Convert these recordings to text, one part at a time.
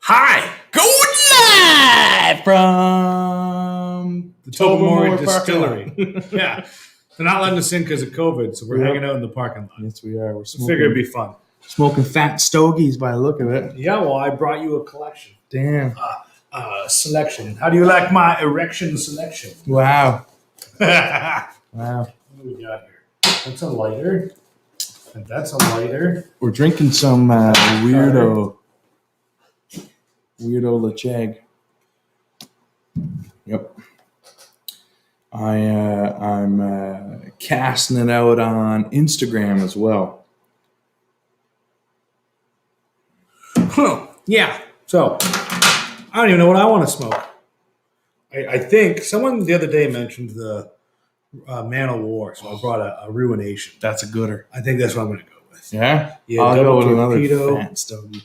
Hi, going live from the Tobermory Distillery. Yeah, they're not letting us in because of COVID, so we're hanging out in the parking lot. Yes, we are. We're I smoking, figured it'd be fun. smoking fat stogies by the look of it. Yeah, well, I brought you a collection. Damn. Selection. How do you like my erection selection? Wow. What Wow. do we got here? That's a lighter. And that's a lighter. We're drinking some weirdo Lacheg. Yep. I'm casting it out on Instagram as well. Huh. Yeah. So, I don't even know what I want to smoke. I think someone the other day mentioned the Man of War, so I brought a Ruination. That's a gooder. I think that's what I'm going to go with. Yeah? Yeah, I'll double go with torpedo. another fat stogie.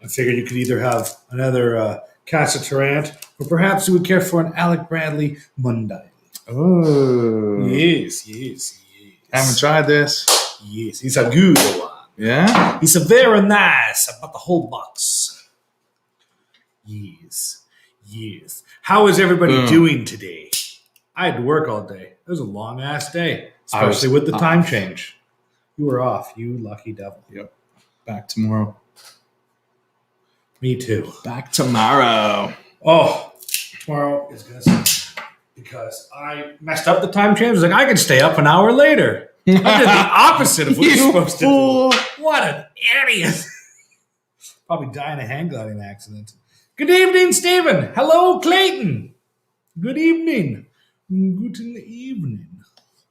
I figured you could either have another Casa Tarrant, or perhaps you would care for an Alec Bradley Monday. Oh. Yes, yes, yes. Haven't tried this. Yes, he's a good one. Yeah? He's a very nice about the whole box. Yes, yes. How is everybody doing today? I had to work all day. It was a long ass day, especially with the time change. You were off, you lucky devil. Yep. Back tomorrow. Me too. Back tomorrow. Oh, tomorrow is gonna suck because I messed up the time change. I was like, I could stay up an hour later. I did the opposite of what you're supposed to do. What an idiot. Probably die in a hang gliding accident. Good evening, Stephen. Hello, Clayton. Good evening. Guten evening.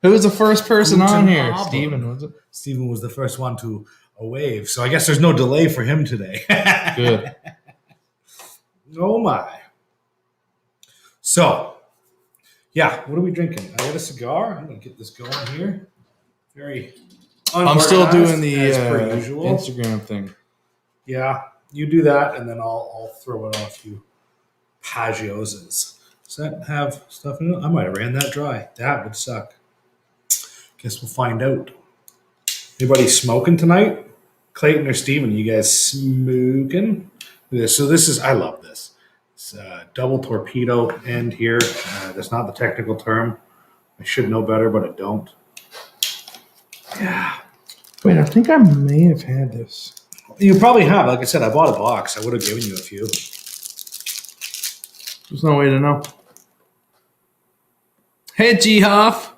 Who was the first person on here? Abend. Steven, was it? Stephen was the first one to wave, so I guess there's no delay for him today. Good. Oh my. So, yeah, what are we drinking? I got a cigar. I'm going to get this going here. Very I'm still doing the as per usual. Instagram thing. Yeah, you do that, and then I'll throw in a few Paggios. Does that have stuff in it? I might have ran that dry. That would suck. Guess we'll find out. Anybody smoking tonight? Clayton or Steven, you guys smoking? So this is, I love this. It's a double torpedo end here. That's not the technical term. I should know better, but I don't. Yeah. Wait, I think I may have had this. You probably have. Like I said, I bought a box. I would have given you a few. There's no way to know. Hey, G-Huff.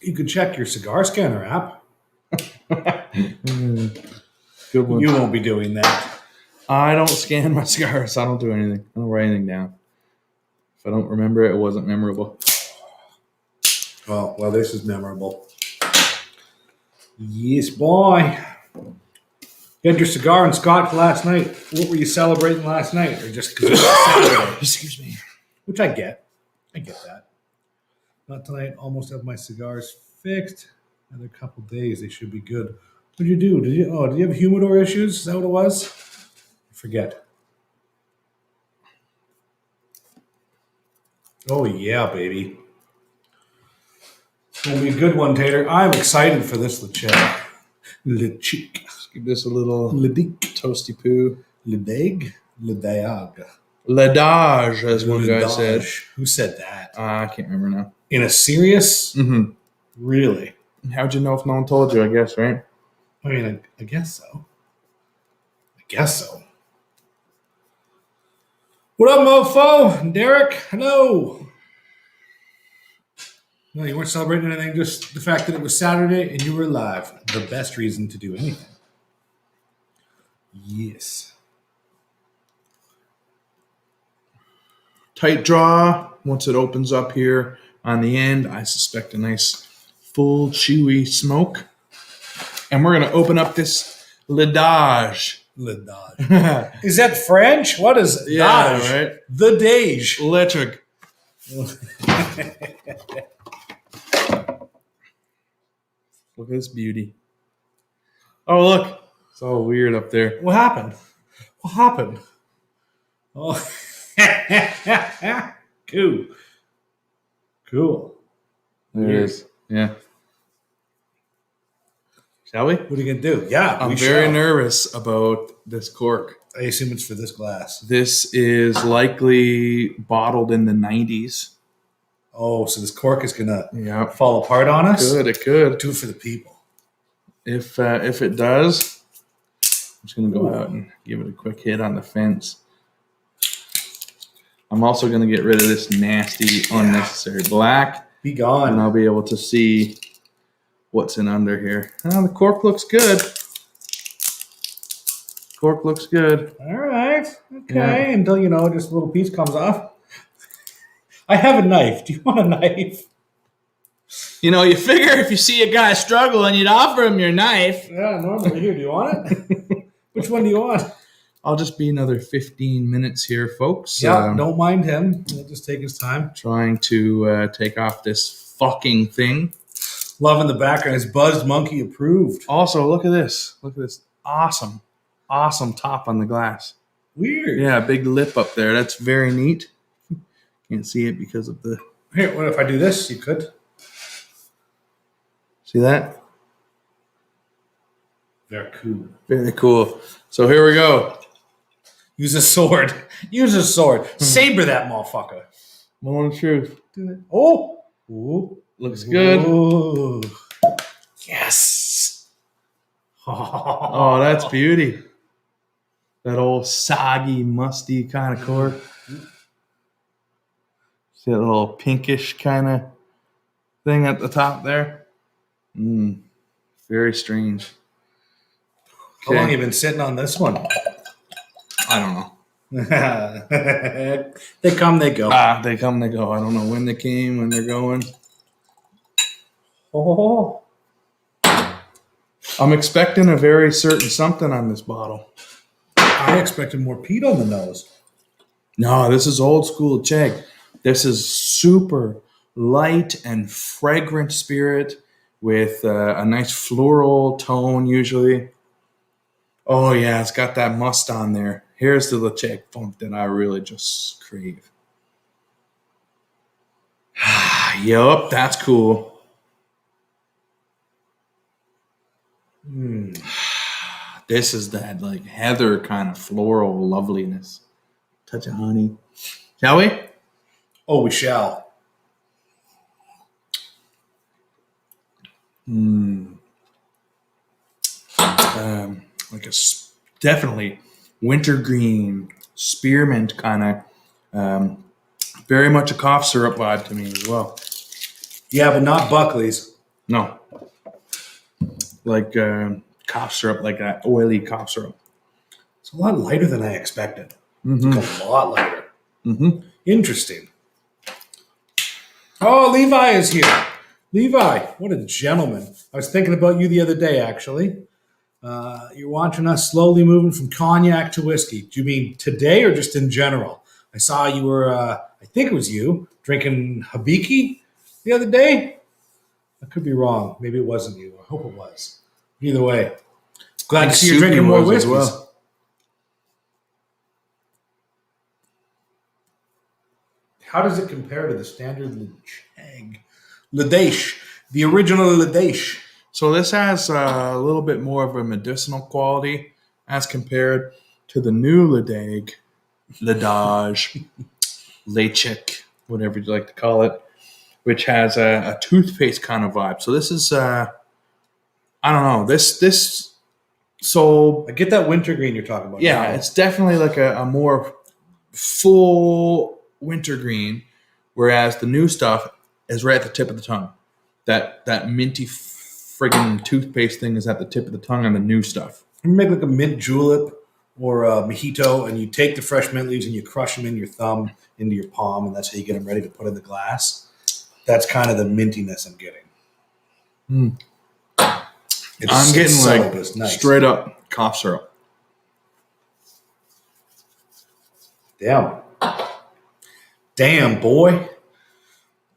You could check your cigar scanner app. Good one. You won't be doing that. I don't scan my cigars. I don't do anything. I don't write anything down. If I don't remember it, it wasn't memorable. Well, this is memorable. Yes, boy. You had your cigar and scotch last night. What were you celebrating last night? Or just because it was Saturday? Excuse me. Which I get. I get that. Not tonight. Almost have my cigars fixed. Another couple days. They should be good. What did you do? Did you have humidor issues? Is that what it was? I forget. Oh, yeah, baby. It's going to be a good one, Tater. I'm excited for this Lacheg. Lachig. Let's give this a little Ledic. toasty poo. Ledeg? Ledag. Ledage, as one guy said. Who said that? I can't remember now. In a serious? Mm-hmm. Really? How'd you know if no one told you, I guess, right? I mean, I guess so. I guess so. What up, mofo? Derek? Hello. No, you weren't celebrating anything, just the fact that it was Saturday and you were alive. The best reason to do anything. Yes. Tight draw. Once it opens up here on the end, I suspect a nice full chewy smoke. And we're going to open up this Ledage. Ledage. Is that French? What is Yeah, Dage? right? The Dage. Electric. Look at this beauty. Oh, look. It's all weird up there. What happened? What happened? Oh. Cool. Cool. There it is. Yeah. Shall we? What are you gonna do? Yeah, I'm we very shall. nervous about this cork. I assume it's for this glass. This is likely bottled in the 90s. Oh, so this cork is gonna Yeah, fall apart on us. it could. Do it for the people. If it does, I'm just gonna go out and give it a quick hit on the fence. I'm also gonna get rid of this nasty, unnecessary black, Be and gone. I'll be able to see what's in under here. Oh, the cork looks good. Cork looks good. All right. Okay. Yeah. Until just a little piece comes off. I have a knife. Do you want a knife? You know, you figure if you see a guy struggling, you'd offer him your knife. Yeah, normally. Here, do you want it? Which one do you want? I'll just be another 15 minutes here, folks. Yeah, don't mind him. He'll just take his time. Trying to take off this fucking thing. Loving the background. It's Buzzed Monkey approved. Also, look at this. Look at this. Awesome. Awesome top on the glass. Weird. Yeah, big lip up there. That's very neat. Can't see it because of the... Here, what if I do this? You could. See that? Very cool. Very cool. So here we go. Use a sword. Use a sword. Saber that motherfucker. Moment of truth. Do it. Oh. Ooh. Looks good. Ooh. Yes. Oh, that's beauty. That old soggy, musty kind of cork. See that little pinkish kind of thing at the top there? Very strange. How long have you been sitting on this one? I don't know. They come, they go. They come, they go. I don't know when they came, when they're going. Oh. I'm expecting a very certain something on this bottle. I expected more peat on the nose. No, this is old school Chegg. This is super light and fragrant spirit with a nice floral tone usually. Oh yeah, it's got that must on there. Here's the Chegg funk that I really just crave. Yup, that's cool. This is that like heather kind of floral loveliness. Touch of honey. Shall we? Oh, we shall. Like definitely wintergreen, spearmint kind of, very much a cough syrup vibe to me as well. Yeah, but not Buckley's. No, like cough syrup, like that oily cough syrup. It's a lot lighter than I expected. It's a lot lighter. Interesting. Oh, Levi is here. Levi, what a gentleman. I was thinking about you the other day, actually. You're watching us slowly moving from cognac to whiskey. Do you mean today or just in general? I saw you were, I think it was you, drinking Habiki the other day. I could be wrong. Maybe it wasn't you. I hope it was. Either way, glad to see you're drinking more whiskeys. Well. How does it compare to the standard Ladèche, the original Ladèche? So this has a little bit more of a medicinal quality as compared to the new Ladège, Lechik, whatever you'd like to call it, which has a toothpaste kind of vibe. So this is, I don't know, this. So I get that wintergreen you're talking about. yeah, it's definitely like a more full wintergreen, whereas the new stuff is right at the tip of the tongue. That minty friggin' toothpaste thing is at the tip of the tongue on the new stuff. You make like a mint julep or a mojito, and you take the fresh mint leaves and you crush them in your thumb into your palm, and that's how you get them ready to put in the glass. That's kind of the mintiness I'm getting. I'm getting subtle, like but it's nice. straight up cough syrup. Damn, boy.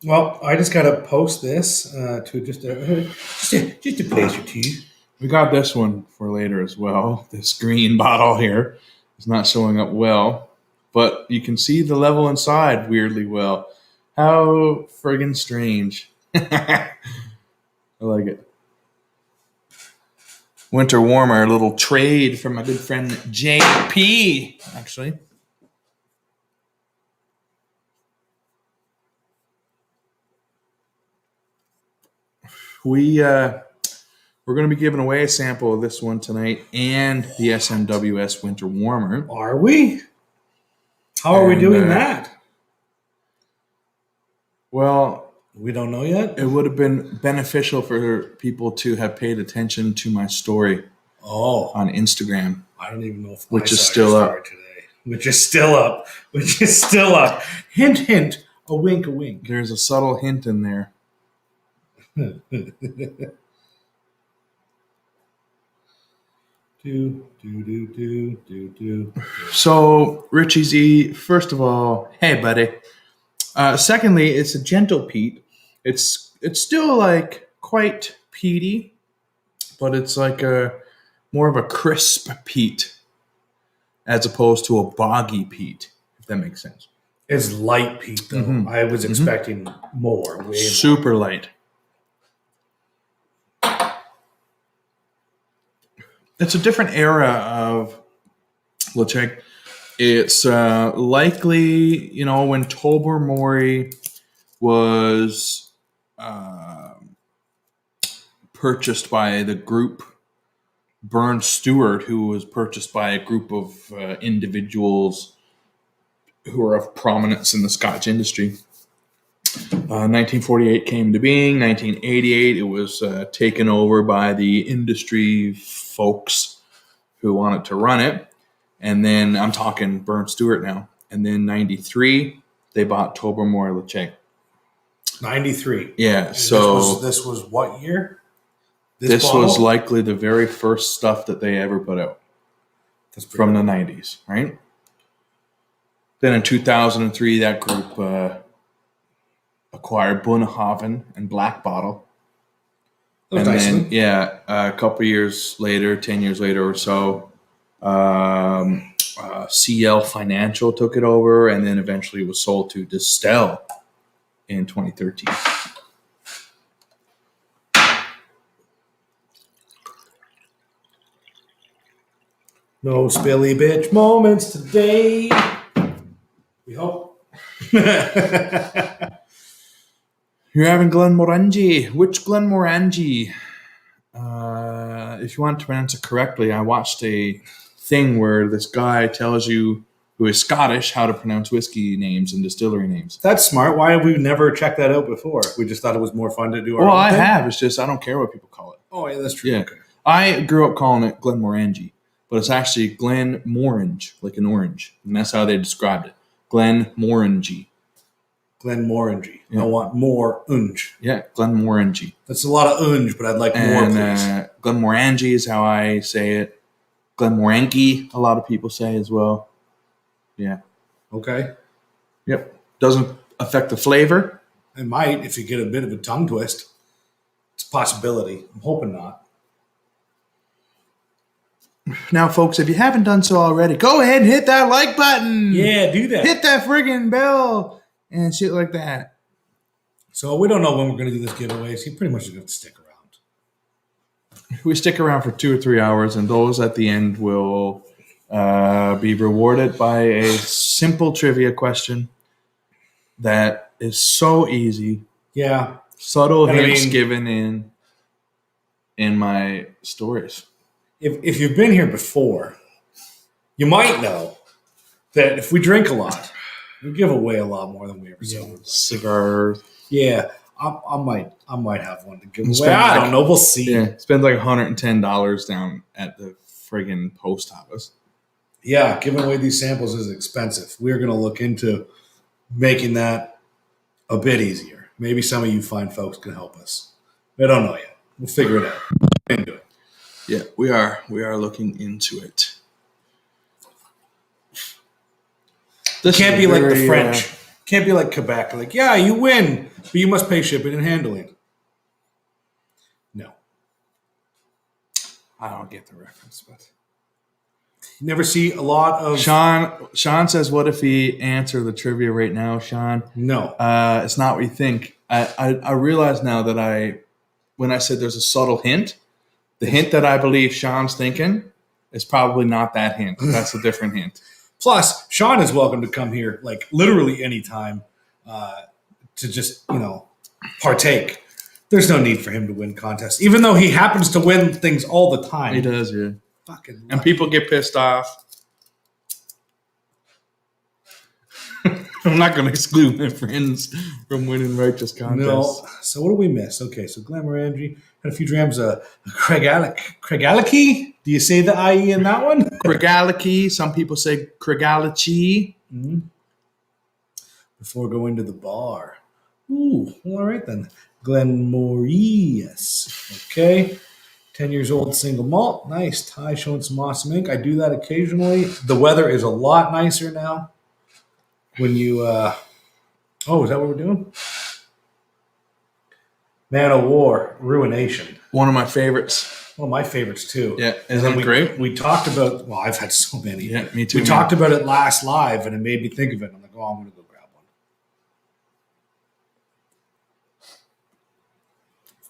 Well, I just got to post this to just a place or two. We got this one for later as well. This green bottle here is not showing up well, but you can see the level inside weirdly well. How friggin' strange. I like it. winter warmer, a little trade from my good friend JP, actually. We're going to be giving away a sample of this one tonight and the SMWS Winter Warmer. Are we? How are we doing that? Well, we don't know yet. It would have been beneficial for people to have paid attention to my story on Instagram. I don't even know if which is still up today. Which is still up. Which is still up. Hint, hint. A wink, a wink. There's a subtle hint in there. So, Richie Z, first of all, hey, buddy. Secondly, it's a gentle peat. It's still like quite peaty, but it's like more of a crisp peat as opposed to a boggy peat, if that makes sense. It's light peat, though. Mm-hmm. I was expecting more. Super light. It's a different era of Ledaig. It's likely, when Tobermory was purchased by the group Burn Stewart, who was purchased by a group of individuals who are of prominence in the Scotch industry. 1948 came to being. 1988, it was taken over by the industry folks who wanted to run it. And then I'm talking Burn Stewart now. And then 93, they bought Tobermory Ledaig. 93. Yeah. And so this was what year? This was likely the very first stuff that they ever put out from the 90s, right? Then in 2003, that group acquired Bunnahabhain and Black Bottle. And then, a couple years later, 10 years later or so, CL Financial took it over, and then eventually it was sold to Distell in 2013. No spilly bitch moments today. We hope. You're having Glenmorangie. Which Glenmorangie? If you want to pronounce it correctly, I watched a thing where this guy tells you, who is Scottish, how to pronounce whiskey names and distillery names. That's smart. Why have we never checked that out before? We just thought it was more fun to do our own thing? have. It's just I don't care what people call it. Oh, yeah, that's true. Yeah. Okay. I grew up calling it Glenmorangie, but it's actually Glenmorangie, like an orange. And that's how they described it. Glenmorangie. Glenmorangie. Yeah. I want more unge. Yeah, Glenmorangie. That's a lot of unge, but I'd like more, please. Glenmorangie is how I say it. Glenmorangie, a lot of people say as well. Yeah. Okay. Yep. Doesn't affect the flavor. It might if you get a bit of a tongue twist. It's a possibility. I'm hoping not. Now, folks, if you haven't done so already, go ahead and hit that like button. Yeah, do that. Hit that friggin' bell and shit like that. So we don't know when we're going to do this giveaway, so you pretty much just have to stick around. We stick around for 2 or 3 hours, and those at the end will be rewarded by a simple trivia question that is so easy. Yeah. Subtle hints given in my stories. If you've been here before, you might know that if we drink a lot, we give away a lot more than we ever sober. Cigars. Yeah, I might have one to give away. I don't know. We'll see. Yeah, spend like $110 down at the friggin' post office. Yeah, giving away these samples is expensive. We're going to look into making that a bit easier. Maybe some of you fine folks can help us. I don't know yet. We'll figure it out. We'll into it. Yeah, we are looking into it. This can't be like the French. Can't be like Quebec. Like, yeah, you win, but you must pay shipping and handling. No. I don't get the reference, but you never see a lot of Sean says, what if he answer the trivia right now, Sean? No. It's not what you think. I realize now that when I said there's a subtle hint, The hint that I believe Sean's thinking is probably not that hint. That's a different hint. Plus, Sean is welcome to come here, like literally anytime, to just partake. There's no need for him to win contests, even though he happens to win things all the time. He does, yeah. Fucking And people get pissed off. I'm not going to exclude my friends from winning righteous contests. No. So what do we miss? Okay, so Glamorandry had a few drams of Craigallachie. Do you say the IE in that one? Craigallachie. Some people say Craigallachie. Mm-hmm. Before going to the bar. Ooh, all right then. Glenmorius. Okay. 10 years old single malt. Nice. Tie showing some awesome ink. I do that occasionally. The weather is a lot nicer now. When you, is that what we're doing? Man of War, Ruination. One of my favorites. One of my favorites too. Yeah, isn't it great? We talked about, well, I've had so many. Yeah, me too. We talked about it last live and it made me think of it. I'm like, oh, I'm going to go grab one.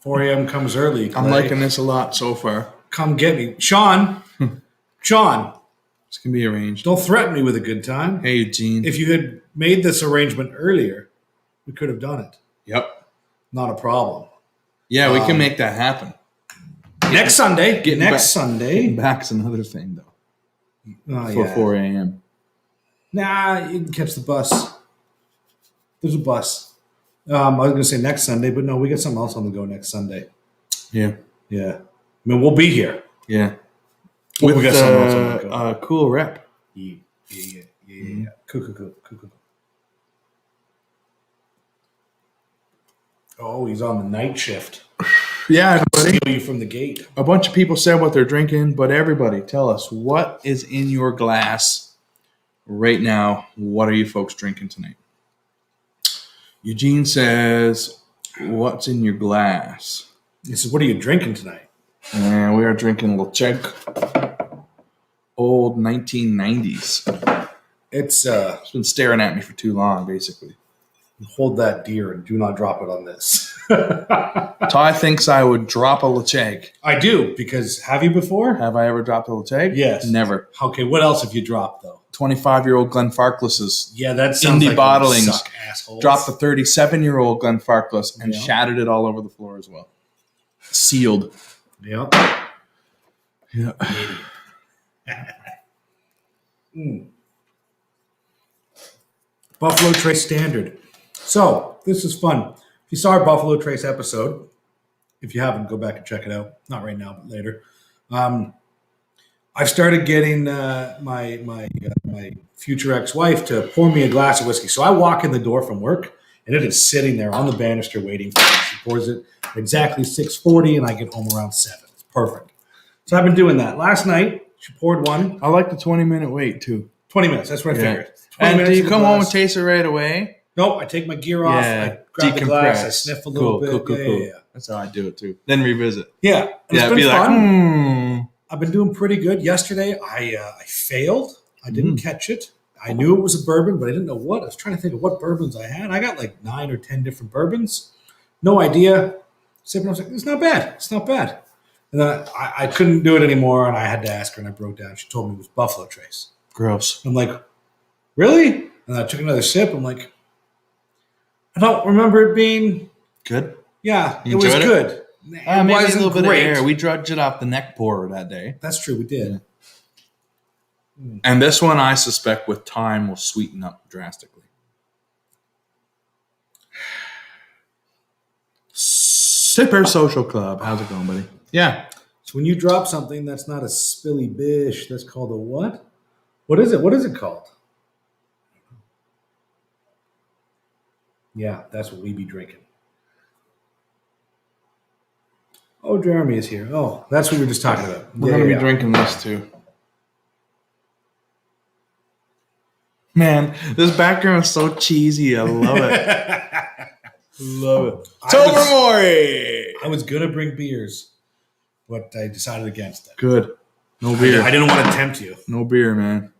4 a.m. comes early. I'm liking this a lot so far. Come get me. Sean, It's going to be arranged. don't threaten me with a good time. Hey, Eugene. If you had made this arrangement earlier, we could have done it. Yep. Not a problem. Yeah, we can make that happen. Next Sunday. Getting Sunday. back's another thing, though. Oh, For yeah. 4 a.m. Nah, you can catch the bus. There's a bus. I was going to say next Sunday, but no, we got something else on the go next Sunday. Yeah. Yeah. I mean, we'll be here. Yeah. We With got something else on the go. cool rep. Yeah. Cool. Oh, he's on the night shift. Yeah, Steal you from the gate. a bunch of people said what they're drinking, but everybody, tell us, what is in your glass right now? What are you folks drinking tonight? Eugene says, what's in your glass? He says, what are you drinking tonight? And we are drinking Lechek old 1990s. It's, It's been staring at me for too long, basically. hold that deer and do not drop it on this. Ty thinks I would drop a Lecheg. I do, because have you before? Have I ever dropped a Lecheg? Yes. Never. Okay, what else have you dropped, though? 25-year-old Glenfarclas's. Yeah, that sounds Indie like bottlings. you suck, assholes. Dropped the 37-year-old Glenfarclas and Yeah. shattered it all over the floor as well. Sealed. Yep. Yeah. Buffalo Trace Standard. So, this is fun. If you saw our Buffalo Trace episode, if you haven't, go back and check it out. Not right now, but later. I've started getting my future ex-wife to pour me a glass of whiskey. So I walk in the door from work, and it is sitting there on the banister waiting for me. She pours it at exactly 6:40, and I get home around 7. It's perfect. So I've been doing that. Last night, she poured one. I like the 20-minute wait, too. 20 minutes. That's what I Yeah. figured. 20 And do minutes you in the come home and glass. taste it right away? Nope. I take my gear off. I grab the glass. I sniff a little bit. Yeah. That's how I do it, too. Then revisit. Yeah. And Yeah, it's been be like, fun. I've been doing pretty good. Yesterday, I failed. I didn't catch it. I knew it was a bourbon, but I didn't know what. I was trying to think of what bourbons I had. I got like 9 or 10 different bourbons. No idea. Sipping, I was like, it's not bad. It's not bad. And then I couldn't do it anymore, and I had to ask her, and I broke down. She told me it was Buffalo Trace. Gross. I'm like, really? And I took another sip. I'm like, I don't remember it being, Good. yeah, You it was enjoyed it? good. Maybe It a wasn't little bit great. of air. We drudged it off the neck pourer that day. That's true. We did. And this one, I suspect, with time, will sweeten up drastically. Sipper Social Club. How's it going, buddy? Yeah. So when you drop something that's not a spilly bish, that's called a what? What is it? What is it called? Yeah, that's what we be drinking. Oh, Jeremy is here. Oh, that's what we were just talking about. We're going to be drinking this, too. Man, this background is so cheesy. I love it. Love it. Tobermory! I was going to bring beers, but I decided against it. Good. No beer. I didn't want to tempt you. No beer, man.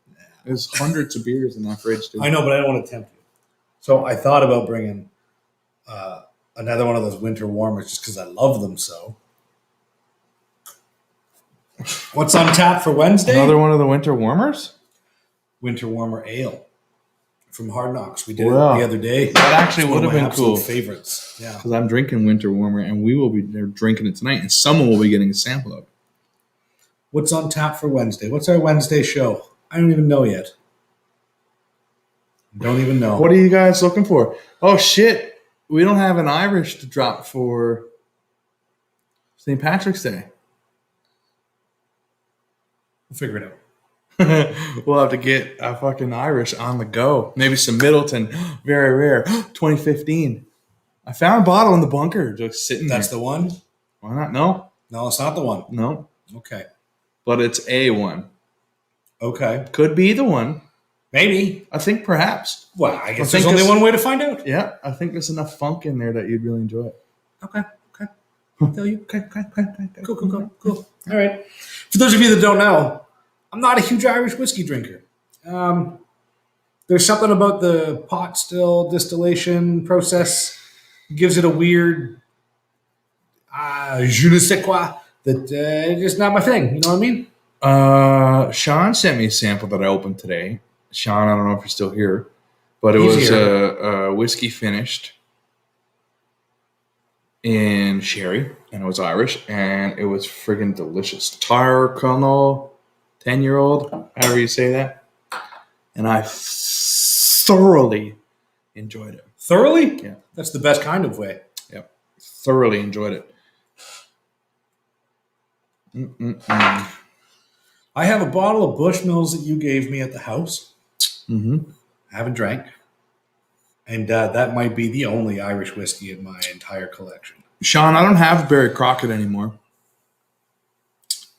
There's hundreds of beers in that fridge, too. I know, but I don't want to tempt you. So I thought about bringing another one of those winter warmers just because I love them so. What's on tap for Wednesday? Another one of the winter warmers? Winter Warmer Ale from Hard Knocks. We did Wow. it the other day. That actually It's would one have of my been absolute cool. favorites. Yeah. Because I'm drinking winter warmer, and we will be there drinking it tonight, and someone will be getting a sample of it. What's on tap for Wednesday? What's our Wednesday show? I don't even know yet. Don't even know. What are you guys looking for? Oh, shit. We don't have an Irish to drop for St. Patrick's Day. We'll figure it out. We'll have to get a fucking Irish on the go. Maybe some Middleton. Very rare. 2015. I found a bottle in the bunker just sitting That's there. the one? Why not? No. No, it's not the one. No. Okay. But it's a one. Okay. Could be the one. Maybe. I think perhaps. Well, I guess think there's only it's- one way to find out. Yeah, I think there's enough funk in there that you'd really enjoy it. Okay. Okay. I'll tell you. Okay. Cool. All right. For those of you that don't know, I'm not a huge Irish whiskey drinker. There's something about the pot still distillation process gives it a weird je ne sais quoi that just not my thing. You know what I mean? Sean sent me a sample that I opened today. Sean, I don't know if you're still here, but it He's was here. a whiskey finished in sherry, and it was Irish, and it was friggin' delicious. Tyrconnell 10-year-old, however you say that. And I thoroughly enjoyed it. Thoroughly? Yeah. That's the best kind of way. Yep. Thoroughly enjoyed it. Mm-mm-mm. I have a bottle of Bushmills that you gave me at the house. Mm-hmm. I haven't drank. And that might be the only Irish whiskey in my entire collection. Sean, I don't have Barry Crockett anymore.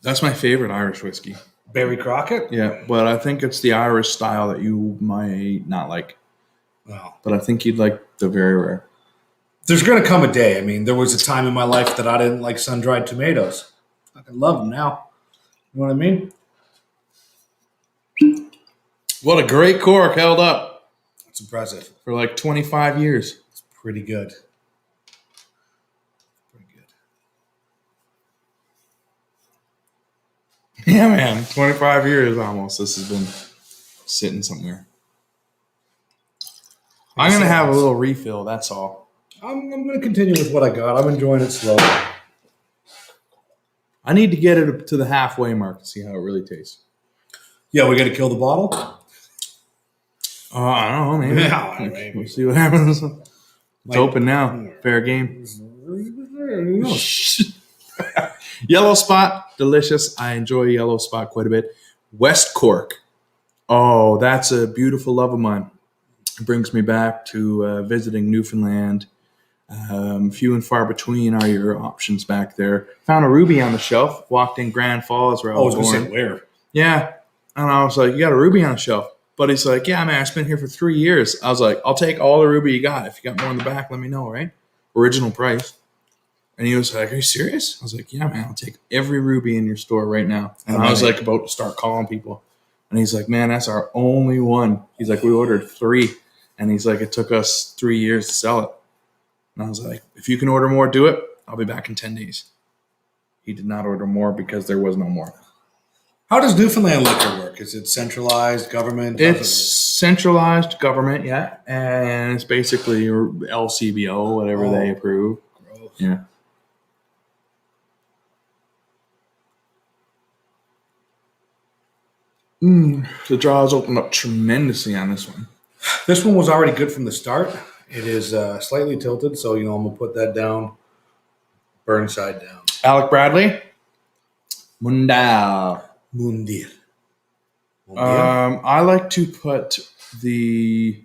That's my favorite Irish whiskey. Barry Crockett? Yeah, but I think it's the Irish style that you might not like. Well, But I think you'd like the very rare. there's going to come a day. I mean, there was a time in my life that I didn't like sun-dried tomatoes. I can love them now. You know what I mean? What a great cork held up It's impressive. for like 25 years. It's pretty good. Pretty good. Yeah, man. 25 years almost. This has been sitting somewhere. I'm going to have a little refill. That's all. I'm going to continue with what I got. I'm enjoying it slowly. I need to get it to the halfway mark to see how it really tastes. Yeah, we got to kill the bottle. I don't know, maybe. Yeah, maybe. We'll see what happens. It's Like- open now. Fair game. Yellow Spot, delicious. I enjoy Yellow Spot quite a bit. West Cork. Oh, that's a beautiful love of mine. It brings me back to visiting Newfoundland. Few and far between are your options back there. Found a ruby on the shelf. Walked in Grand Falls where I I was was going to born. say where. Yeah. And I was like, you got a ruby on the shelf. But he's like, yeah, man, it's been here for 3 years. I was like, I'll take all the ruby you got. If you got more in the back, let me know, right? Original price. And he was like, are you serious? I was like, yeah, man, I'll take every ruby in your store right now. And I was like about to start calling people. And he's like, man, that's our only one. He's like, we ordered 3. And he's like, it took us 3 years to sell it. And I was like, if you can order more, do it. I'll be back in 10 days. He did not order more because there was no more. How does Newfoundland liquor work? Is it centralized government? How's it It's centralized government, yeah, and it's basically your LCBO, whatever they approve. work? Gross. Yeah. The draws opened up tremendously on this one. This one was already good from the start. It is slightly tilted, so I'm gonna put that down, burn side down. Alec Bradley, Mundau. Mundir. I like to put the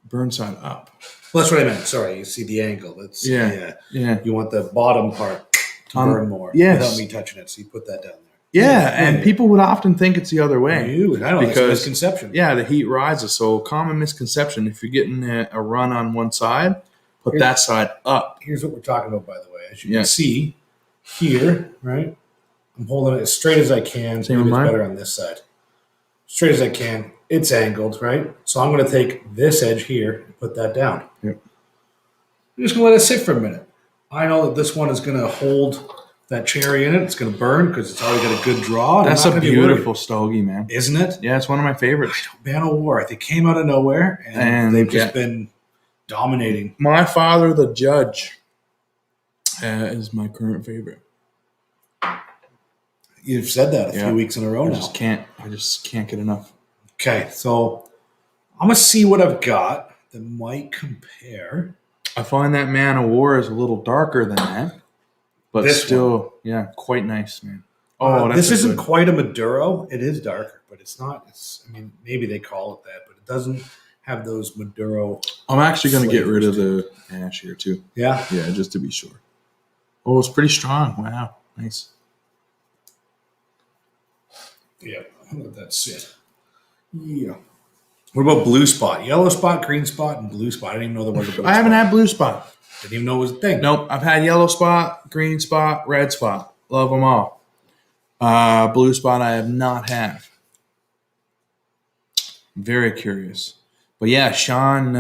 burn side up. Well, that's what I meant. Sorry, you see the angle. That's Yeah. Yeah. You want the bottom part to burn more yes. without me touching it. So you put that down Yeah, and people would often think it's the other there. way. I know that's a Because- misconception. Yeah, the heat rises. So common misconception, if you're getting a run on one side, put Here- that side up. Here's what we're talking about, by the way. As you Yeah. can see here, right? I'm holding it as straight as I can. Same Maybe with it's mine. better on this side. Straight as I can. It's angled, right? So I'm going to take this edge here and put that down. Yep. I'm just going to let it sit for a minute. I know that this one is going to hold that cherry in it. It's going to burn because it's already got a good draw. and I'm That's not a gonna be worried. beautiful stogie, man. Isn't it? Yeah, it's one of my favorites. Man of War. They came out of nowhere and they've just been dominating. My Father, the Judge, is my current favorite. You've said that a few weeks in a row I now. just can't get enough. Okay, so I'm gonna see what I've got that might compare. I find that Man of War is a little darker than that, but This still, quite nice, man. This isn't quite a Maduro. It is darker, but it's not. I mean, maybe they call it that, but it doesn't have those Maduro. I'm actually going to get rid of flavors the ash here too. Yeah. Yeah, just to be sure. Oh, it's pretty strong. Wow, nice. Yeah, I'll let that sit. Yeah. What about blue spot? Yellow spot, green spot, and blue spot. I didn't even know there was a blue I haven't spot. had blue spot. Didn't even know it was a thing. Nope, I've had yellow spot, green spot, red spot. Love them all. Blue spot I have not had. Very curious. But yeah, Sean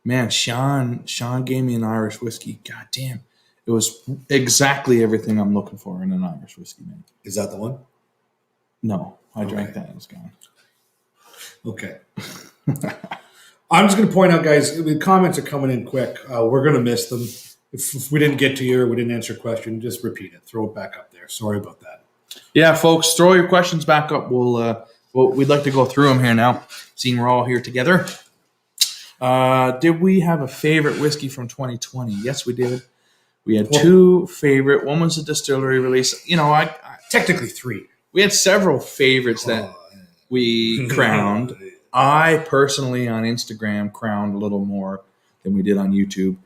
gave me an Irish whiskey. God damn. It was exactly everything I'm looking for in an Irish whiskey, man. Is that the one? No, I drank Okay. that. It was gone. Okay. I'm just going to point out, guys, the comments are coming in quick. We're going to miss them. If we didn't get to you or we didn't answer a question, just repeat it. Throw it back up there. Sorry about that. Yeah, folks, throw your questions back up. We'd like to go through them here now, seeing we're all here together. Did we have a favorite whiskey from 2020? Yes, we did. We had two favorite. One was a distillery release. You know, Technically three. we had several favorites that we crowned. I personally on Instagram crowned a little more than we did on YouTube,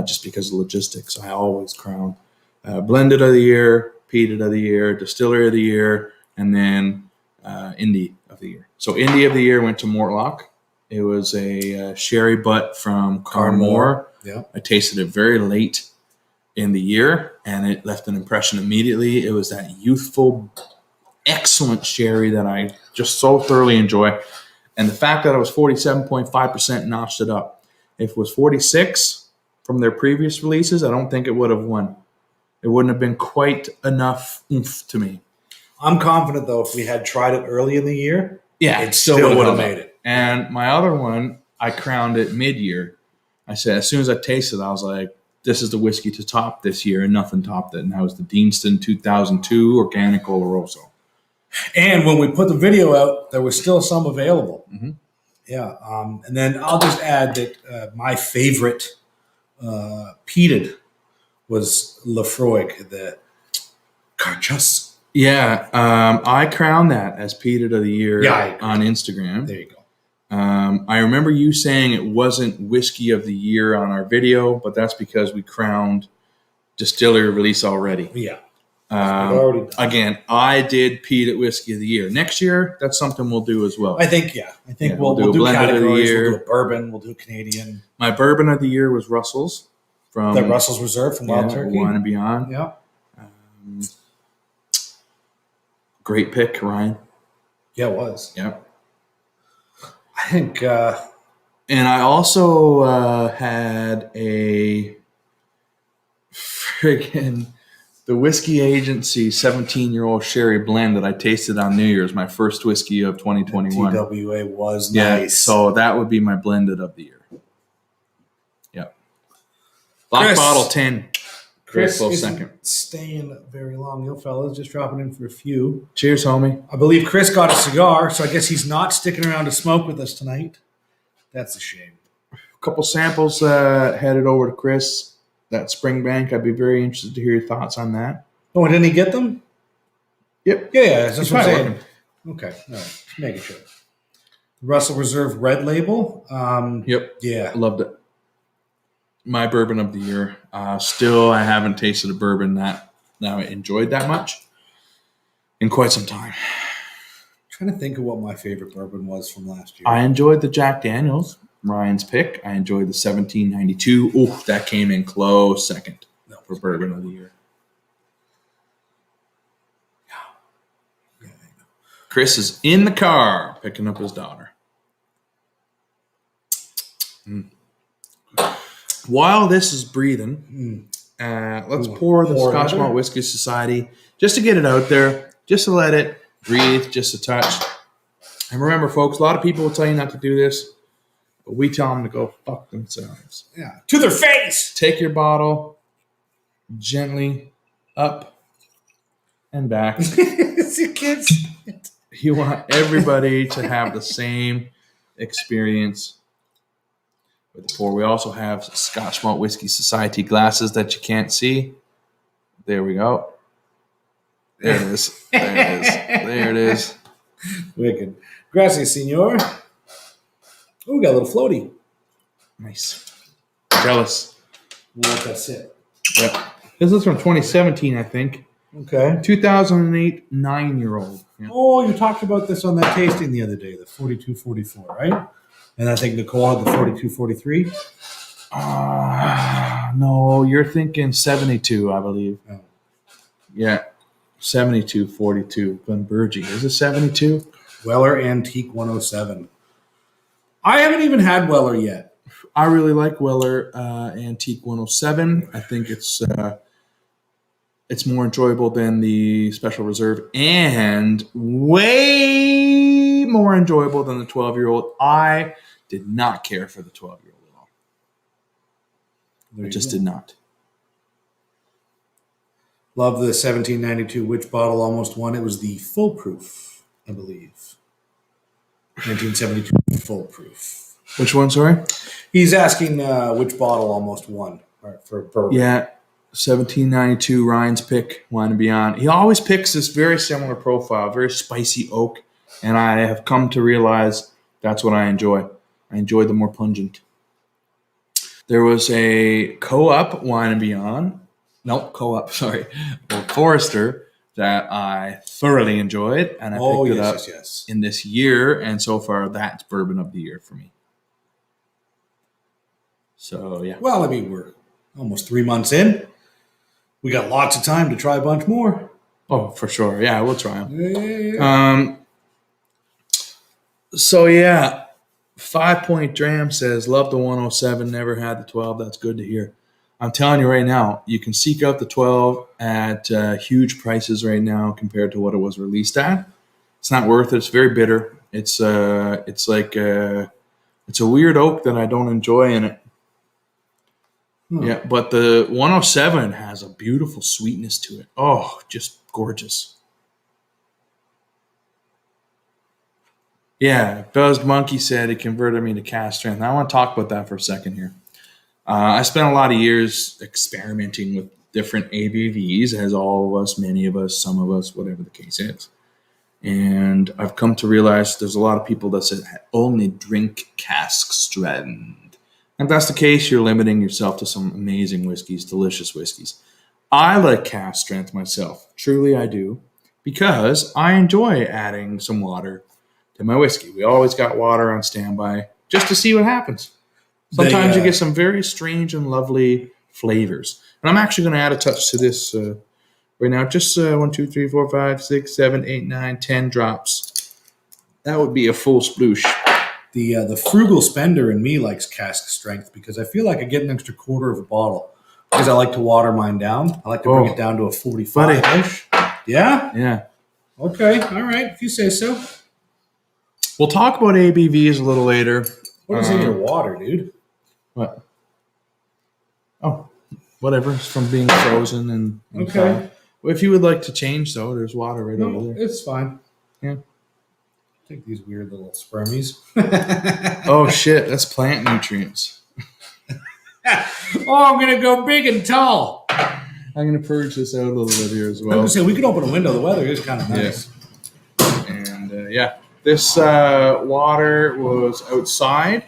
just because of logistics. I always crown blended of the year, peated of the year, distillery of the year, and then indie of the year. So indie of the year went to Mortlock. It was a sherry butt from Carmore. Yeah. I tasted it very late in the year, and it left an impression immediately. It was that youthful, excellent sherry that I just so thoroughly enjoy. And the fact that it was 47.5% notched it up. If it was 46 from their previous releases, I don't think it would have won. It wouldn't have been quite enough oomph to me. I'm confident, though, if we had tried it early in the year, Yeah, it still would have made it. And my other one, I crowned it mid-year. I said, as soon as I tasted it, I was like, this is the whiskey to top this year, and nothing topped it. And that was the Deanston 2002 Organic Oloroso. And when we put the video out, there was still some available. Mhm. Yeah. And then I'll just add that my favorite peated was Lafroig, the Carchus. Yeah, I crowned that as peated of the year on Instagram. There you go. I remember you saying it wasn't whiskey of the year on our video, but that's because we crowned distillery release already. Yeah. Already done. Again, I did peated whiskey of the year. Next year, that's something we'll do as well. I think we'll do blended of the categories. year. We'll do a bourbon. We'll do Canadian. My bourbon of the year was Russell's from The Russell's Reserve from Wild Turkey. Wine and Beyond. Yeah. Great pick, Ryan. Yeah, it was. Yep. I think. And I also had a friggin' the Whiskey Agency 17-year-old sherry blend that I tasted on New Year's, my first whiskey of 2021. TWA was Yeah, nice. so that would be my blended of the year. Yep. Black Chris. Bottle 10. Chris Close isn't second. staying very long. You fellas, just dropping in for a few. Cheers, homie. I believe Chris got a cigar, so I guess he's not sticking around to smoke with us tonight. That's a shame. A couple samples headed over to Chris. That Springbank, I'd be very interested to hear your thoughts on that. Oh, didn't he get them? Yep. Yeah, that's He's what I'm probably saying. Okay, all right, just making sure. Russell Reserve Red Label. Yep. Yeah, I loved it. My bourbon of the year. Still, I haven't tasted a bourbon that I enjoyed that much in quite some time. trying to think of what my favorite bourbon was from last year. I enjoyed the Jack Daniels, Ryan's pick. I enjoyed the 1792. Oh, that came in close second for bourbon of the year. Yeah. Chris is in the car picking up his daughter. While this is breathing Let's pour the Pour Scotch another? Malt Whiskey Society just to get it out there, just to let it breathe just a touch. And remember, folks, a lot of people will tell you not to do this, but we tell them to go fuck themselves. Yeah. To their face. Take your bottle gently up and back. You can't see it. You want everybody to have the same experience with the pour. We also have Scotch Malt Whiskey Society glasses that you can't see. There we go. There it is. There it is. There it is. Wicked. Gracias, senor. Oh, we got a little floaty. Nice. Jealous. We'll let that sit. Yep. This is from 2017, I think. Okay. 2008 9-year-old. Yeah. Oh, you talked about this on that tasting the other day, the 4244, right? And I think Nicole had the 4243. No, you're thinking 72, I believe. Oh. Yeah. 7242. Glenbergie. Is it 72? Weller Antique 107. I haven't even had Weller yet. I really like Weller Antique 107. I think it's more enjoyable than the Special Reserve and way more enjoyable than the 12-year-old. I did not care for the 12-year-old at all. I just did not. Love the 1792 Which Bottle Almost Won. It was the Full Proof, I believe. 1972 Full Proof. Which one, sorry? He's asking which bottle almost won for bourbon. Yeah, 1792 Ryan's Pick, Wine and Beyond. He always picks this very similar profile, very spicy oak, and I have come to realize that's what I enjoy. I enjoy the more pungent. There was a Co-op Wine and Beyond. Nope, Co-op, sorry. Well, Forester that I thoroughly enjoyed, and I picked it up in this year, and so far that's bourbon of the year for me. So, yeah. Well, I mean, we're almost 3 months in. We got lots of time to try a bunch more. Oh, for sure. Yeah, we'll try them. Yeah. So, yeah, 5 Point Dram says, love the 107, never had the 12. That's good to hear. I'm telling you right now, you can seek out the 12 at huge prices right now compared to what it was released at. It's not worth it. It's very bitter. It's a weird oak that I don't enjoy in it. Yeah, but the 107 has a beautiful sweetness to it. Oh, just gorgeous. Yeah, Buzzed Monkey said it converted me to cast strength. I want to talk about that for a second here. I spent a lot of years experimenting with different ABVs, as all of us, many of us, some of us, whatever the case is. And I've come to realize there's a lot of people that say only drink cask strength. If that's the case, you're limiting yourself to some amazing whiskeys, delicious whiskeys. I like cask strength myself. Truly I do. Because I enjoy adding some water to my whiskey. We always got water on standby just to see what happens. Sometimes you get some very strange and lovely flavors. And I'm actually going to add a touch to this right now. Just 1, 2, 3, 4, 5, 6, 7, 8, 9, 10 drops. That would be a full sploosh. The frugal spender in me likes cask strength because I feel like I get an extra quarter of a bottle because I like to water mine down. I like to bring it down to a 45-ish. Yeah? Yeah. Okay. All right. If you say so. We'll talk about ABVs a little later. What is in your water, dude? What? Oh, whatever. It's from being frozen and okay. Well, if you would like to change, though, there's water right over there. It's fine. Yeah. Take these weird little spermies. Oh, shit. That's plant nutrients. Oh, I'm going to go big and tall. I'm going to purge this out a little bit here as well. I was going to say, we could open a window. The weather is kind of nice. Yeah. And, yeah. This water was outside,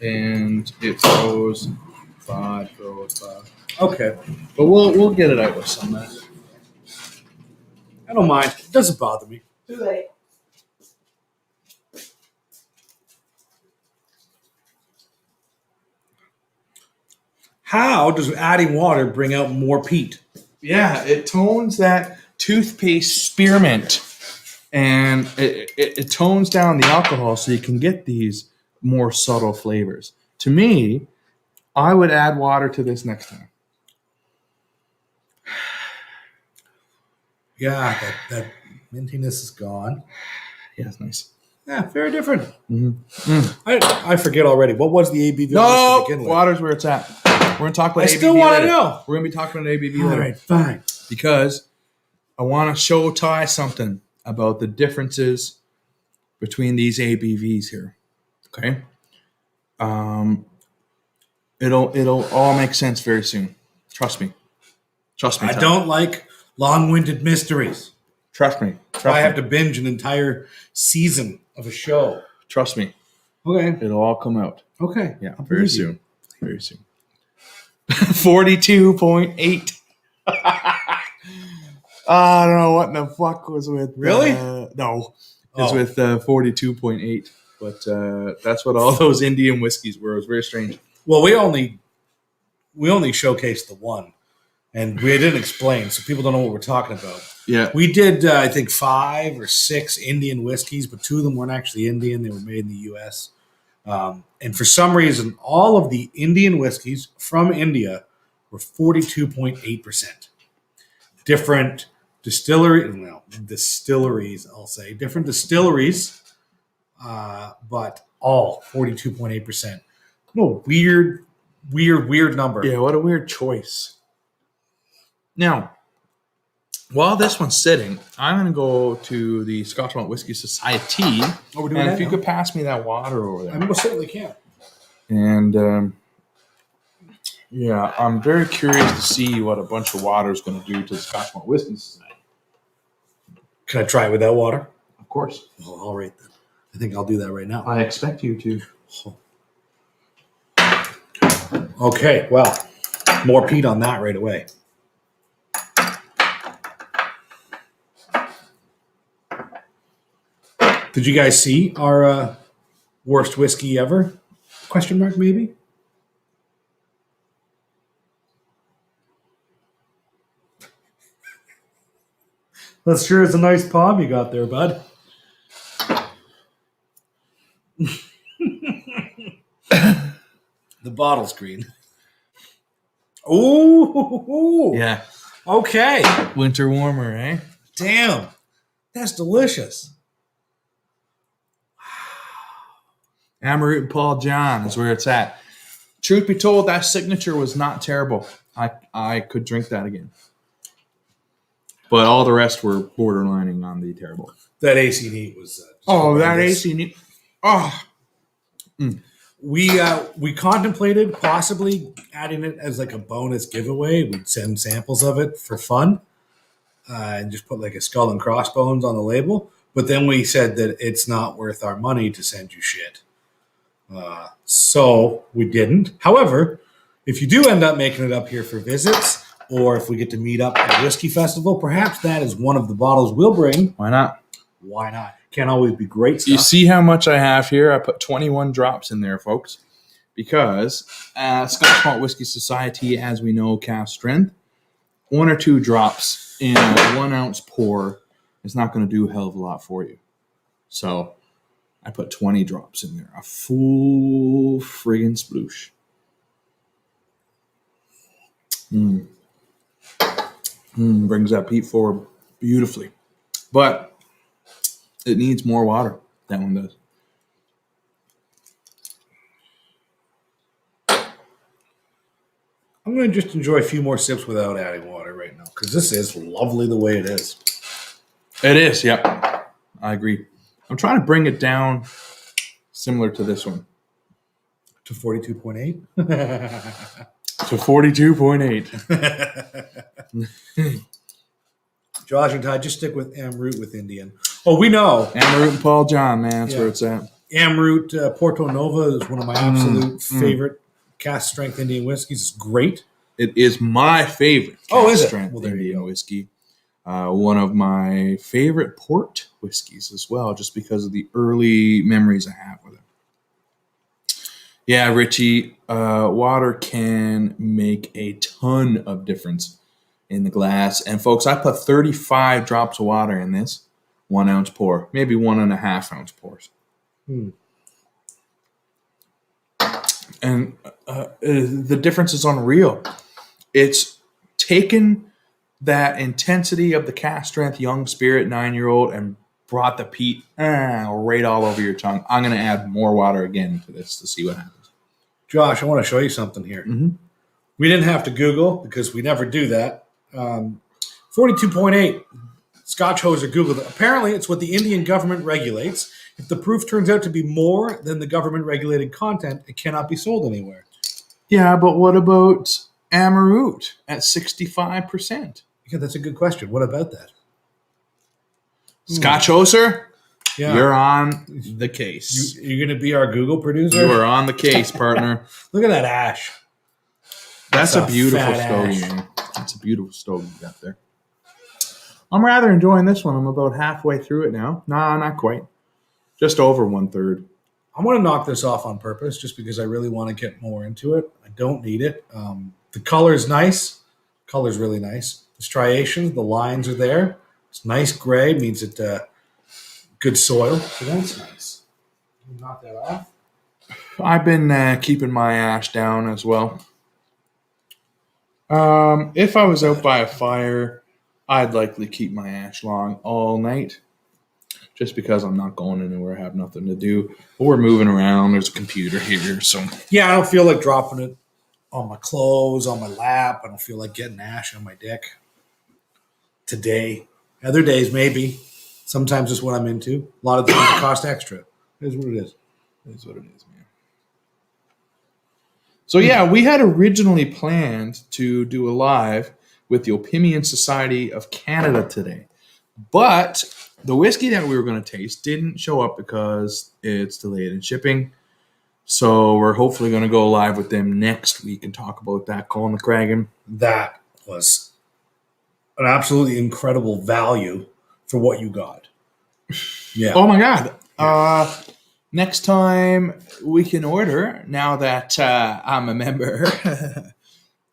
and it froze 5. Okay. But we'll get it out with some of that. I don't mind. It doesn't bother me. Too late. How does adding water bring out more peat? Yeah, it tones that toothpaste spearmint, and it tones down the alcohol so you can get these more subtle flavors. To me, I would add water to this next time. Yeah, that mintiness is gone. Yeah, it's nice. Yeah, very different. Mm-hmm. I forget already. What was the ABV No, to begin with? water's where it's at. We're going to talk about I ABV still want to later. know. We're going to be talking about ABV All later. right, fine. Because I want to show Ty something about the differences between these ABVs here. Okay? It'll all make sense very soon. Trust me. Trust me. I Ty. don't like long-winded mysteries. Trust me. Trust I me. have to binge an entire season of a show. Trust me. Okay. It'll all come out. Okay. Yeah, I'll very believe you. soon. Very soon. 42.8. I don't know what in the fuck was with. Really? No. It's Oh. with 42.8. But that's what all those Indian whiskeys were. It was very strange. Well, we only showcased the one, and we didn't explain, so people don't know what we're talking about. Yeah. We did, I think, 5 or 6 Indian whiskeys, but 2 of them weren't actually Indian. They were made in the U.S. And for some reason, all of the Indian whiskeys from India were 42.8%. Different distilleries, I'll say. Different distilleries, but all 42.8%. No, weird number. Yeah, what a weird choice. Now, while this one's sitting, I'm going to go to the Scotch Malt Whiskey Society. Oh, we're doing And that if you now? could pass me that water over there. I most certainly can. And yeah, I'm very curious to see what a bunch of water is going to do to the Scotch Malt Whiskey Society. Can I try it without water? Of course. Oh, all right then. I think I'll do that right now. I expect you to. Okay, well, more peat on that right away. Did you guys see our worst whiskey ever? Question mark, maybe? That sure is a nice palm you got there, bud. The bottle's green. Ooh. Yeah. Okay. Winter warmer, eh? Damn. That's delicious. Amaroot and Paul John is where it's at. Truth be told, that signature was not terrible. I could drink that again. But all the rest were borderlining on the terrible. That AC neat was. That horrendous. AC. Oh. We contemplated possibly adding it as like a bonus giveaway. We'd send samples of it for fun, and just put like a skull and crossbones on the label. But then we said that it's not worth our money to send you shit. So we didn't. However, if you do end up making it up here for visits, or if we get to meet up at a whiskey festival, perhaps that is one of the bottles we'll bring. Why not? Why not? Can't always be great stuff. You see how much I have here? I put 21 drops in there, folks. Because Scotch Malt Whiskey Society, as we know, cask strength. 1 or 2 drops in a 1 ounce pour is not going to do a hell of a lot for you. So I put 20 drops in there. A full friggin' sploosh. Brings that peat forward beautifully. But it needs more water. That one does. I'm going to just enjoy a few more sips without adding water right now because this is lovely the way it is. It is, yep. I agree. I'm trying to bring it down similar to this one. To 42.8? To 42.8. Josh and Ty, just stick with Amroot with Indian. Oh, we know. Amaroot and Paul John, man. That's where it's at. Amroot Porto Nova is one of my absolute favorite cask strength Indian whiskeys. It's great. It is my favorite Oh, is it? strength Well, there you Indian go. whiskey. One of my favorite port whiskeys as well, just because of the early memories I have with it. Yeah, Richie, water can make a ton of difference in the glass. And folks, I put 35 drops of water in this 1 ounce pour, maybe 1.5 ounce pours. And the difference is unreal. It's taken that intensity of the cast strength young spirit 9-year-old and brought the peat right all over your tongue. I'm going to add more water again to this to see what happens. Josh, I want to show you something here. Mm-hmm. We didn't have to Google because we never do that. 42.8 Scotch Hoser Googled it. Apparently, it's what the Indian government regulates. If the proof turns out to be more than the government regulated content, it cannot be sold anywhere. Yeah, but what about Amarut at 65%? Yeah, that's a good question. What about that? Scotch Hoser, Yeah. you're on the case. You're going to be our Google producer? You are on the case, partner. Look at that ash. That's a beautiful fat stogie, ash. man. That's a beautiful stogie you got there. I'm rather enjoying this one. I'm about halfway through it now. Nah, not quite. Just over 1/3. I want to knock this off on purpose just because I really want to get more into it. I don't need it. The color's nice. Color's really nice. The striations, the lines are there. It's nice gray, means it good soil. So that's nice. Knock that off. I've been keeping my ash down as well. If I was out by a fire, I'd likely keep my ash long all night. Just because I'm not going anywhere, I have nothing to do. But we're moving around. There's a computer here, so Yeah, I don't feel like dropping it on my clothes, on my lap. I don't feel like getting ash on my dick today. Other days, maybe. Sometimes it's what I'm into. A lot of times it costs extra. It is what it is. it is what it is, man. So yeah, we had originally planned to do a live with the Opimian Society of Canada today, but the whiskey that we were going to taste didn't show up because it's delayed in shipping. So we're hopefully going to go live with them next week and talk about that. Colin McCragen. That was an absolutely incredible value for what you got. Yeah. Oh my God. Next time we can order, now that I'm a member.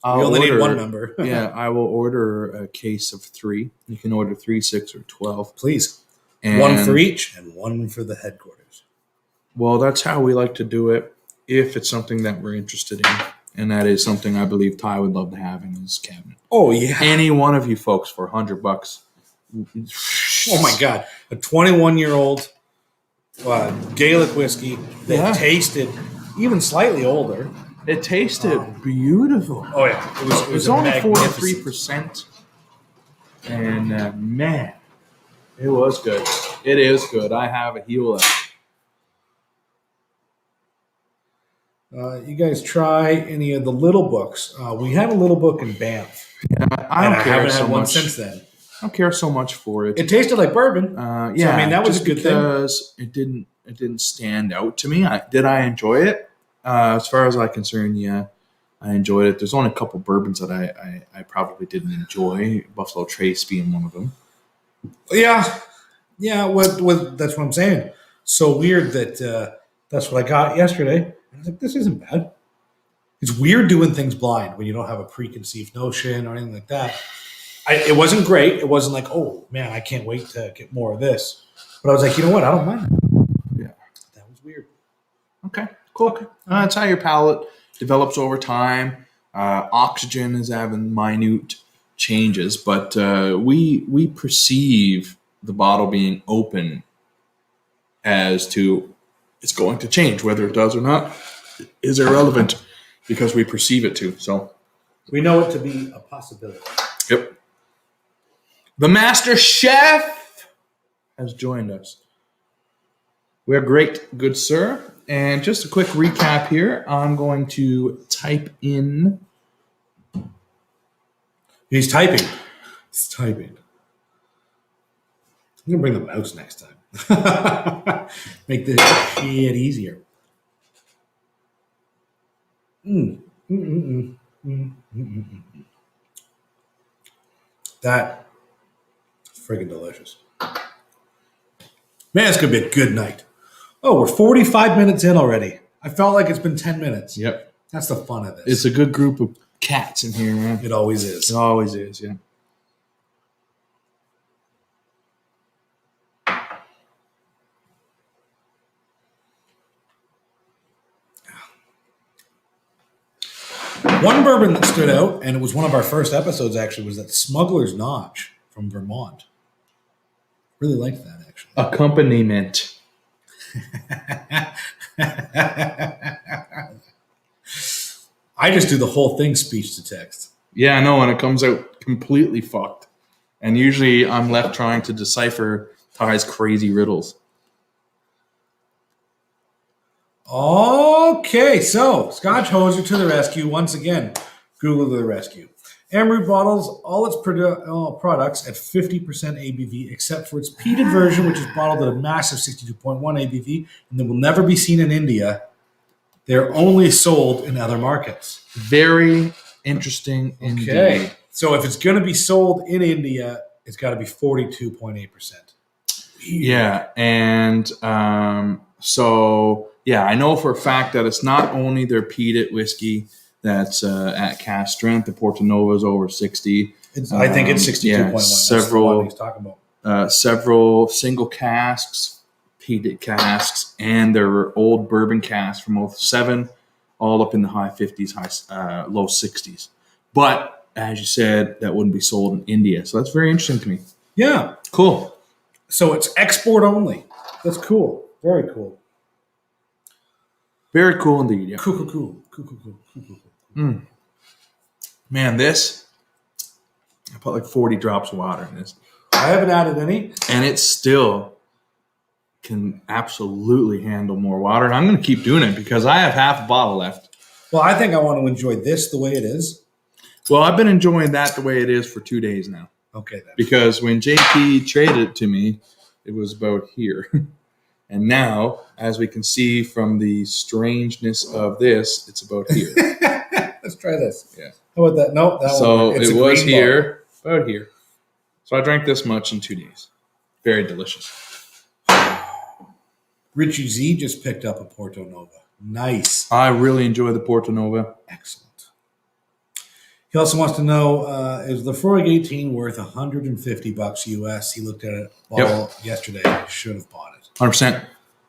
We only need one member. Yeah, I will order a case of 3. You can order 3, 6, or 12. Please. And, One for each and one for the headquarters. Well, that's how we like to do it if it's something that we're interested in. And that is something I believe Ty would love to have in his cabinet. Oh, yeah. Any one of you folks for $100. Oh, my God. A 21-year-old Gaelic whiskey that tasted even slightly older. It tasted beautiful. Oh, yeah. It was a only magnificent- 43%. And man, it was good. It is good. I have a heel left. You guys try any of the little books. We had a little book in Banff. I And don't I care haven't so had one much. since then. I don't care so much for it. It tasted like bourbon. Yeah, I mean, that was just a good thing. because it didn't stand out to me. Did I enjoy it? As far as I'm concerned, yeah, I enjoyed it. There's only a couple bourbons that I probably didn't enjoy. Buffalo Trace being one of them. Yeah. Yeah, that's what I'm saying. So weird that that's what I got yesterday. I was like, this isn't bad. It's weird doing things blind when you don't have a preconceived notion or anything like that. It wasn't great. It wasn't like, oh, man, I can't wait to get more of this. But I was like, you know what? I don't mind that. Yeah. That was weird. Okay, cool. That's how your palate develops over time. Oxygen is having minute changes, but we perceive the bottle being open as to it's going to change. Whether it does or not is irrelevant because we perceive it to. So, We know it to be a possibility. yep. The Master Chef has joined us. We are great, good sir. And just a quick recap here. I'm going to type in. He's typing. He's typing. I'm going to bring the mouse next time. Make this shit easier. That friggin' delicious. Man, it's going to be a good night. Oh, we're 45 minutes in already. I felt like it's been 10 minutes. Yep. That's the fun of this. It's a good group of cats in here, man. It always is. It always is, yeah. One bourbon that stood out, and it was one of our first episodes actually, was that Smuggler's Notch from Vermont. Really liked that actually. Accompaniment. I just do the whole thing speech to text. Yeah, I know, and it comes out completely fucked. And usually I'm left trying to decipher Ty's crazy riddles. Okay, so Scotch Hoser to the rescue once again. Google to the rescue. Emery bottles all its products at 50% ABV, except for its peated version, which is bottled at a massive 62.1 ABV, and that will never be seen in India. They're only sold in other markets. Very interesting indeed. Okay, so if it's going to be sold in India, it's got to be 42.8%. Yeah, and so I know for a fact that it's not only their peated whiskey that's at cask strength. The Porto Nova is over 60. I think it's 62.1. Yeah, That's the one he's talking about. Several single casks, peated casks, and their old bourbon casks from 07, all up in the high 50s, low 60s. But as you said, that wouldn't be sold in India. So that's very interesting to me. Yeah. Cool. So it's export only. That's cool. Very cool. Very cool indeed. Yeah. Cool. Man, this, I put like 40 drops of water in this. I haven't added any. And it still can absolutely handle more water. And I'm going to keep doing it because I have half a bottle left. Well, I think I want to enjoy this the way it is. Well, I've been enjoying that the way it is for 2 days now. Okay, then. Because when JP traded it to me, it was about here. And now, as we can see from the strangeness of this, it's about here. Let's try this. Yeah. How about that? No, that So one. it was here, about here. So I drank this much in 2 days. Very delicious. Richie Z just picked up a Porto Nova. Nice. I really enjoy the Porto Nova. Excellent. He also wants to know, is the Lefroy 18 worth $150 US? He looked at it yesterday. Should have bought it. 100%.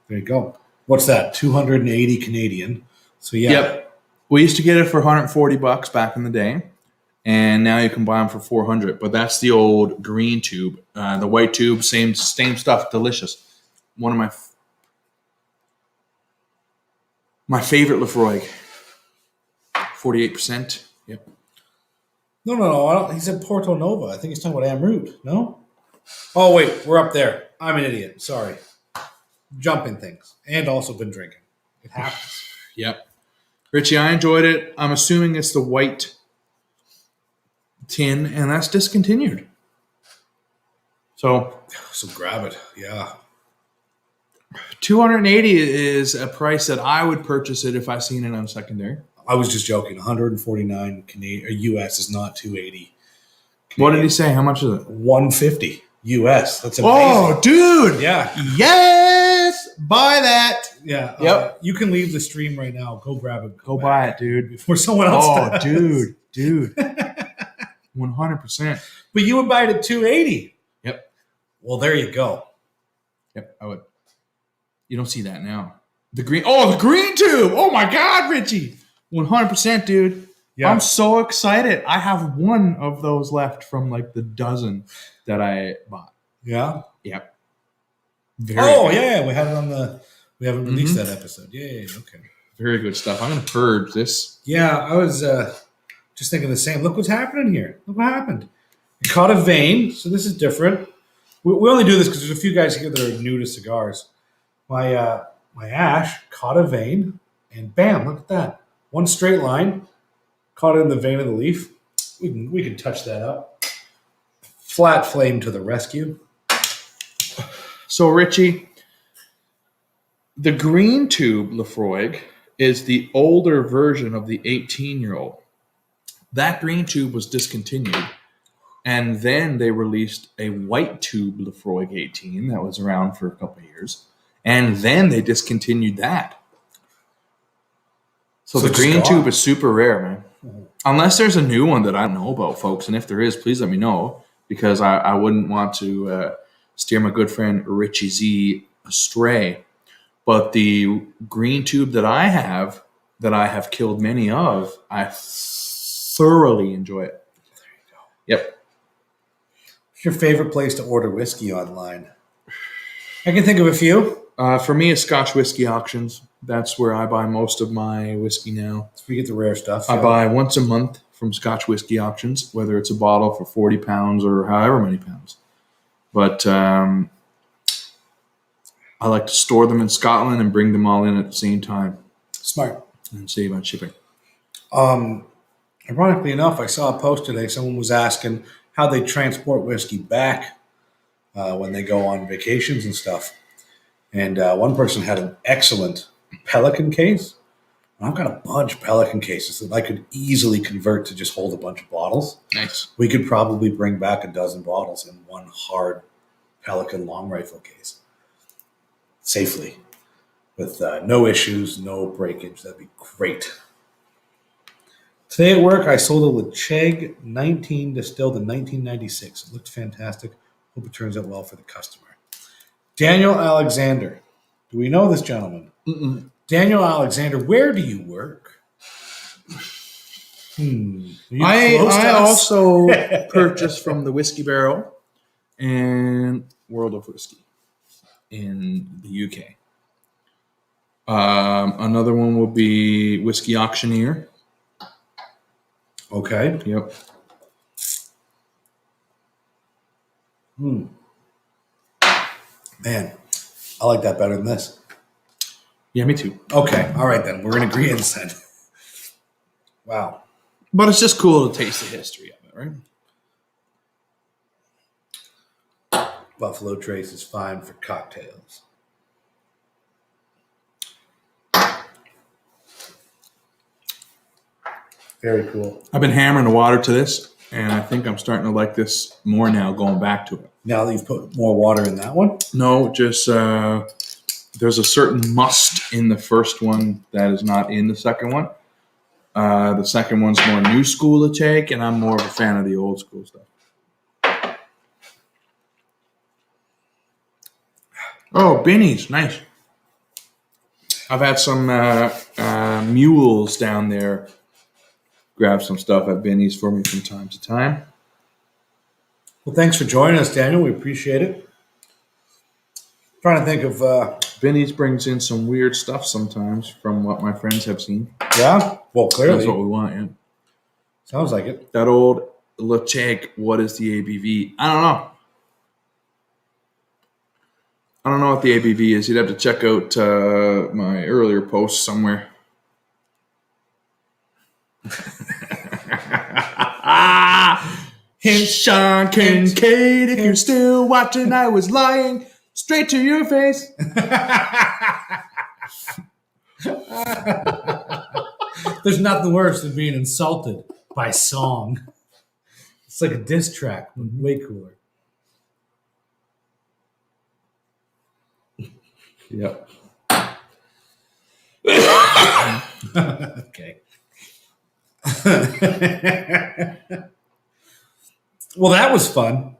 There you go. What's that? 280 Canadian. So yeah. Yep. We used to get it for $140 back in the day, and now you can buy them for $400. But that's the old green tube. The white tube, same stuff, delicious. One of my favorite Lefroy. 48%. Yep. No. I don't, he said Porto Nova. I think he's talking about Amrut. No? Oh wait, we're up there. I'm an idiot. Sorry. Jumping things, and also been drinking. It happens. Yep. Richie, I enjoyed it. I'm assuming it's the white tin, and that's discontinued. So grab it. Yeah. $280 is a price that I would purchase it if I seen it on secondary. I was just joking. 149 Canadian or US is not 280. What did he say? How much is it? 150 US. That's amazing. Oh, dude. Yeah. Yes. Buy that. Yeah. Yep. You can leave the stream right now. Go grab it. Go buy it, dude. Before someone else does. Dude. 100%. But you would buy it at 280. Yep. Well, there you go. Yep, I would. You don't see that now. The green tube. Oh my God, Richie. 100%, dude. Yeah. I'm so excited. I have one of those left from like the dozen that I bought. Yeah. Yep. Yeah. We had it on the. We haven't released that episode. Yeah. Okay. Very good stuff. I'm gonna purge this. Yeah, I was just thinking the same. Look what's happening here. Look what happened. It caught a vein, so this is different. We only do this because there's a few guys here that are new to cigars. My ash caught a vein, and bam! Look at that. One straight line. Caught it in the vein of the leaf. We can touch that up. Flat flame to the rescue. So Richie, the green tube Lefroy is the older version of the 18-year-old. That green tube was discontinued, and then they released a white tube Lefroy 18 that was around for a couple of years, and then they discontinued that. So the green tube is super rare, man. Unless there's a new one that I don't know about, folks. And if there is, please let me know, because I wouldn't want to steer my good friend Richie Z astray. But the green tube that I have that I have killed many of, I thoroughly enjoy it. Yep. What's your favorite place to order whiskey online? I can think of a few. For me, it's Scotch Whiskey Auctions. That's where I buy most of my whiskey now. We get the rare stuff. I yeah. buy once a month from Scotch Whiskey Auctions, whether it's a bottle for 40 pounds or however many pounds. But I like to store them in Scotland and bring them all in at the same time Smart. and save on shipping. Ironically enough, I saw a post today. Someone was asking how they transport whiskey back when they go on vacations and stuff. And one person had an excellent Pelican case. I've got a bunch of Pelican cases that I could easily convert to just hold a bunch of bottles. Nice. We could probably bring back a dozen bottles in one hard Pelican long rifle case safely with no issues, no breakage. That'd be great. Today at work, I sold a Lecheg 19 distilled in 1996. It looked fantastic. Hope it turns out well for the customer. Daniel Alexander. Do we know this gentleman? Mm-mm. Daniel Alexander, where do you work? Are you I close to us? also purchased from the Whiskey Barrel and World of Whiskey in the UK. Another one will be Whiskey Auctioneer. Okay. Yep. Man, I like that better than this. Yeah, me too. Okay. All right, then. We're in agreement then. Wow. But it's just cool to taste the history of it, right? Buffalo Trace is fine for cocktails. Very cool. I've been hammering the water to this, and I think I'm starting to like this more now going back to it. Now that you've put more water in that one? No, just there's a certain must in the first one that is not in the second one. The second one's more new school to take, and I'm more of a fan of the old school stuff. Oh, Binny's, nice. I've had some mules down there grab some stuff at Binny's for me from time to time. Well, thanks for joining us, Daniel. We appreciate it. Trying to think of, Binny's brings in some weird stuff sometimes from what my friends have seen. yeah? Well, clearly. That's what we want, yeah. Sounds like it. That old Lecheg, what is the ABV? I don't know. I don't know what the ABV is. You'd have to check out my earlier post somewhere. Hint, Sean Kincaid, if you're still watching, I was lying straight to your face. There's nothing worse than being insulted by song. It's like a diss track, but way cooler. Yep. Okay. Well, that was fun.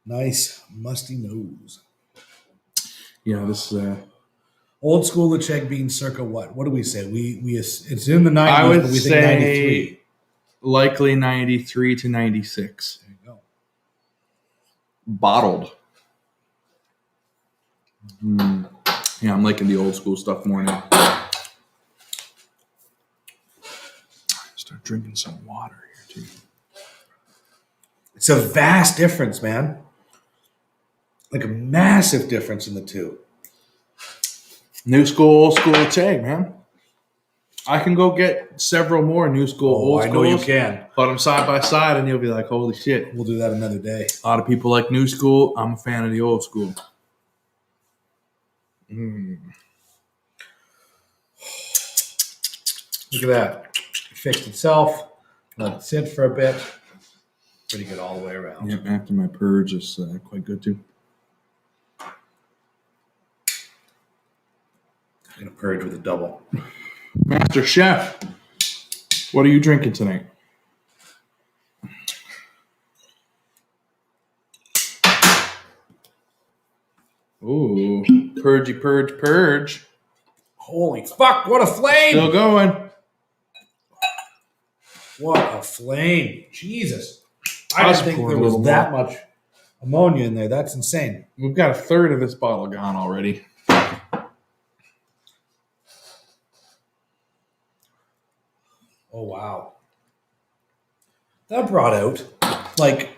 Nice musty nose. Yeah, this is Old school Lecheg being circa what? What do we say? It's in the 90s, I would but we think say 93. likely 93 to 96. There you go. Bottled. Yeah, I'm liking the old school stuff more now. Start drinking some water here, too. It's a vast difference, man. Like a massive difference in the two. New school, old school Cheg, man. I can go get several more new school, old I schools. know you can. Put them side by side, and you'll be like, holy shit. We'll do that another day. A lot of people like new school. I'm a fan of the old school. Look at that. It fixed itself. Let it sit for a bit. Pretty good all the way around. Yep, after my purge is quite good, too. I'm going to purge with a double. Master Chef, what are you drinking tonight? Ooh, purgy, purge. Holy fuck, what a flame! Still going. What a flame. Jesus. I I'll didn't think pour there a was little that much ammonia in there. That's insane. We've got a third of this bottle gone already. Oh, wow. That brought out, like,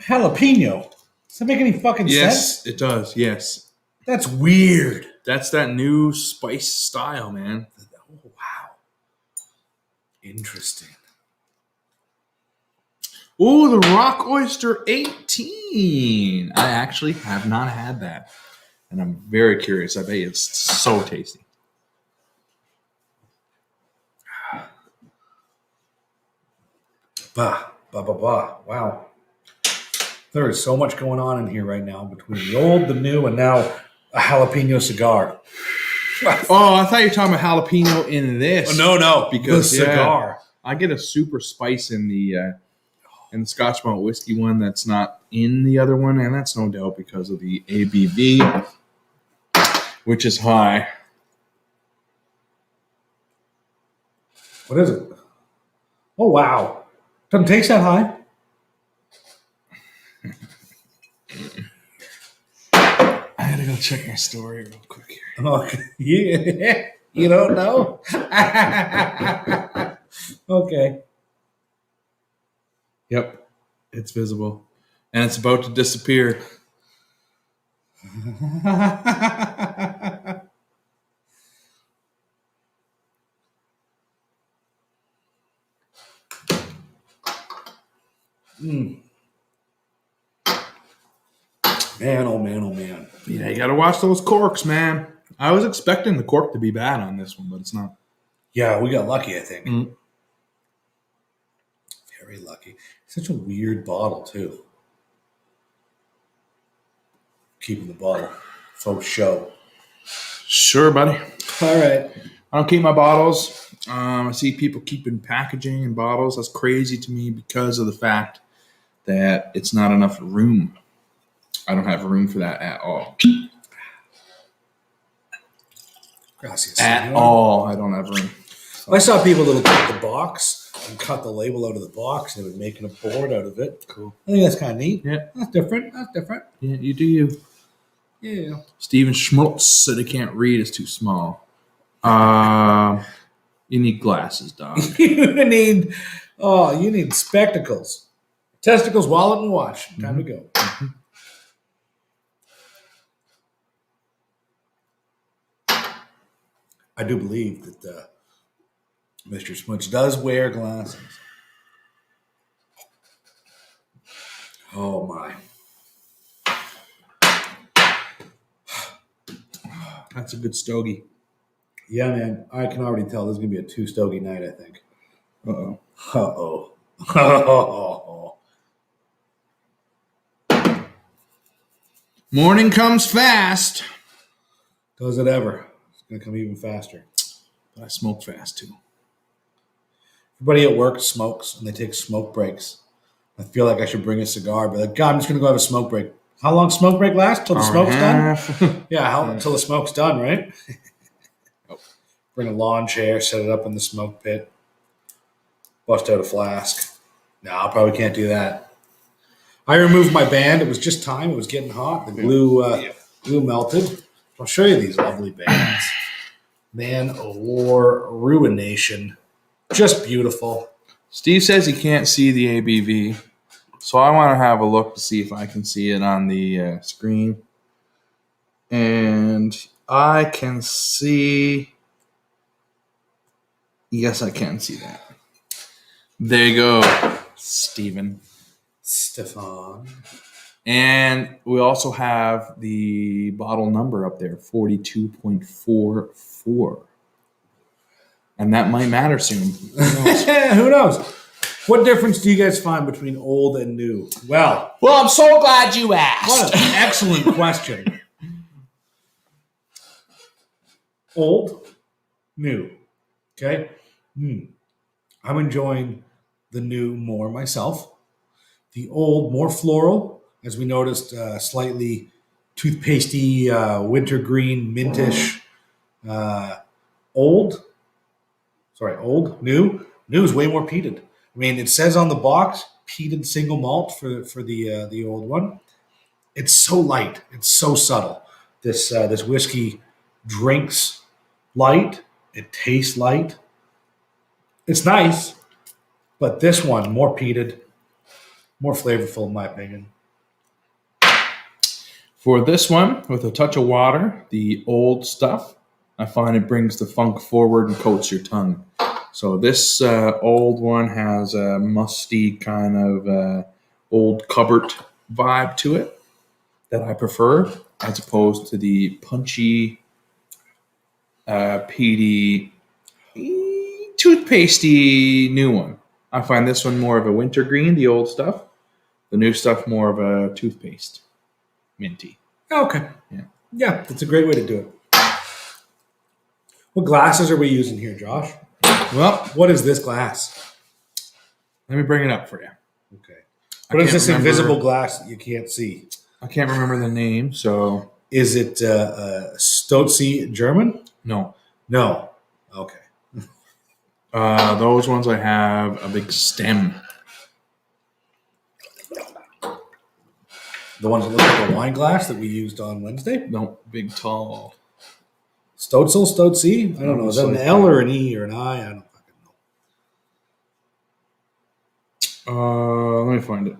jalapeno. Does that make any fucking sense? Yes, it does. Yes. That's weird. That's that new spice style, man. Oh, wow. Interesting. Oh, the Rock Oyster 18. I actually have not had that. And I'm very curious. I bet you it's so tasty. Bah, bah, bah, bah. Wow. There is so much going on in here right now between the old, the new, and now a jalapeno cigar. Oh, I thought you were talking about jalapeno in this. No, Because, the yeah. cigar. I get a super spice in the Scotch malt whiskey one that's not in the other one, and that's no doubt because of the ABV, which is high. What is it? Oh, wow. Doesn't taste that high. I gotta go check my story real quick here. Okay. Yeah. You don't know? Okay. Yep, it's visible, and it's about to disappear. Man, oh man, oh man. Yeah, you gotta watch those corks, man. I was expecting the cork to be bad on this one, but it's not. Yeah, we got lucky, I think. Mm. Very lucky. Such a weird bottle, too. Keeping the bottle. Faux show. Sure, buddy. All right. I don't keep my bottles. I see people keeping packaging and bottles. That's crazy to me because of the fact that it's not enough room. I don't have room for that at all. Gracias. At senor. all, I don't have room. I saw people that would take the box and cut the label out of the box and they would make a board out of it. Cool. I think that's kind of neat. Yeah. That's different. That's different. Yeah, you do you. Yeah. Steven Schmultz said he can't read. It's too small. You need glasses, dog. you need spectacles. Testicles, wallet, and watch. Time to go. I do believe that Mr. Smuts does wear glasses. Oh my. That's a good stogie. Yeah, man. I can already tell this is going to be a 2 stogie night, I think. Uh-oh. Uh-oh. Oh. Morning comes fast. Does it ever? It's going to come even faster. But I smoke fast, too. Everybody at work smokes, and they take smoke breaks. I feel like I should bring a cigar, but like, God, I'm just going to go have a smoke break. How long smoke break last? Till the smoke's done? Yeah, until the smoke's done, right? Bring a lawn chair, set it up in the smoke pit, bust out a flask. No, I probably can't do that. I removed my band. It was just time. It was getting hot. The glue melted. I'll show you these lovely bands. Man of War, Ruination. Just beautiful. Steve says he can't see the ABV, so I want to have a look to see if I can see it on the screen. And I can see... Yes, I can see that. There you go, Steven. Stefan. And we also have the bottle number up there, 42.44. And that might matter soon. Who knows? What difference do you guys find between old and new? Well, I'm so glad you asked. what an excellent question. Old, new. Okay? I'm enjoying the new more myself. The old, more floral, as we noticed, slightly toothpastey, wintergreen, mintish, Old, new. New is way more peated. I mean, it says on the box peated single malt for the old one. It's so light. It's so subtle. This whiskey drinks light. It tastes light. It's nice, but this one more peated, more flavorful in my opinion. For this one, with a touch of water, the old stuff, I find it brings the funk forward and coats your tongue. So this old one has a musty kind of old cupboard vibe to it that I prefer, as opposed to the punchy, peaty, toothpastey new one. I find this one more of a wintergreen, the old stuff. The new stuff more of a toothpaste, minty. Okay. Yeah. Yeah, that's a great way to do it. What glasses are we using here, Josh? Well, What is this glass? let me bring it up for you. Okay. I What is can't this remember- invisible glass that you can't see? I can't remember the name, so Is it Stotzi German? no. No. Okay. Those ones I have a big stem. The ones that look like a wine glass that we used on Wednesday? No, big tall. Stotzi? I don't know. Is that an L or an E or an I? I don't fucking know. Let me find it.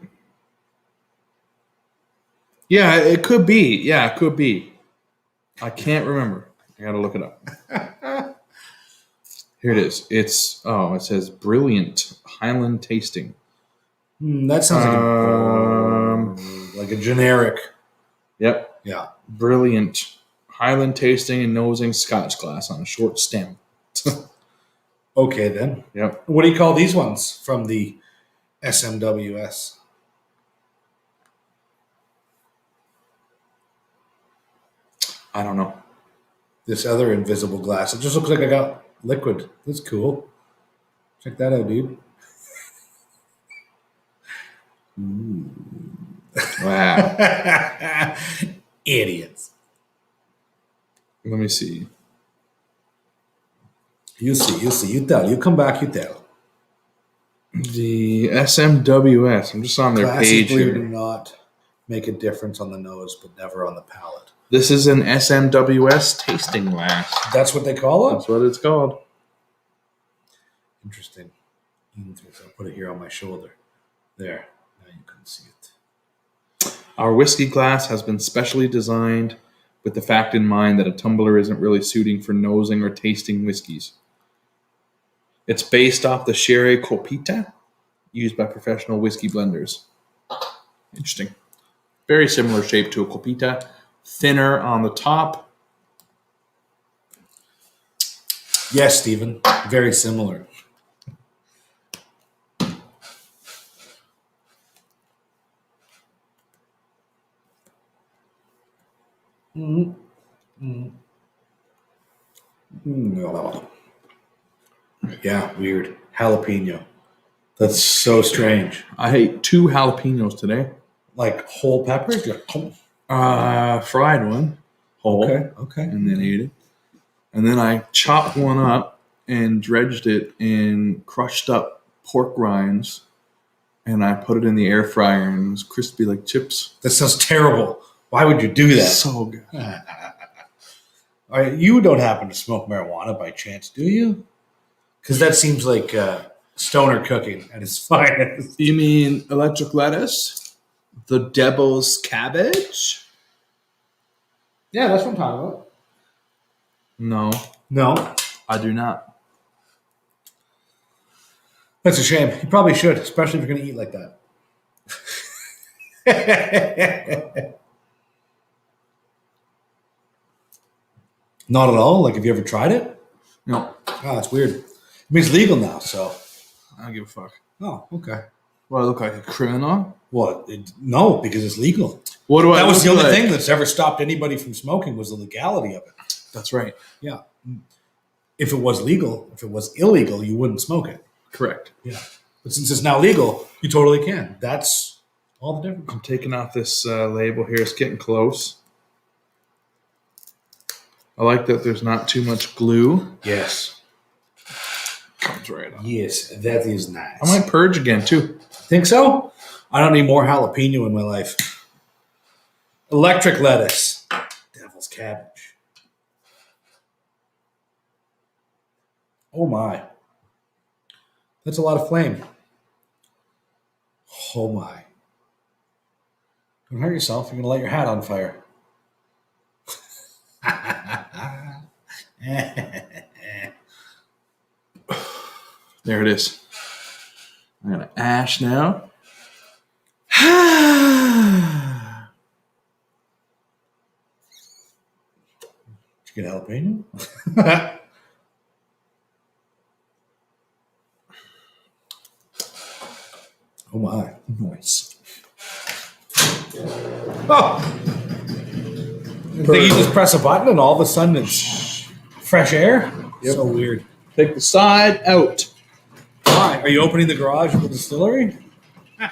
Yeah, it could be. Yeah, it could be. I can't remember. I gotta look it up. Here it is. It says brilliant Highland tasting. That sounds like a generic. Yep. Yeah. Brilliant Highland tasting and nosing Scotch glass on a short stem. Okay, then. Yep. What do you call these ones from the SMWS? I don't know. This other invisible glass. It just looks like I got liquid. That's cool. Check that out, dude. Wow. Idiots. Let me see. You see. You tell. You come back, you tell. The SMWS. I'm just on their Glasses, page believe it or here. not, make a difference on the nose, but never on the palate. This is an SMWS tasting glass. That's what they call it? That's what it's called. Interesting. I'll put it here on my shoulder. There. Now you can see it. Our whiskey glass has been specially designed with the fact in mind that a tumbler isn't really suiting for nosing or tasting whiskeys. It's based off the Sherry Copita used by professional whiskey blenders. Interesting. Very similar shape to a Copita. Thinner on the top. Yes, Stephen. Very similar. Yeah, weird. Jalapeno. That's so strange. I ate 2 jalapenos today. Like whole peppers? Fried one. Whole. Okay. And then ate it. And then I chopped one up and dredged it in crushed up pork rinds. And I put it in the air fryer and it was crispy like chips. That sounds terrible. Why would you do that? So good. All right, you don't happen to smoke marijuana by chance, do you? Because that seems like stoner cooking at its finest. You mean electric lettuce? The devil's cabbage? Yeah, that's what I'm talking about. No, No, I do not. that's a shame. You probably should, especially if you're going to eat like that. Not at all? Like, have you ever tried it? No, Oh, that's weird. I mean, it's legal now, so. I don't give a fuck. Oh, okay. What, I look like a criminal? Well, no, because it's legal. What do I That was the look only like? thing that's ever stopped anybody from smoking was the legality of it. That's right. Yeah. If it was legal, if it was illegal, you wouldn't smoke it. Correct. Yeah. But since it's now legal, you totally can. That's all the difference. I'm taking off this label here. It's getting close. I like that there's not too much glue. Yes. Comes right on. Yes, that is nice. I might purge again too. Think so? I don't need more jalapeno in my life. Electric lettuce. Devil's cabbage. Oh my. That's a lot of flame. Oh my. Don't hurt yourself. You're going to light your hat on fire. There it is. I'm going to ash now. Did you get jalapeno? Oh my. Nice. Oh! I think you just press a button and all of a sudden it's fresh air? Yep. So weird. Take the side out. Why? Are you opening the garage of the distillery? I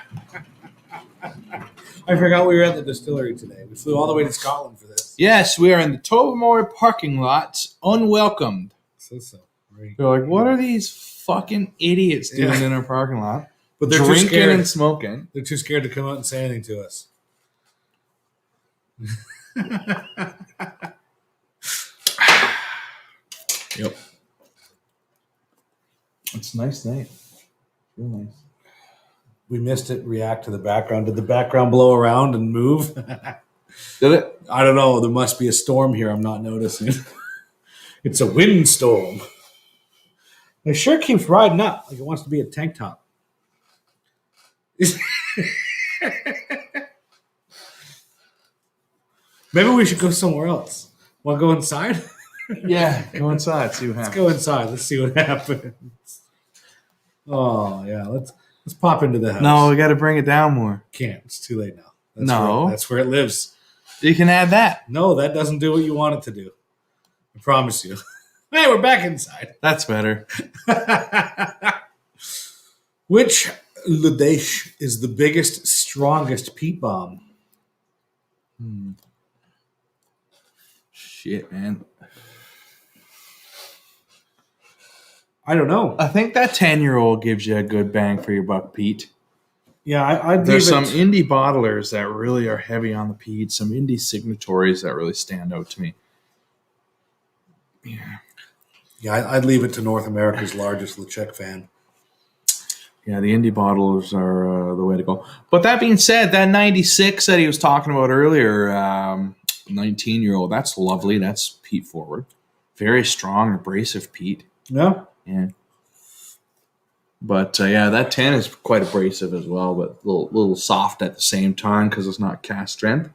forgot we were at the distillery today. We flew all the way to Scotland for this. Yes, we are in the Tobermory parking lot, unwelcomed. So. Right. They're like, what are these fucking idiots doing Yeah. in our parking lot? But they're too Drinking scared. and smoking. They're too scared to come out and say anything to us. Yep. It's a nice night. Real nice. We missed it. React to the background. Did the background blow around and move? Did it? I don't know. There must be a storm here. I'm not noticing. It's a windstorm. It sure keeps riding up like it wants to be a tank top. Maybe we should go somewhere else. Want to go inside? Yeah. Go inside. See what Let's happens. go inside. Let's see what happens. Oh yeah, let's pop into the house. No, we got to bring it down more. Can't. It's too late now. No. that's where it lives. You can add that. No, that doesn't do what you want it to do. I promise you. Hey, we're back inside. That's better. Which Ludesh is the biggest, strongest peat bomb? Shit, man. I don't know. I think that 10-year-old gives you a good bang for your buck, Pete. Yeah, I'd There's leave some it. indie bottlers that really are heavy on the peat, some indie signatories that really stand out to me. Yeah. Yeah, I'd leave it to North America's largest LeChuck fan. Yeah, the indie bottlers are the way to go. But that being said, that 96 that he was talking about earlier, 19-year-old, that's lovely. That's peat forward. Very strong, abrasive peat. No? Yeah. But yeah, that 10 is quite abrasive as well, but a little soft at the same time because it's not cast strength.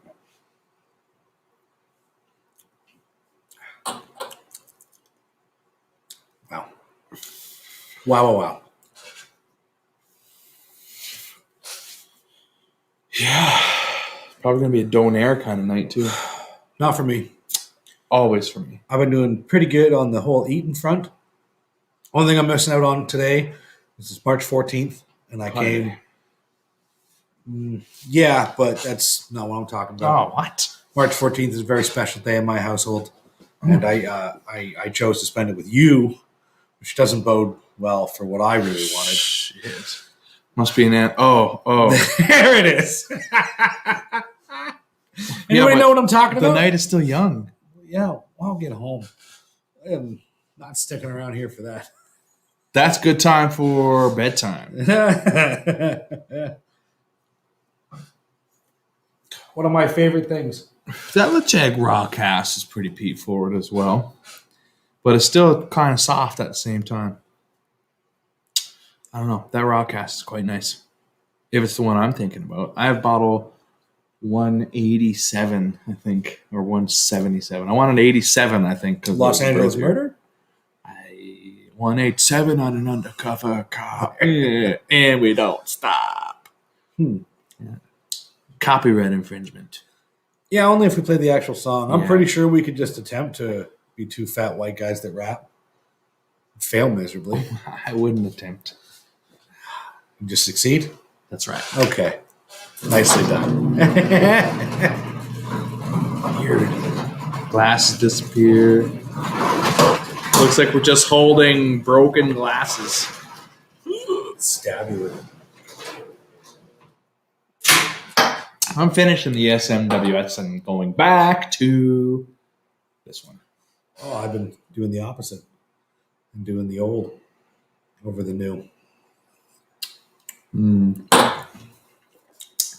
Wow. Wow. Yeah. Probably going to be a donair kind of night, too. Not for me. Always for me. I've been doing pretty good on the whole eating front. Only thing I'm missing out on today is March 14th, and I came. Yeah, but that's not what I'm talking about. Oh, what? March 14th is a very special day in my household, and I chose to spend it with you, which doesn't bode well for what I really wanted. Shit. Must be an ant. Oh. There it is. Anybody but know what I'm talking The about? night is still young. Yeah, well, I'll get home. I'm not sticking around here for that. That's good time for bedtime. One of my favorite things. That LeChag raw cast is pretty peat forward as well. But it's still kind of soft at the same time. I don't know. That raw cast is quite nice. If it's the one I'm thinking about. I have bottle 187, I think, or 177. I want an 87, I think. 'Cause Los those Angeles birds are- Murder? 187 on an undercover car. And we don't stop. Hmm. Yeah. Copyright infringement. Yeah, only if we play the actual song. I'm Yeah. pretty sure we could just attempt to be two fat white guys that rap. Fail miserably. I wouldn't attempt. And just succeed? That's right. Okay. Nicely done. Weird. Glasses disappear. Looks like we're just holding broken glasses. Stab you with it. I'm finishing the SMWS and going back to this one. Oh, I've been doing the opposite. I'm doing the old over the new. I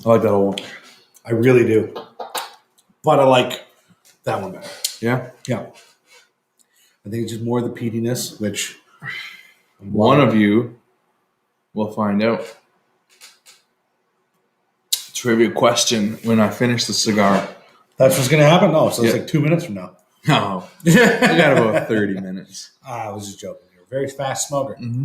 like that old one. I really do. But I like that one better. Yeah. Yeah. I think it's just more the peatiness, which One of you will find out. Trivia question when I finish the cigar. That's what's going to happen? No, so it's Yeah. like 2 minutes from now. No. I got about 30 minutes. I was just joking. You're a very fast smoker. Mm-hmm.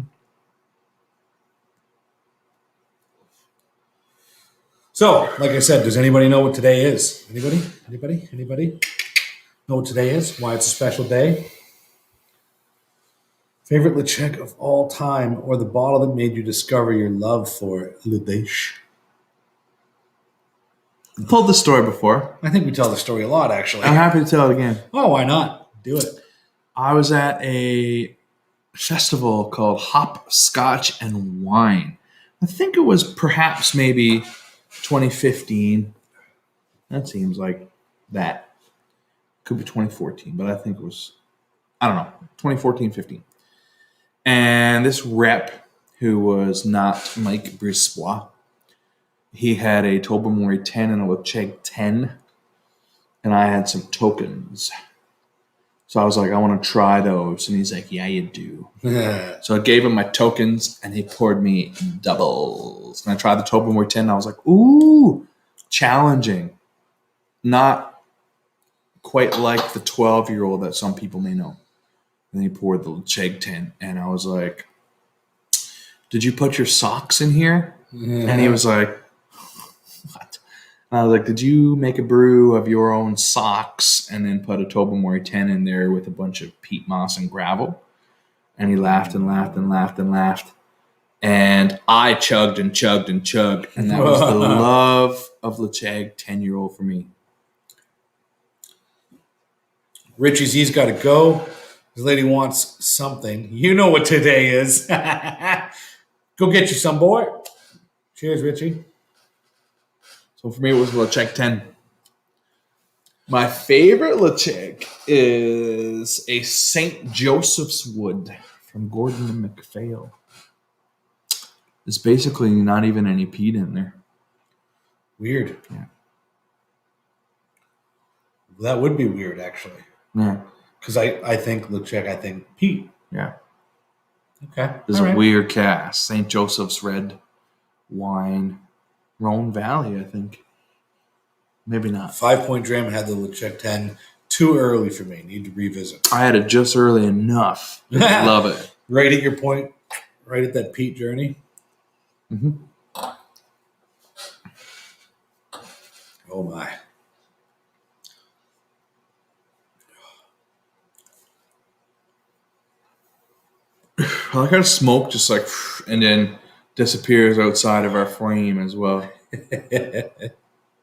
So, like I said, does anybody know what today is? Anybody? Know what today is? Why it's a special day? Favorite Lechek of all time, or the bottle that made you discover your love for Ludesh? Told the story before. I think we tell the story a lot, actually. I'm happy to tell it again. Oh, why not? Do it. I was at a festival called Hop, Scotch, and Wine. I think it was perhaps maybe 2015. That seems like that. Could be 2014, but I think it was, I don't know, 2014, 15. And this rep, who was not Mike Brisbois, he had a Tobermory 10 and a Lecheg 10, and I had some tokens. So I was like, I want to try those. And he's like, yeah, you do. So I gave him my tokens, and he poured me doubles. And I tried the Tobermory 10, and I was like, ooh, challenging. Not quite like the 12-year-old that some people may know. And he poured the Lecheg 10, and I was like, did you put your socks in here? And he was like, what? And I was like, did you make a brew of your own socks and then put a Tobermory 10 in there with a bunch of peat moss and gravel? And he laughed and laughed and laughed and laughed. And I chugged and chugged and chugged. And that was the love of Lecheg 10-year-old for me. Richie Z's got to go. This lady wants something. You know what today is. Go get you some, boy. Cheers, Richie. So for me, it was Lecheg 10. My favorite Lecheg is a St. Joseph's Wood from Gordon and MacPhail. There's basically not even any peat in there. Weird. Yeah. That would be weird, actually. Yeah. Because I think Lecheg, I think peat. Yeah. Okay. There's All a right. weird cast. St. Joseph's Red Wine. Rhone Valley, I think. Maybe not. 5 Point Dram had the Lecheg 10 too early for me. Need to revisit. I had it just early enough. I love it. Right at your point, right at that peat journey. Mm-hmm. Oh, my. I like how smoke just like, and then disappears outside of our frame as well.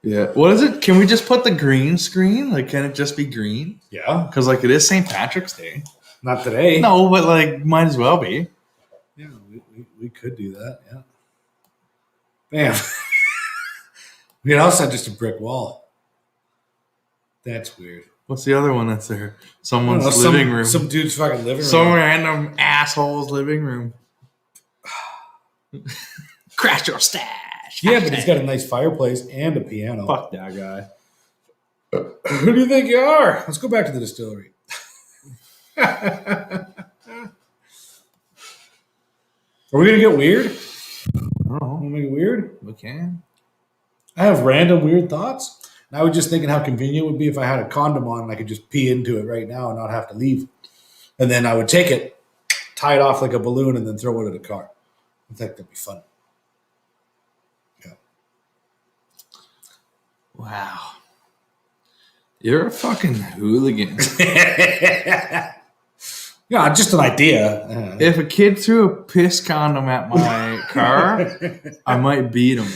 Yeah. What is it? Can we just put the green screen? Like, can it just be green? Yeah. Because, like, it is St. Patrick's Day. Not today. No, but, like, might as well be. Yeah, we could do that. Yeah. Bam. We could also have just a brick wall. That's weird. What's the other one that's there? Someone's I don't know, living room. Some dude's fucking living room. Some random asshole's living room. Crash your stash. Yeah, but he's got a nice fireplace and a piano. Fuck that guy. Who do you think you are? Let's go back to the distillery. Are we gonna get weird? I don't know. Want to make it weird? We can. I have random weird thoughts. And I was just thinking how convenient it would be if I had a condom on and I could just pee into it right now and not have to leave. And then I would take it, tie it off like a balloon, and then throw it at a car. I think that'd be fun. Yeah. Wow. You're a fucking hooligan. Yeah, just an idea. If a kid threw a piss condom at my car, I might beat him.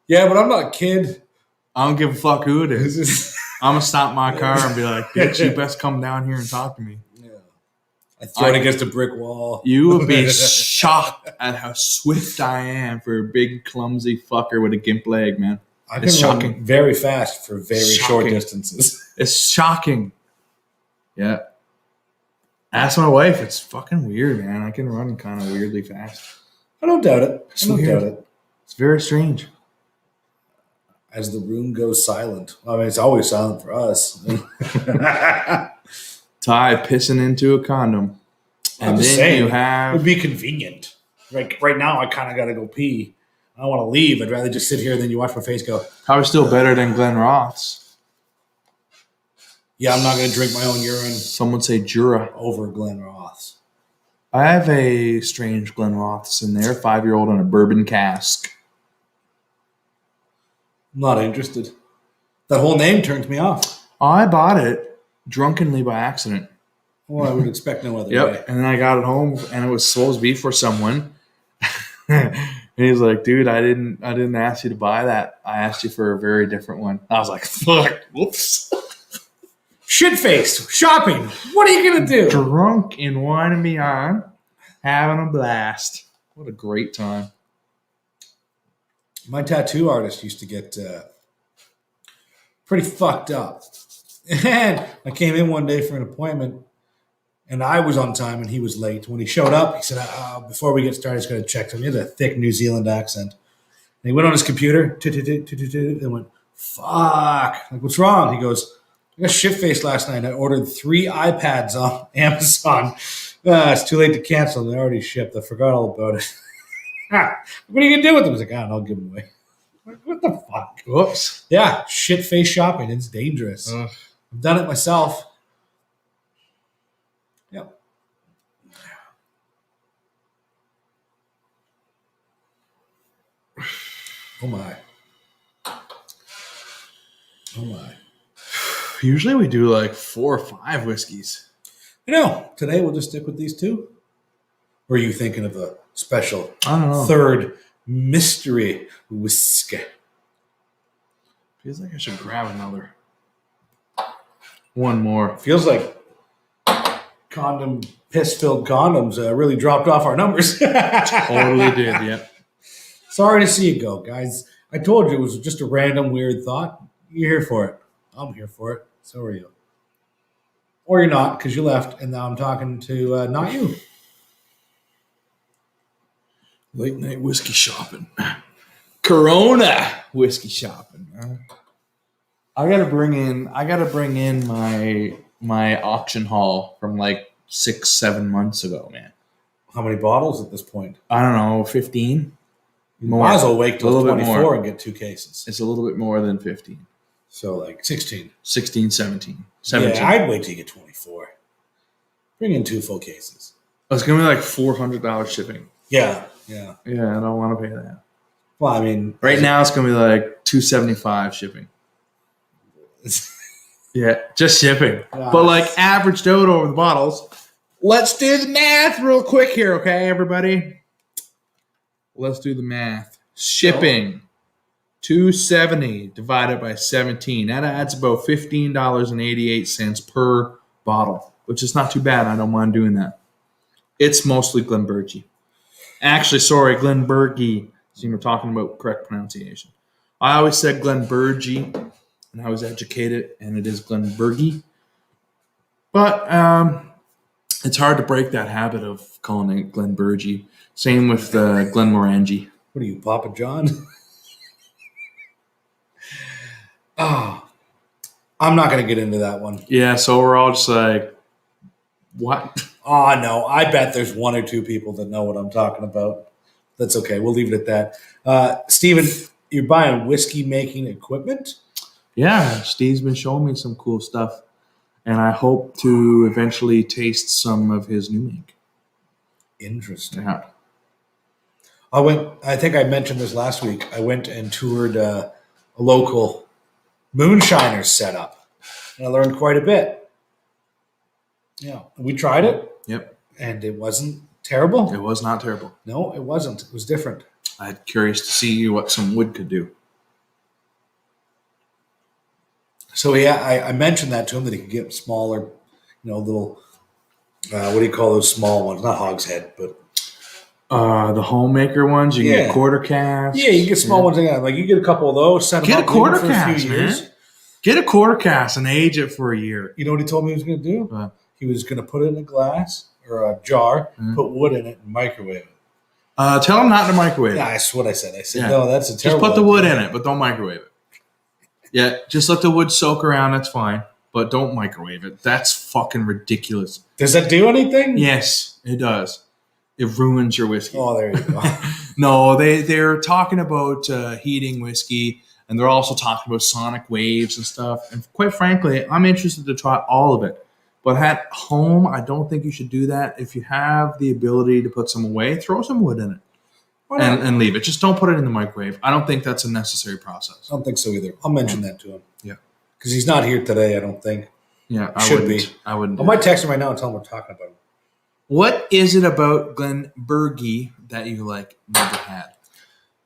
Yeah, but I'm not a kid. I don't give a fuck who it This is. is I'm gonna stop my car and be like, bitch, you best come down here and talk to me. Yeah. I throw it against a brick wall. You would be shocked at how swift I am for a big, clumsy fucker with a gimp leg, man. I It's can run shocking. very fast for very short Shocking. distances. It's shocking. Yeah. Ask my wife. It's fucking weird, man. I can run kind of weirdly fast. I don't doubt it. It's I don't weird. doubt it. It's very strange. As the room goes silent. I mean, it's always silent for us. Ty pissing into a condom. I'm And just then saying, you it have... would be convenient. Like right now, I kind of got to go pee. I don't want to leave. I'd rather just sit here than you watch my face go, Probably still better than Glen Roth's. yeah, I'm not going to drink my own urine Some would say Jura. over Glen Roth's. I have a strange Glen Roth's in there. 5-year-old on a bourbon cask. I'm not interested. That whole name turns me off. I bought it drunkenly by accident. Well, I would expect no other way. Yep. And then I got it home and it was supposed to be for someone. And he's like, dude, I didn't ask you to buy that. I asked you for a very different one. I was like, fuck, whoops. Shit-faced. Shopping. What are you going to do? Drunk in wine and beyond, having a blast. What a great time. My tattoo artist used to get pretty fucked up. And I came in one day for an appointment, and I was on time, and he was late. When he showed up, he said, before we get started, he's going to check something. He had a thick New Zealand accent. And he went on his computer, and went, fuck. Like, what's wrong? He goes, I got shit-faced last night. I ordered 3 iPads on Amazon. It's too late to cancel. They already shipped. I forgot all about it. What are you going to do with them? I was like, I'll give them away. What the fuck? Whoops. Yeah, shit-faced shopping. It's dangerous. Ugh. I've done it myself. Yep. Oh my. Oh my. Usually we do like 4 or 5 whiskeys. You know, today we'll just stick with these 2. Or are you thinking of a special I don't know. third mystery whiskey? Feels like I should grab another. One more. Feels like piss-filled condoms really dropped off our numbers. Totally did, yeah. Sorry to see you go, guys. I told you it was just a random weird thought. You're here for it. I'm here for it. So are you. Or you're not, because you left, and now I'm talking to not you. Late night whiskey shopping. Corona whiskey shopping. I gotta bring in my auction haul from like 6-7 months ago, man. How many bottles at this point? I don't know, 15. More. Might as well wait A till little bit 24 more. and get 2 cases. It's a little bit more than 15. So like 16. 16, 17. 17. Yeah, I'd wait till you get 24. Bring in 2 full cases. It's gonna be like $400 shipping. Yeah. Yeah, I don't want to pay that. Well, I mean, Right now it's gonna be like $275 shipping. Yeah, just shipping. But like averaged out over the bottles. Let's do the math real quick here, okay, everybody? Let's do the math. Shipping, $270 divided by 17. That adds about $15.88 per bottle, which is not too bad. I don't mind doing that. It's mostly Glenbergie. Actually, sorry, Glenbergie. See, we're talking about correct pronunciation. I always said Glenbergie, and I was educated, and it is Glenbergie. But it's hard to break that habit of calling it Glenbergie. Same with Glenmorangie. what are you, Papa John? Oh, I'm not going to get into that one. Yeah, so we're all just like, what? Oh, no. I bet there's 1 or 2 people that know what I'm talking about. That's okay. We'll leave it at that. Steven, you're buying whiskey making equipment? Yeah, Steve's been showing me some cool stuff, and I hope to eventually taste some of his new make. Interesting. Yeah. I think I mentioned this last week. I went and toured a local moonshiner setup, and I learned quite a bit. Yeah, we tried it, Yep. and it wasn't terrible. It was not terrible. No, it wasn't. It was different. I'm curious to see what some wood could do. So yeah, I mentioned that to him that he could get smaller, little. What do you call those small ones? Not hogshead, but The homemaker ones, you can get Yeah. quarter casks. yeah, you get small ones again. Like you get a couple of those, set them Get a up, leave them quarter for cask, a few years. man. Get a quarter cask and age it for a year. You know what he told me he was going to do? What? He was going to put it in a glass or a jar, Mhm. put wood in it, and microwave it. Tell them not to microwave. Yeah, that's what I said. I said, Yeah. no, that's a Just terrible put the wood idea. in it, but don't microwave it. Yeah, just let the wood soak around. That's fine, but don't microwave it. That's fucking ridiculous. Does that do anything? Yes, it does. It ruins your whiskey. Oh, there you go. No, they're talking about heating whiskey, and they're also talking about sonic waves and stuff. And quite frankly, I'm interested to try all of it. But at home, I don't think you should do that. If you have the ability to put some away, throw some wood in it Why not? and leave it. Just don't put it in the microwave. I don't think that's a necessary process. I don't think so either. I'll mention that to him. Yeah. Because he's not here today, I don't think. Yeah, I Should wouldn't. be. I wouldn't. I do might that. text him right now and tell him we're talking about him. What is it about Glenburgie that you like never had?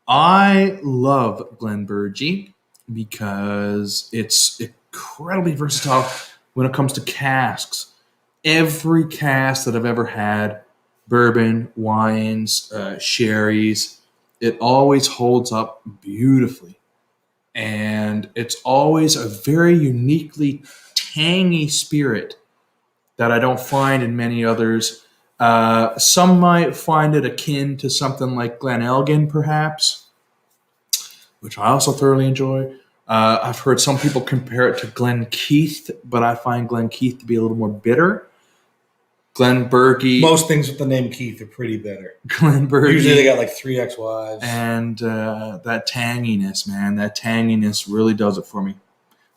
I love Glenburgie because it's incredibly versatile when it comes to casks. Every cask that I've ever had, bourbon, wines, sherries, it always holds up beautifully. And it's always a very uniquely tangy spirit that I don't find in many others. Some might find it akin to something like Glen Elgin, perhaps, which I also thoroughly enjoy. I've heard some people compare it to Glen Keith, but I find Glen Keith to be a little more bitter. Glenburgie, Most things with the name Keith are pretty bitter. Glenburgie, Usually they got like 3 ex-wives. and that tanginess, man, that tanginess really does it for me.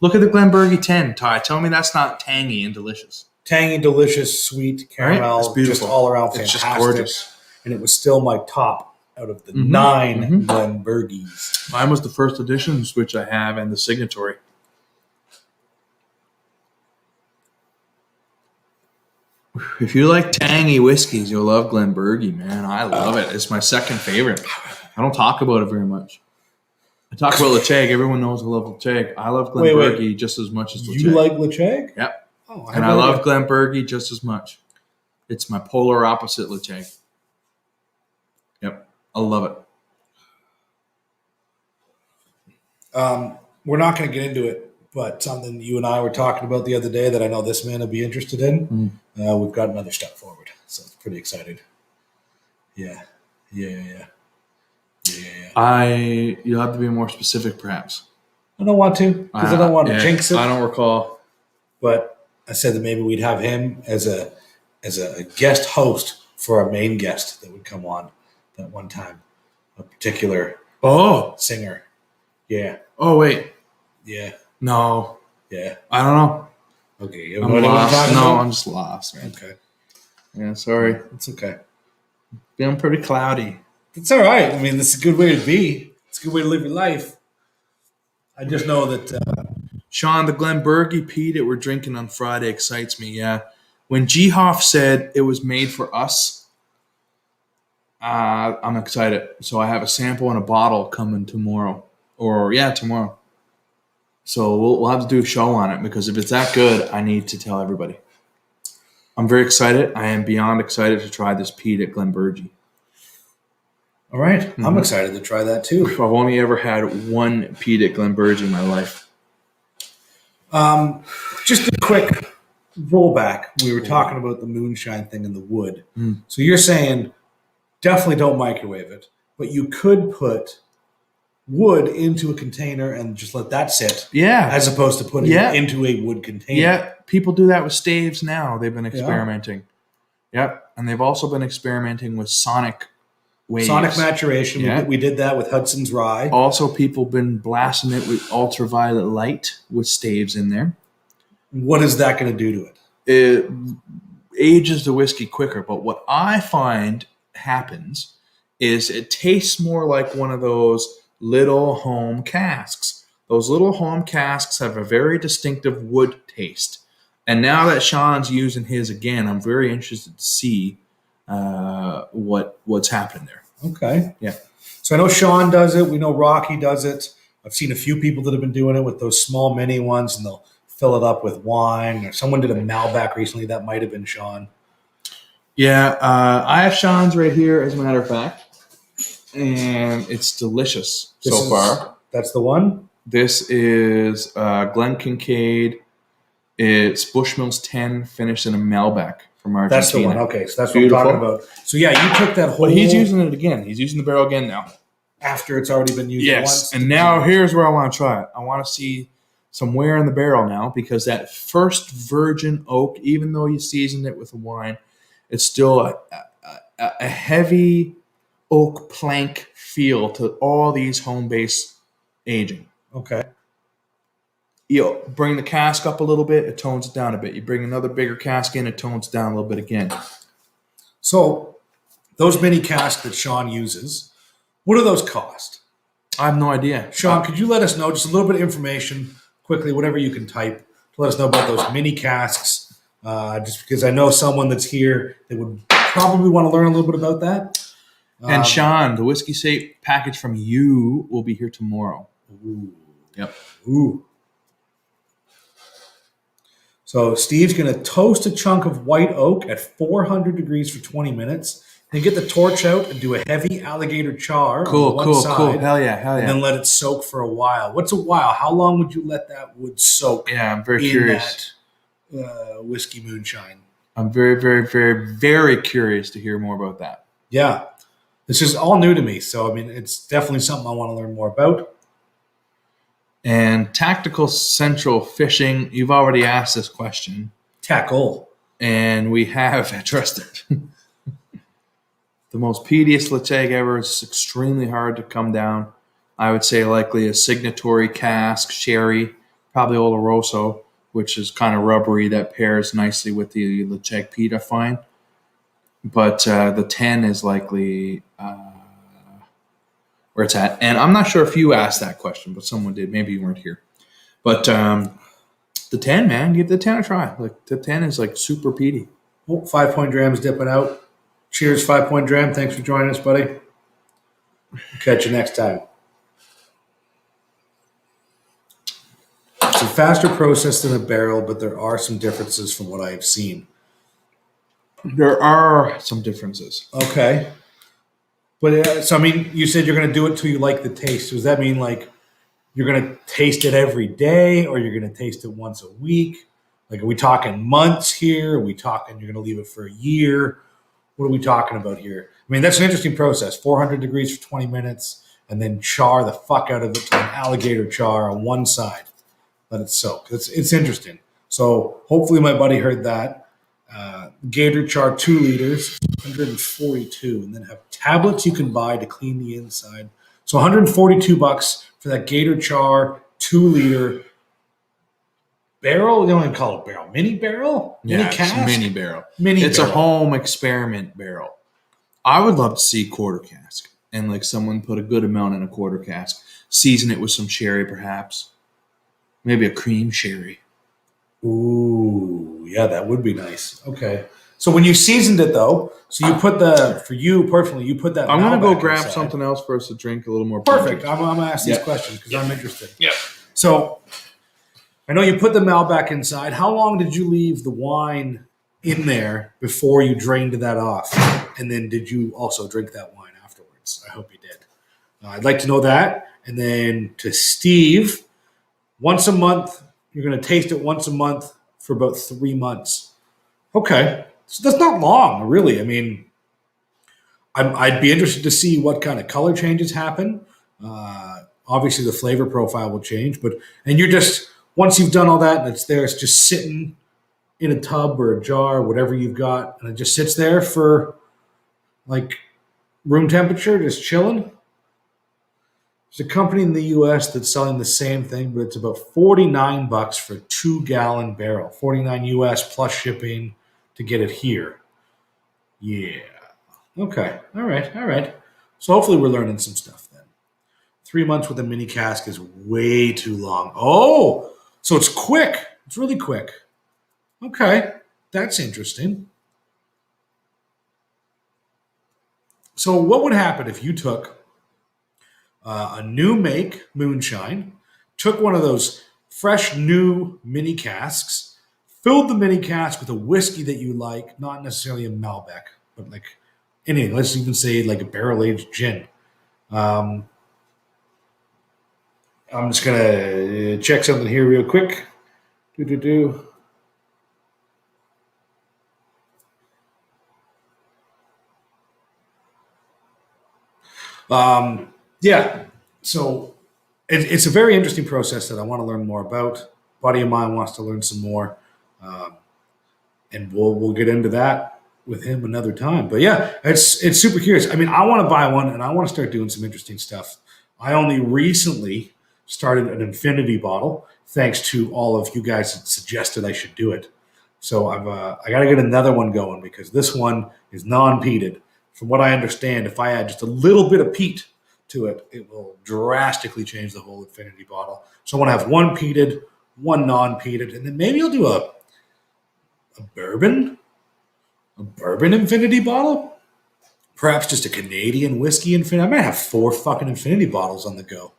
Look at the Glenburgie 10, Ty. Tell me that's not tangy and delicious. Tangy, delicious, sweet Right? caramel, It's beautiful. just all around It's fantastic. just gorgeous. And it was still my top out of the Mhm, 9 mhm. Glenburgies. Mine was the first editions, which I have, and the signatory. If you like tangy whiskeys, you'll love Glenburgie, man. I love it. It's my second favorite. I don't talk about it very much. I talk about Lacheg. Everyone knows I love Lacheg. I love Wait, wait. Glenburgie just as much as Lacheg. You like Lacheg? Yep. Oh, And I love Glenburgie just as much. It's my polar opposite Lacheg. Yep. I love it. We're not going to get into it, but something you and I were talking about the other day that I know this man will be interested in. We've got another step forward, so it's pretty excited. Yeah. You'll have to be more specific, perhaps. I don't want to because I don't want to jinx it. I don't recall. But I said that maybe we'd have him as a guest host for our main guest that would come on that one time, a particular Oh. singer. Yeah, Oh, wait. yeah, No. yeah. I don't know. Okay, you have I'm no idea what I'm lost. talking No, about? I'm just lost, man. Okay, Yeah, sorry. it's okay. Feeling pretty cloudy. It's all right. I mean, this is a good way to be. It's a good way to live your life. I just know that Sean, the Glenburgie Pete that we're drinking on Friday excites me, yeah. When G. Hoff said it was made for us, I'm excited. So I have a sample and a bottle coming tomorrow. Tomorrow. So we'll have to do a show on it because if it's that good, I need to tell everybody. I'm very excited. I am beyond excited to try this Pete at Glenburgie. all right, I'm Mhm. excited to try that too. I've only ever had one Pete at Glenburgie in my life. Just a quick rollback. We were talking about the moonshine thing in the wood. Mm. So you're saying definitely don't microwave it, but you could put wood into a container and just let that sit, Yeah. as opposed to putting Yeah. it into a wood container. Yeah, people do that with staves now. They've been experimenting. Yep, and they've also been experimenting with sonic waves. Sonic maturation. Yeah. We did that with Hudson's Rye. Also, people been blasting it with ultraviolet light with staves in there. What is that going to do to it? It ages the whiskey quicker, but what I find happens is it tastes more like one of those little home casks. Those little home casks have a very distinctive wood taste. And now that Sean's using his again, I'm very interested to see what's happening there. Okay. Yeah. So I know Sean does it. We know Rocky does it. I've seen a few people that have been doing it with those small mini ones, and they'll fill it up with wine. Or someone did a Malbec recently. That might have been Sean. Yeah, I have Sean's right here, as a matter of fact, and it's delicious far. That's the one? This is Glen Kincaid. It's Bushmills 10 finished in a Malbec from Argentina. That's the one. Okay, so that's Beautiful. what I'm talking about. So yeah, you took that whole. But he's using it again. He's using the barrel again now. After it's already been used once. And now here's where I want to try it. I want to see some wear in the barrel now, because that first virgin oak, even though you seasoned it with a wine, it's still a heavy oak plank feel to all these home base aging. Okay. You bring the cask up a little bit, it tones it down a bit. You bring another bigger cask in, it tones it down a little bit again. So those mini casks that Sean uses, what do those cost? I have no idea. Sean, could you let us know just a little bit of information quickly, whatever you can type, to let us know about those mini casks? Just because I know someone that's here that would probably want to learn a little bit about that. And Sean, the Whiskey Safe package from you will be here tomorrow. Ooh. Yep. Ooh. So Steve's going to toast a chunk of white oak at 400 degrees for 20 minutes. Then get the torch out and do a heavy alligator char on one side. Cool. Hell yeah. And then let it soak for a while. What's a while? How long would you let that wood soak? Yeah, I'm very curious. That whiskey moonshine. I'm very, very, very, very curious to hear more about that. Yeah. This is all new to me. So, I mean, it's definitely something I want to learn more about. And Tactical Central Fishing, you've already asked this question. Tackle. And we have addressed it. The most peatiest Lateg ever. It's extremely hard to come down. I would say likely a signatory cask, sherry, probably Oloroso, which is kind of rubbery. That pairs nicely with the Lateg peat, I find. But the 10 is likely where it's at. And I'm not sure if you asked that question, but someone did. Maybe you weren't here. But the 10, man, give the 10 a try. Like the 10 is like super peaty. Oh, 5 Point Dram's dipping out. Cheers, 5 Point Dram. Thanks for joining us, buddy. Catch you next time. It's a faster process than a barrel, but there are some differences from what I've seen. There are some differences. Okay. But so, I mean, you said you're going to do it till you like the taste. Does that mean like you're going to taste it every day, or you're going to taste it once a week? Like, are we talking months here? Are we talking you're going to leave it for a year? What are we talking about here? I mean, that's an interesting process. 400 degrees for 20 minutes, and then char the fuck out of it to an alligator char on one side. Let it soak. It's interesting. So hopefully my buddy heard that. Gator char 2 liters, 142, and then have tablets you can buy to clean the inside. So $142 for that Gator char 2 liter barrel. You don't even call it barrel. Mini barrel? Yeah, mini cask? Mini barrel. Mini It's barrel. a home experiment barrel. I would love to see quarter cask, and like someone put a good amount in a quarter cask, season it with some sherry, perhaps, maybe a cream sherry. Ooh, yeah, that would be nice. Okay. So when you seasoned it, though, so you put for you personally, you put that. I'm gonna go Malbec grab inside. something else for us to drink a little more. Perfect. I'm gonna ask these Yeah. questions because I'm interested. Yeah. So I know you put the Malbec inside. How long did you leave the wine in there before you drained that off? And then did you also drink that wine afterwards? I hope you did. I'd like to know that. And then to Steve, once a month, you're going to taste it once a month for about 3 months. Okay. So that's not long, really. I mean, I'd be interested to see what kind of color changes happen. Obviously, the flavor profile will change. And you're just, once you've done all that and it's there, it's just sitting in a tub or a jar, whatever you've got, and it just sits there for like room temperature, just chilling. There's a company in the U.S. that's selling the same thing, but it's about $49 for a 2-gallon barrel. $49 US plus shipping to get it here. Yeah. Okay. All right. So hopefully we're learning some stuff then. 3 months with a mini cask is way too long. Oh, so it's quick. It's really quick. Okay. That's interesting. So what would happen if you took a new make moonshine, took one of those fresh new mini casks, filled the mini cask with a whiskey that you like, not necessarily a Malbec, but like anything. Let's even say like a barrel aged gin. Um, I'm just gonna check something here real quick. Do do do. Yeah, so it's a very interesting process that I want to learn more about. A buddy of mine wants to learn some more, um, and we'll get into that with him another time. But yeah, it's super curious. I mean, I want to buy one, and I want to start doing some interesting stuff. I only recently started an infinity bottle, thanks to all of you guys that suggested I should do it. So I got to get another one going because this one is non-peated. From what I understand, if I add just a little bit of peat to it, it will drastically change the whole infinity bottle. So I want to have one peated, one non-peated, and then maybe I'll do a bourbon, a bourbon infinity bottle. Perhaps just a Canadian whiskey infinity. I might have 4 fucking infinity bottles on the go.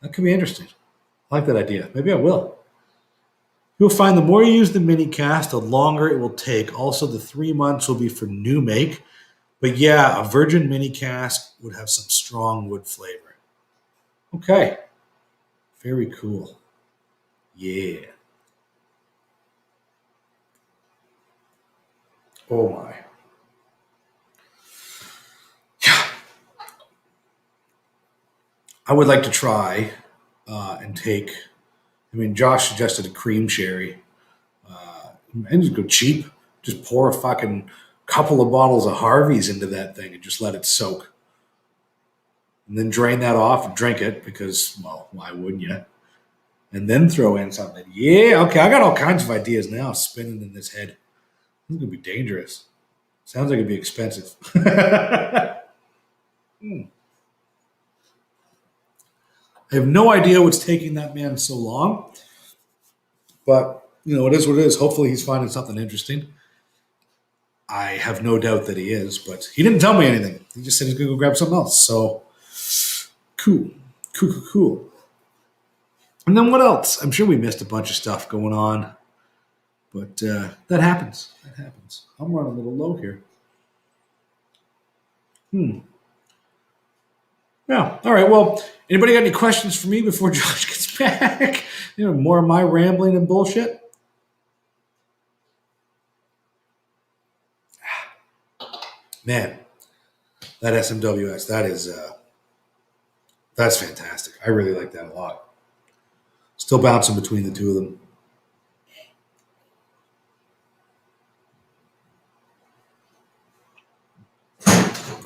That could be interesting. I like that idea. Maybe I will. You'll find the more you use the mini cast, the longer it will take. Also, the 3 months will be for new make. But yeah, a virgin mini cask would have some strong wood flavor. Okay. Very cool. Yeah. Oh my. Yeah. I would like to try and take. I mean, Josh suggested a cream sherry. And just go cheap. Just pour a fucking couple of bottles of Harvey's into that thing and just let it soak. And then drain that off and drink it because, well, why wouldn't you? And then throw in something. Yeah, okay. I got all kinds of ideas now spinning in this head. This is going to be dangerous. Sounds like it'd be expensive. Hmm. I have no idea what's taking that man so long, but it is what it is. Hopefully, he's finding something interesting. I have no doubt that he is, but he didn't tell me anything. He just said he's going to go grab something else. So, cool. Cool, cool, cool. And then what else? I'm sure we missed a bunch of stuff going on, but that happens. That happens. I'm running a little low here. Yeah. All right. Well, anybody got any questions for me before Josh gets back? More of my rambling and bullshit? Man, that SMWS, that's fantastic. I really like that a lot. Still bouncing between the two of them.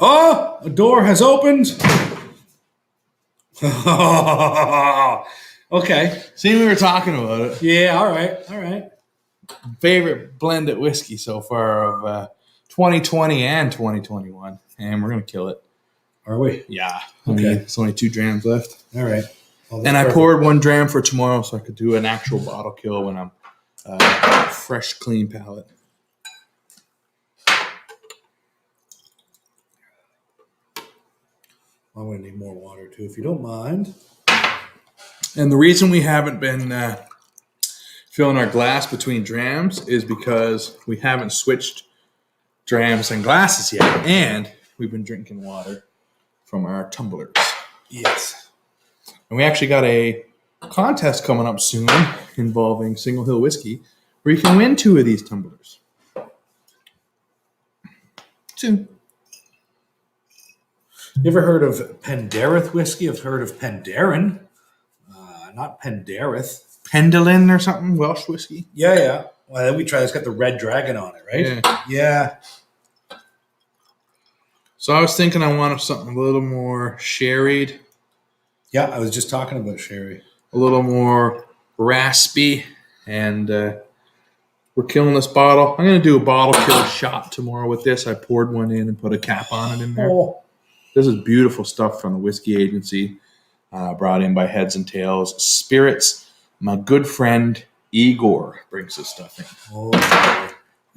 Oh, a door has opened. Okay. See, we were talking about it. Yeah, all right. All right. Favorite blended whiskey so far of 2020 and 2021. And we're going to kill it. Are we? Yeah. Okay. There's only 2 drams left. All right. Well, And I perfect. poured 1 dram for tomorrow so I could do an actual bottle kill when I'm fresh, clean palate. I'm going to need more water too, if you don't mind. And the reason we haven't been filling our glass between drams is because we haven't switched drams and glasses yet. And we've been drinking water from our tumblers. Yes. And we actually got a contest coming up soon involving Single Hill Whiskey where you can win 2 of these tumblers. Soon. You ever heard of Penderith whiskey? I've heard of Penderyn. Not Penderith. Pendolin or something, Welsh whiskey. Yeah, yeah. Well, then we tried. It's got the red dragon on it, right? Yeah. Yeah. So I was thinking I wanted something a little more sherried, Yeah, I was just talking about sherry. a little more raspy, and we're killing this bottle. I'm going to do a bottle kill shot tomorrow with this. I poured one in and put a cap on it in there. Oh, This is beautiful stuff from the whiskey agency, brought in by Heads and Tails Spirits. My good friend Igor brings this stuff in. oh. We're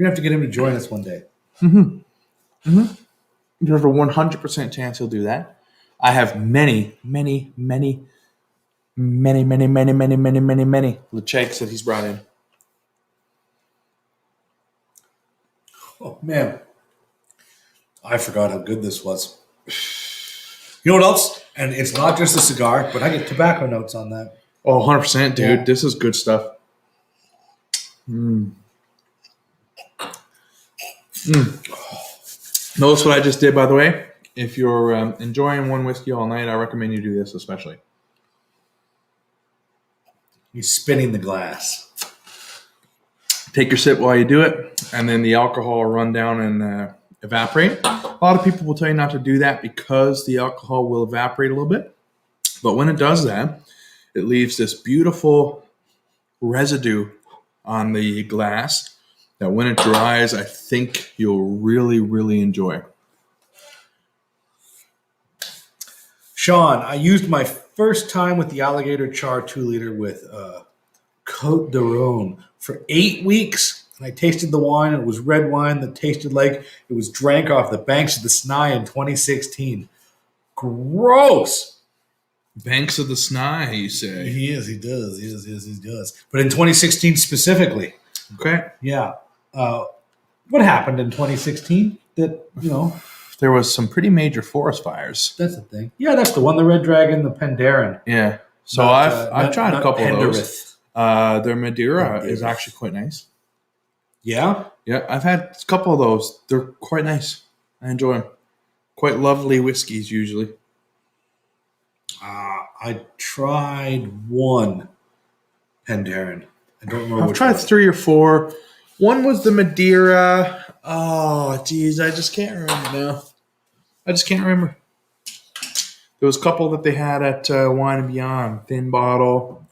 going to have to get him to join us one day. There's a 100% chance he'll do that. I have many, many, many, many Lecheggs that he's brought in. Oh man, I forgot how good this was. You know what else? And it's not just a cigar, but I get tobacco notes on that. Oh, 100%, dude. Yeah. This is good stuff. Notice what I just did, by the way. If you're enjoying one whiskey all night, I recommend you do this especially. He's spinning the glass. Take your sip while you do it, and then the alcohol will run down and evaporate. A lot of people will tell you not to do that because the alcohol will evaporate a little bit. But when it does that, it leaves this beautiful residue on the glass that when it dries, I think you'll really, really enjoy. Sean, I used my first time with the Alligator Char 2 liter with Cote de Rhone for 8 weeks. And I tasted the wine. It was red wine that tasted like it was drank off the banks of the Snai in 2016. Gross. Banks of the Snai, you say? He does. He does. But in 2016 specifically. Okay. Yeah. What happened in 2016 that, There was some pretty major forest fires. that's the thing. Yeah, that's the one, the Red Dragon, the Penderyn. Yeah. So I've tried a couple of those. Their Madeira is actually quite nice. Yeah? Yeah, I've had a couple of those. They're quite nice. I enjoy them. Quite lovely whiskeys usually. I tried one Penderyn. I don't remember I've which tried one. 3 or 4. One was the Madeira. Oh, geez, I just can't remember now. I just can't remember. There was a couple that they had at Wine and Beyond, thin bottle,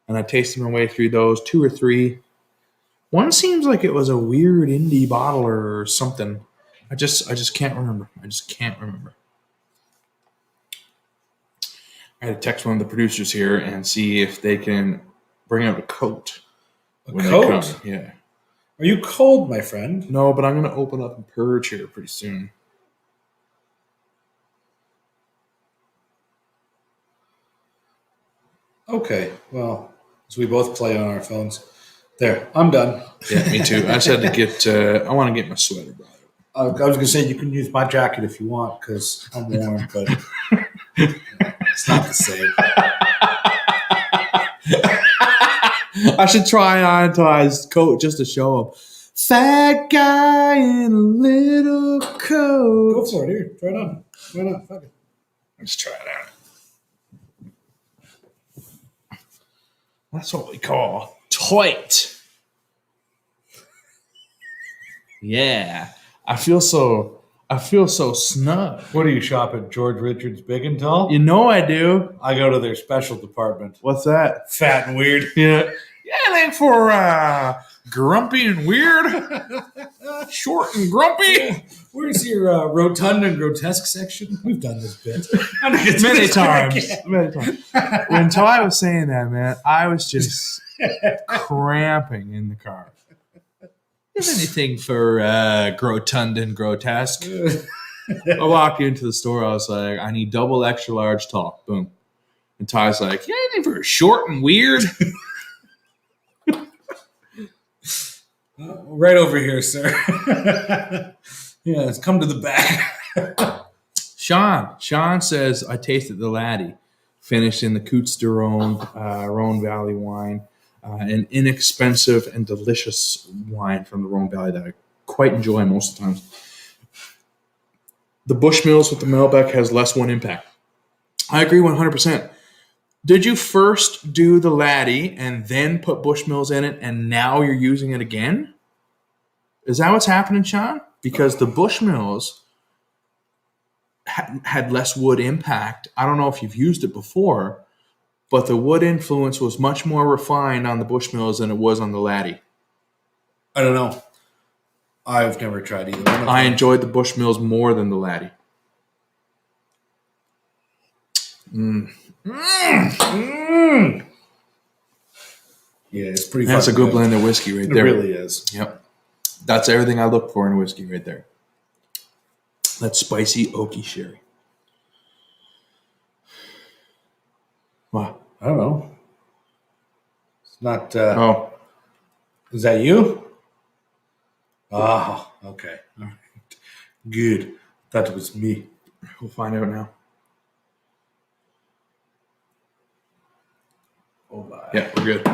and I tasted my way through those. 2 or 3. One seems like it was a weird indie bottler or something. I just can't remember. I just can't remember. I had to text one of the producers here and see if they can bring out a coat. When they coat? come. Yeah. Are you cold, my friend? No, but I'm going to open up and purge here pretty soon. Okay, well, so we both play on our phones. There, I'm done. Yeah, me too. I just had to get, I want to get my sweater brought up. I was going to say you can use my jacket if you want because I'm warm, but it's not the same. I should try on Ty's coat just to show him. Fat guy in a little coat. Go for it. Here, try it on. Why not? Fuck it. Let's try it out. That's what we call tight. Yeah. I feel so snug. What do you shop at? George Richards Big and Tall? You know I do. I go to their special department. What's that? Fat and weird. Yeah. Yeah, anything for grumpy and weird? Short and grumpy? Where's your rotund and grotesque section? We've done this bit. Many times. When Ty was saying that, man, I was just cramping in the car. Is anything for rotund and grotesque? I walked into the store. I was like, I need double extra large tall. Boom. And Ty's like, yeah, anything for short and weird? Right over here, sir. Yeah, let's come to the back. Sean says, I tasted the Laddie, finished in the Cotes de Rhone, Rhone Valley wine, an inexpensive and delicious wine from the Rhone Valley that I quite enjoy most of the times. The Bushmills with the Malbec has less one impact. I agree 100%. Did you first do the Laddie and then put Bushmills in it and now you're using it again? Is that what's happening, Sean? Because the Bushmills had less wood impact. I don't know if you've used it before, but the wood influence was much more refined on the Bushmills than it was on the Laddie. I don't know. I've never tried either one of them. I enjoyed the Bushmills more than the Laddie. Yeah, it's pretty. That's a fucking good blend of whiskey right It there. really is. Yep. That's everything I look for in a whiskey right there. That spicy oaky sherry. Wow. I don't know. It's not. Oh, Is that you? Oh, okay. All right. Good. Thought it was me. we'll find out now. Oh, bye. Yeah, we're good.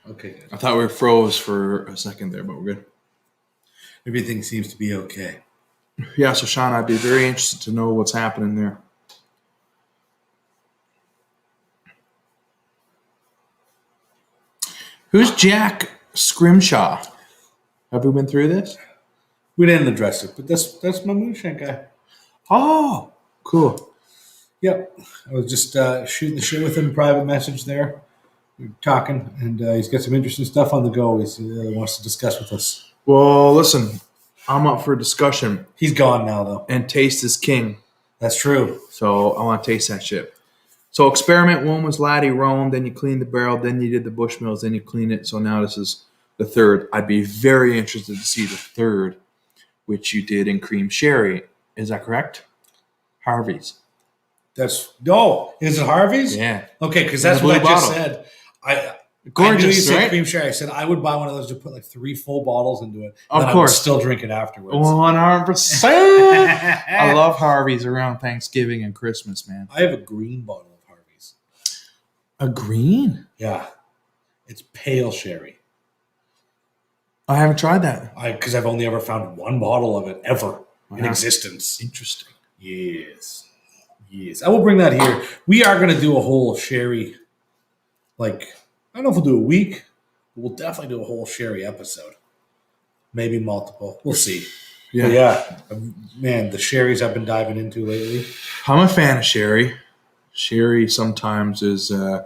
Okay, good. I thought we were froze for a second there, but we're good. Everything seems to be okay. Yeah, so Sean, I'd be very interested to know what's happening there. Who's Jack Scrimshaw? Have we been through this? We didn't address it, but that's my moonshine guy. Oh, cool. Yep. I was just shooting the shit with him, private message there. We were talking, and he's got some interesting stuff on the go. He wants to discuss with us. Well, listen, I'm up for discussion, He's gone now, though. and taste is king. That's true. So I want to taste that shit. So experiment one was Laddie Rome, then you cleaned the barrel, then you did the Bushmills, then you cleaned it. So now this is the third. I'd be very interested to see the third, which you did in cream sherry. Is that correct? Harvey's. Is it Harvey's? Yeah. Okay, because In that's the what I blue just bottle. said. I knew you Gorgeous, said right? cream sherry. I said I would buy one of those to put like 3 full bottles into it. Of then course. I would still drink it afterwards. 100%. I love Harvey's around Thanksgiving and Christmas, man. I have a green bottle of Harvey's. A green? Yeah, it's pale sherry. I haven't tried that. Because I've only ever found one bottle of it ever in Wow. existence. Interesting. Yes. I will bring that here. We are going to do a whole sherry, I don't know if we'll do a week, but we'll definitely do a whole sherry episode. Maybe multiple. We'll see. Yeah. But yeah, man, the sherries I've been diving into lately. I'm a fan of sherry. Sherry sometimes is a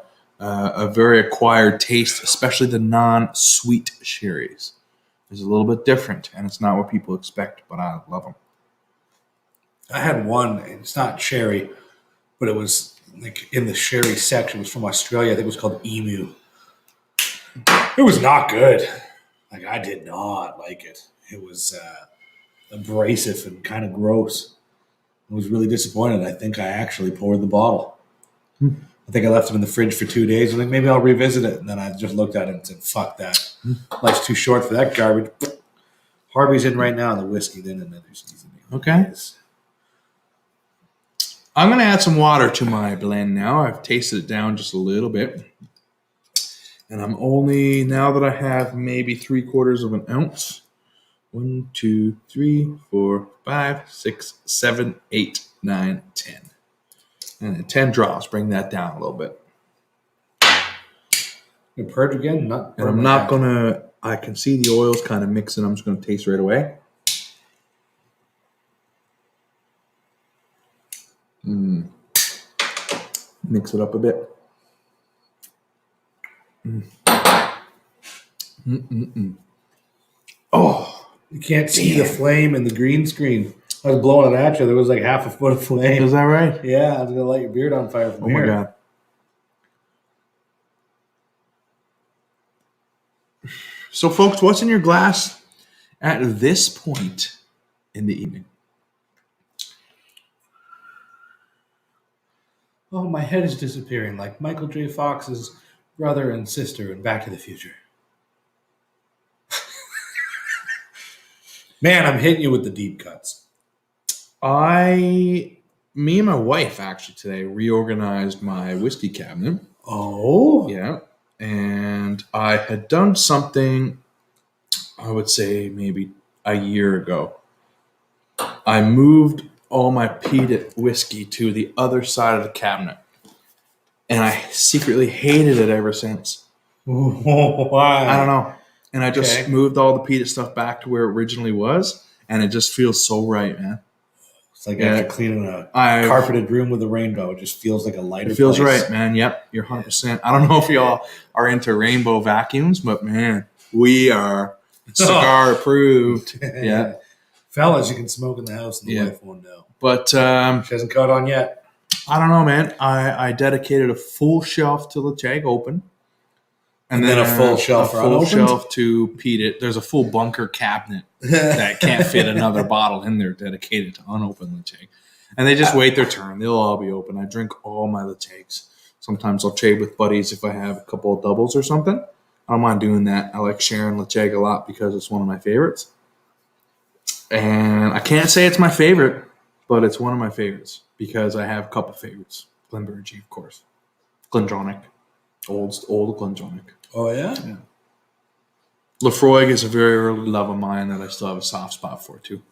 very acquired taste, especially the non-sweet sherries. It's a little bit different, and it's not what people expect, but I love them. I had one, and it's not sherry, but it was like in the sherry section. It was from Australia. I think it was called Emu. It was not good. I did not like it. It was abrasive and kind of gross. I was really disappointed. I think I actually poured the bottle. I think I left it in the fridge for 2 days. I'm like, maybe I'll revisit it. And then I just looked at it and said, fuck that. Life's too short for that garbage. Harvey's in right now, and the whiskey then another season. Okay. I'm going to add some water to my blend now. I've tasted it down just a little bit. And I'm only, now that I have maybe 3/4 of an ounce, 1, 2, 3, 4, 5, 6, 7, 8, 9, 10. And then 10 drops. Bring that down a little bit. You purge again? And I'm not going to, I can see the oils kind of mixing. I'm just going to taste right away. Mix it up a bit. Oh, You can't see the flame in the green screen. I was blowing it at you. There was like half a foot of flame. is that right? Yeah, I was gonna light your beard on fire from Oh here. my God. So, folks, what's in your glass at this point in the evening? Oh, my head is disappearing like Michael J. Fox's brother and sister in Back to the Future. Man, I'm hitting you with the deep cuts. Me and my wife actually today reorganized my whiskey cabinet. Oh? Yeah. And I had done something, I would say maybe a year ago. I moved all my peated whiskey to the other side of the cabinet. And I secretly hated it ever since. Why? I don't know. And I just Okay. moved all the peated stuff back to where it originally was. And it just feels so right, man. It's like Yeah. after cleaning a I carpeted room with a rainbow. It just feels like a lighter It feels place. right, man. Yep, you're 100%. I don't know if y'all are into rainbow vacuums, but man, we are cigar approved. Yeah. Fellas, you can smoke in the house and the Yeah. wife won't know. But She hasn't caught on yet. I don't know, man. I dedicated a full shelf to the Chag Open. And then a full shelf a for full unopened? shelf to peated. There's a full bunker cabinet that can't fit another bottle in there dedicated to unopened Lecheg. And they just wait their turn. They'll all be open. I drink all my Lechegs. Sometimes I'll trade with buddies if I have a couple of doubles or something. I don't mind doing that. I like sharing Lecheg a lot because it's one of my favorites. And I can't say it's my favorite, but it's one of my favorites because I have a couple favorites. Glenbergie, of course. Glendronach. Old Glendronach. Oh, yeah? Lefroy is a very early love of mine that I still have a soft spot for, too.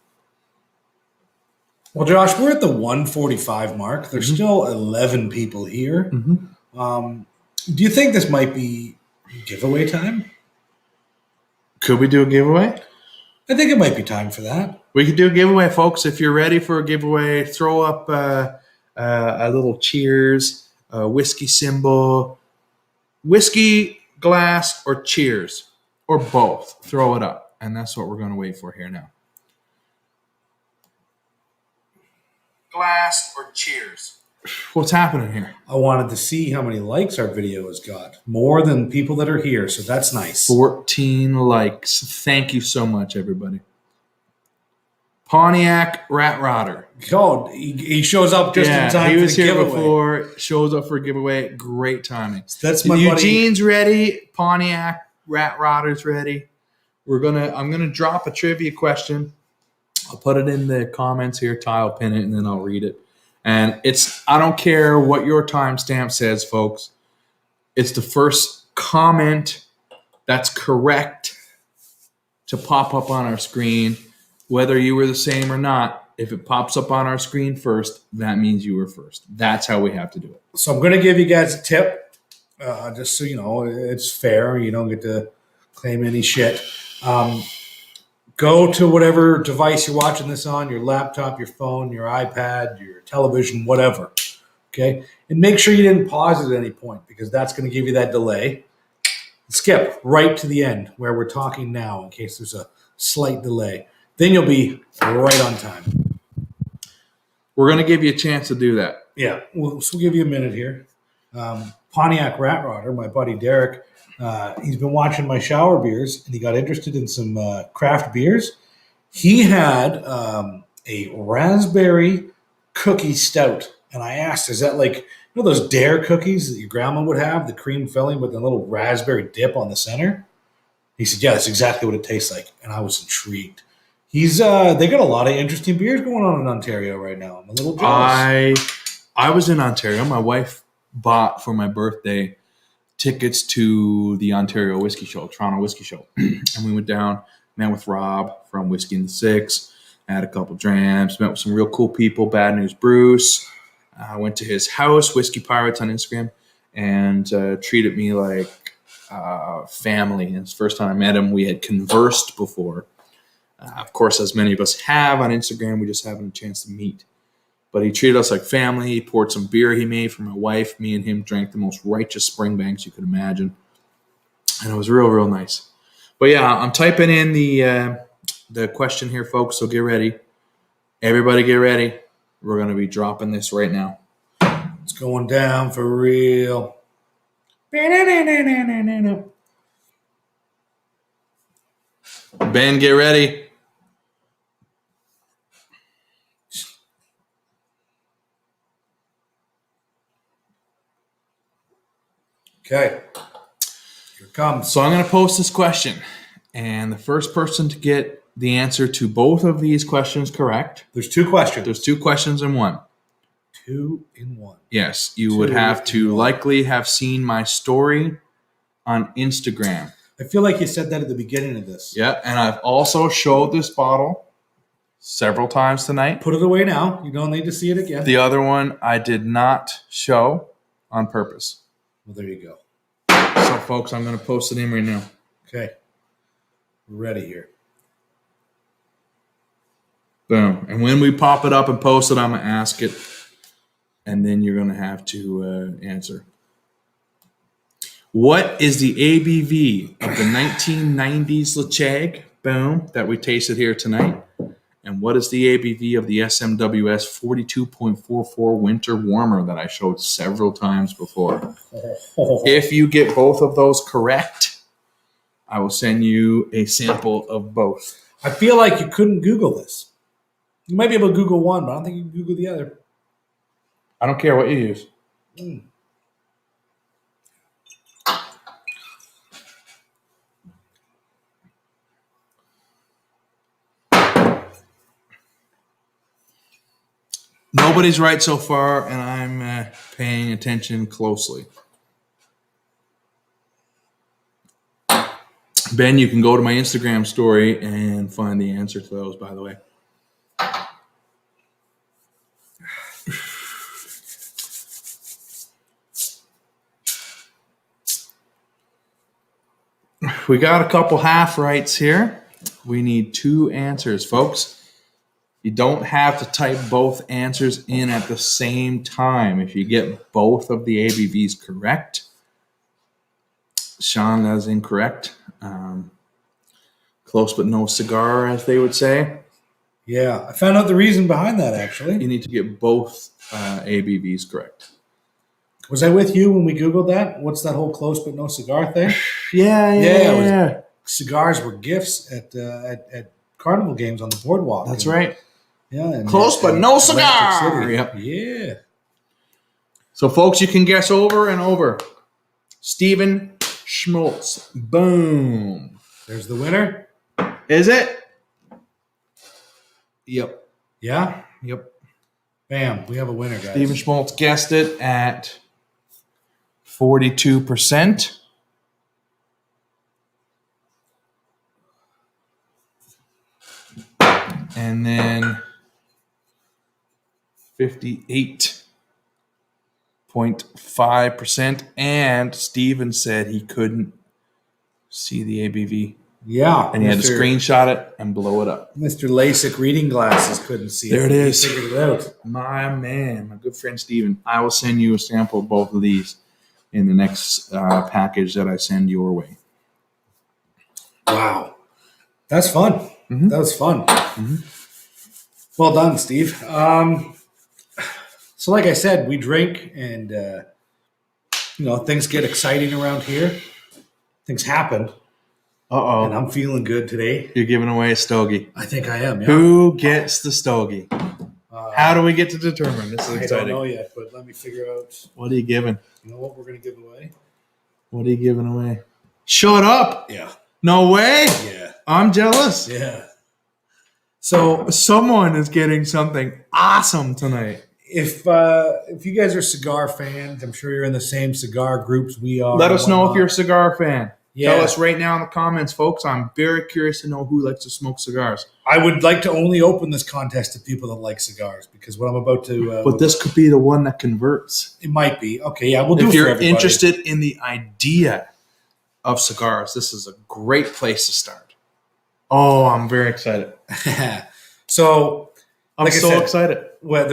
Well, Josh, we're at the 145 mark. There's still 11 people here. Do you think this might be giveaway time? Could we do a giveaway? I think it might be time for that. We could do a giveaway, folks. If you're ready for a giveaway, throw up a little cheers, a whiskey symbol, whiskey glass, or cheers, or both. Throw it up. And that's what we're going to wait for here now. Glass or cheers. What's happening here? I wanted to see how many likes our video has got. More than people that are here, so that's nice. 14 likes. Thank you so much, everybody. Pontiac Rat Rotter. Oh, he shows up just in time. He was for the here giveaway. before. Shows up for a giveaway. Great timing. That's my Eugene's ready. Pontiac Rat Rotter's ready. I'm gonna drop a trivia question. I'll put it in the comments here. Ty will pin it, and then I'll read it. And I don't care what your timestamp says, folks. It's the first comment that's correct to pop up on our screen. Whether you were the same or not, if it pops up on our screen first, that means you were first. That's how we have to do it. So I'm going to give you guys a tip, just so you know it's fair. You don't get to claim any shit. Go to whatever device you're watching this on, your laptop, your phone, your iPad, your television, whatever. Okay? And make sure you didn't pause it at any point because that's going to give you that delay. Skip right to the end where we're talking now in case there's a slight delay. Then you'll be right on time. We're going to give you a chance to do that. Yeah, we'll give you a minute here. Pontiac Rat Rotter, my buddy Derek, he's been watching my shower beers, and he got interested in some craft beers. He had a raspberry cookie stout, and I asked, is that like, those Dare cookies that your grandma would have, the cream filling with a little raspberry dip on the center? He said, yeah, that's exactly what it tastes like, and I was intrigued. They got a lot of interesting beers going on in Ontario right now. I'm a little jealous. I was in Ontario. My wife bought for my birthday tickets to the Ontario Whiskey Show, Toronto Whiskey Show. And we went down, met with Rob from Whiskey in the Six, had a couple drams, met with some real cool people, Bad News Bruce. I went to his house, Whiskey Pirates on Instagram, and treated me like family. And it's the first time I met him. We had conversed before. Of course, as many of us have on Instagram, we just haven't a chance to meet. But he treated us like family. He poured some beer he made for my wife. Me and him drank the most righteous Springbanks you could imagine. And it was real, real nice. But yeah, I'm typing in the question here, folks, so get ready. Everybody get ready. We're going to be dropping this right now. It's going down for real. Ben, get ready. Okay. Here it comes. So I'm going to post this question. And the first person to get the answer to both of these questions correct. There's two questions. There's two questions in one. 2 in 1. Yes, you would have to likely have seen my story on Instagram. I feel like you said that at the beginning of this. Yeah, and I've also showed this bottle several times tonight. Put it away now. You don't need to see it again. The other one I did not show on purpose. Well, there you go. So, folks, I'm going to post it in right now. Okay. We're ready here. Boom. And when we pop it up and post it, I'm going to ask it. And then you're going to have to answer. What is the ABV of the 1990s Lecheg, boom, that we tasted here tonight? And what is the ABV of the SMWS 42.44 Winter Warmer that I showed several times before? If you get both of those correct, I will send you a sample of both. I feel like you couldn't Google this. You might be able to Google one, but I don't think you can Google the other. I don't care what you use. Nobody's right so far, and I'm paying attention closely. Ben, you can go to my Instagram story and find the answer to those, by the way. We got a couple half rights here. We need 2 answers, folks. You don't have to type both answers in at the same time. If you get both of the ABVs correct, Sean, that is incorrect. Close but no cigar, as they would say. Yeah, I found out the reason behind that, actually. You need to get both ABVs correct. Was I with you when we Googled that? What's that whole close but no cigar thing? Yeah. Cigars were gifts at carnival games on the boardwalk. That's right. Yeah. And, Close but no Atlantic cigar. City. Yep. Yeah. So, folks, you can guess over and over. Stephen Schmaltz. Boom. There's the winner. Is it? Yep. Yeah. Yep. Bam. We have a winner, guys. Stephen Schmaltz guessed it at 42%. And then 58.5%. And Steven said he couldn't see the ABV. Yeah. And he had to screenshot it and blow it up. Mr. LASIK reading glasses couldn't see There it is. He figured it out. My man, my good friend Steven. I will send you a sample of both of these in the next package that I send your way. Wow. That's fun. Mhm. That was fun. Mhm. Well done, Steve. So like I said, we drink and, things get exciting around here. Things happen. Uh-oh. And I'm feeling good today. You're giving away a stogie. I think I am. Yeah. Who gets the stogie? How do we get to determine? This is I don't exciting. know yet, but let me figure out. What are you giving? You know what we're going to give away? What are you giving away? Shut up. Yeah. No way. Yeah. I'm jealous. Yeah. So someone is getting something awesome tonight. If you guys are cigar fans, I'm sure you're in the same cigar groups we are. Let us know if whatnot. you're a cigar fan. Yeah. Tell us right now in the comments, folks. I'm very curious to know who likes to smoke cigars. I would like to only open this contest to people that like cigars because what I'm about to. But this could be the one that converts. It might be. Okay, yeah, we'll do it If for you're everybody. interested in the idea of cigars, this is a great place to start. Oh, I'm very excited. So, I'm like I so said, excited. well,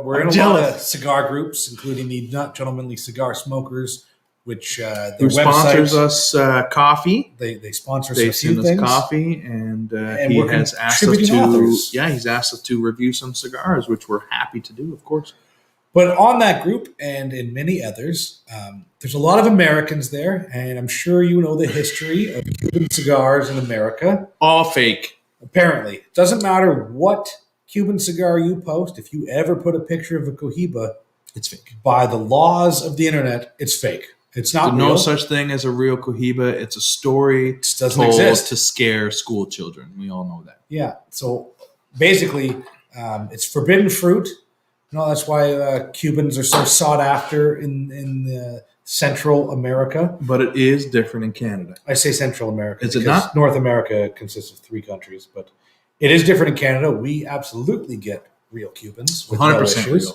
we're in I'm a lot jealous. of cigar groups, including the Not Gentlemanly Cigar Smokers, which their Who sponsors website, us coffee. They sponsor They us a few send us things. coffee, and he we're has asked us contributing to. authors. Yeah, he's asked us to review some cigars, which we're happy to do, of course. But on that group and in many others, there's a lot of Americans there, and I'm sure you know the history of Cuban cigars in America. All fake. Apparently, it doesn't matter what Cuban cigar you post. If you ever put a picture of a Cohiba, It's fake. by the laws of the internet, it's fake. It's not There's real. no such thing as a real Cohiba. It's a story It just doesn't told exist. to scare school children. We all know that. Yeah. So basically, it's forbidden fruit. That's why Cubans are so sought after in Central America. But it is different in Canada. I say Central America. Is it because not? North America consists of 3 countries, but it is different in Canada. We absolutely get real Cubans with no 100% issues.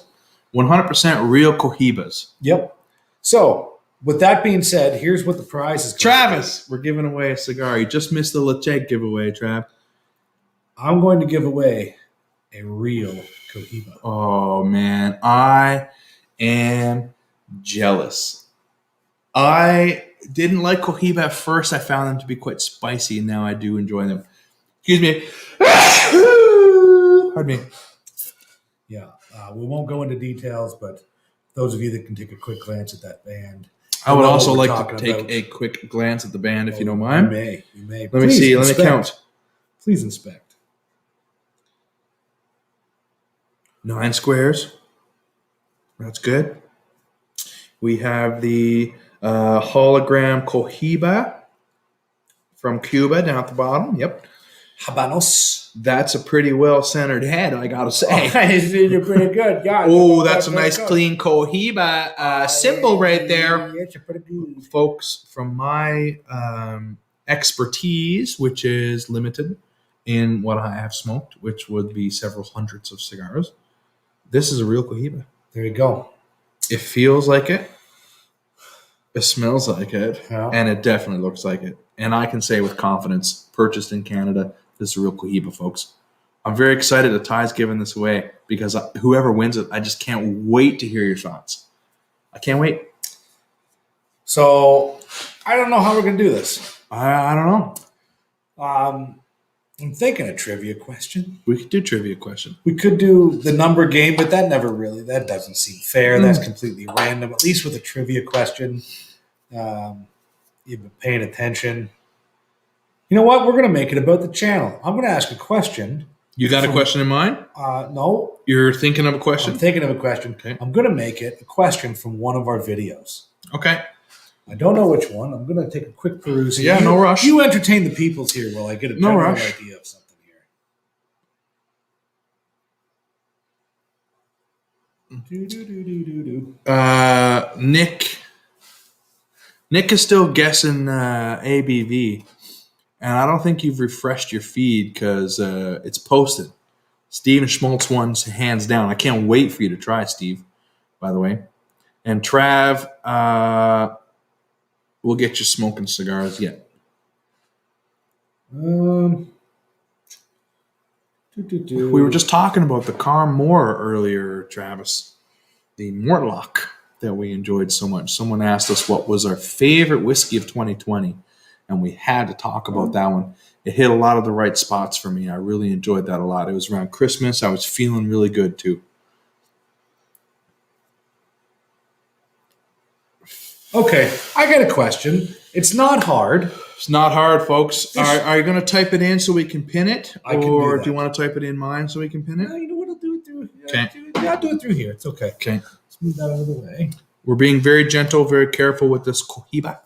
real. 100% real Cohibas. Yep. So with that being said, here's what the prize is. Travis, we're giving away a cigar. You just missed the Lecheg giveaway, Trav. I'm going to give away a real Cohiba. Oh, man. I am jealous. I didn't like Cohiba at first. I found them to be quite spicy, and now I do enjoy them. Excuse me. Pardon me. Yeah. We won't go into details, but those of you that can take a quick glance at that band. I would know also what we're like to talking take about. a quick glance at the band, if you don't You mind. may. You may. Let me Please see. Let me inspect. count. Please inspect. 9 squares. That's good. We have the hologram Cohiba from Cuba down at the bottom. Yep. Habanos. That's a pretty well-centered head, I gotta say. You're pretty good. Yeah. Oh, that's a nice clean Cohiba symbol right there. Yeah, you're pretty good. Folks, from my expertise, which is limited in what I have smoked, which would be several hundreds of cigars, this is a real Cohiba. There you go. It feels like it. It smells like it. Yeah. And it definitely looks like it. And I can say with confidence, purchased in Canada, this is a real Cohiba, folks. I'm very excited that Ty's giving this away because whoever wins it, I just can't wait to hear your thoughts. I can't wait. So I don't know how we're gonna do this. I don't know. I'm thinking a trivia question. We could do trivia question. We could do the number game, but that doesn't seem fair. That's completely random. At least with a trivia question, you've been paying attention. You know what? We're going to make it about the channel. I'm going to ask a question. You got a question in mind? No. You're thinking of a question? I'm thinking of a question. Okay. I'm going to make it a question from one of our videos. Okay. I don't know which one. I'm going to take a quick peruse. Yeah, no rush. You entertain the peoples here while I get a general idea of something here. Nick is still guessing ABV, and I don't think you've refreshed your feed because it's posted. Steven Schmaltz one's hands down. I can't wait for you to try, Steve, by the way. And Trav, we'll get you smoking cigars yet. We were just talking about the Carmore earlier, Travis. The Mortlock that we enjoyed so much. Someone asked us what was our favorite whiskey of 2020, and we had to talk about that one. It hit a lot of the right spots for me. I really enjoyed that a lot. It was around Christmas. I was feeling really good, too. Okay, I got a question. It's not hard. It's not hard, folks. Are you going to type it in so we can pin it? I can or do you want to type it in mine so we can pin it? You know what? I'll do it through. Okay. Yeah, I'll do it through here. It's okay. Okay. Let's move that out of the way. We're being very gentle, very careful with this Cohiba.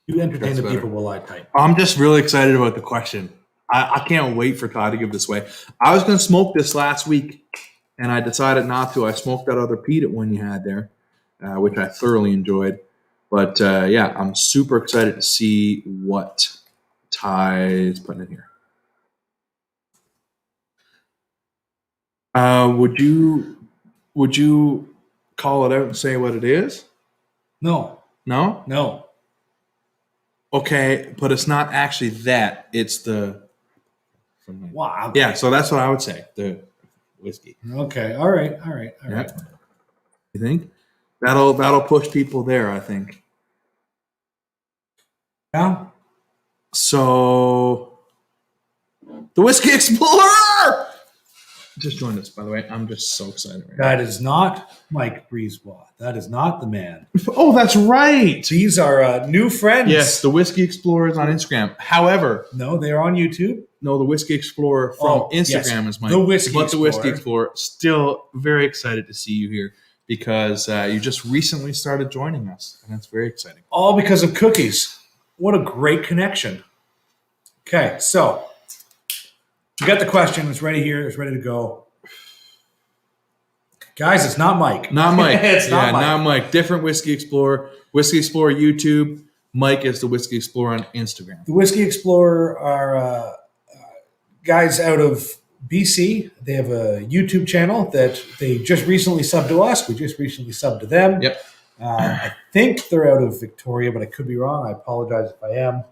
You entertain That's the better. people while I type. I'm just really excited about the question. I can't wait for Todd to give this away. I was going to smoke this last week, and I decided not to. I smoked that other peat one you had there, which I thoroughly enjoyed. But, yeah, I'm super excited to see what Ty is putting in here. Would you call it out and say what it is? No. No? No. Okay, but it's not actually that. It's the... Wow. Yeah, so that's what I would say. The whiskey. Okay. All right. Yeah. You think? That'll push people there, I think. Yeah. So the Whiskey Explorer just joined us, by the way. I'm just so excited right now. That is not Mike Brisebois. That is not the man. Oh, that's right. These are new friends. Yes, the Whiskey Explorer is on Instagram. However, No, they're on YouTube. no, the Whiskey Explorer from Instagram is Mike. The Whiskey But the Whiskey Explorer. Explorer, still very excited to see you here because you just recently started joining us, and that's very exciting. All because of cookies. What a great connection. Okay, so you got the question. It's ready here. It's ready to go. Guys, it's not Mike. Not Mike. It's not Mike. Not Mike. Different Whiskey Explorer. Whiskey Explorer YouTube. Mike is the Whiskey Explorer on Instagram. The Whiskey Explorer are guys out of BC. They have a YouTube channel that they just recently subbed to us. We just recently subbed to them. Yep. I think they're out of Victoria, but I could be wrong. I apologize if I am.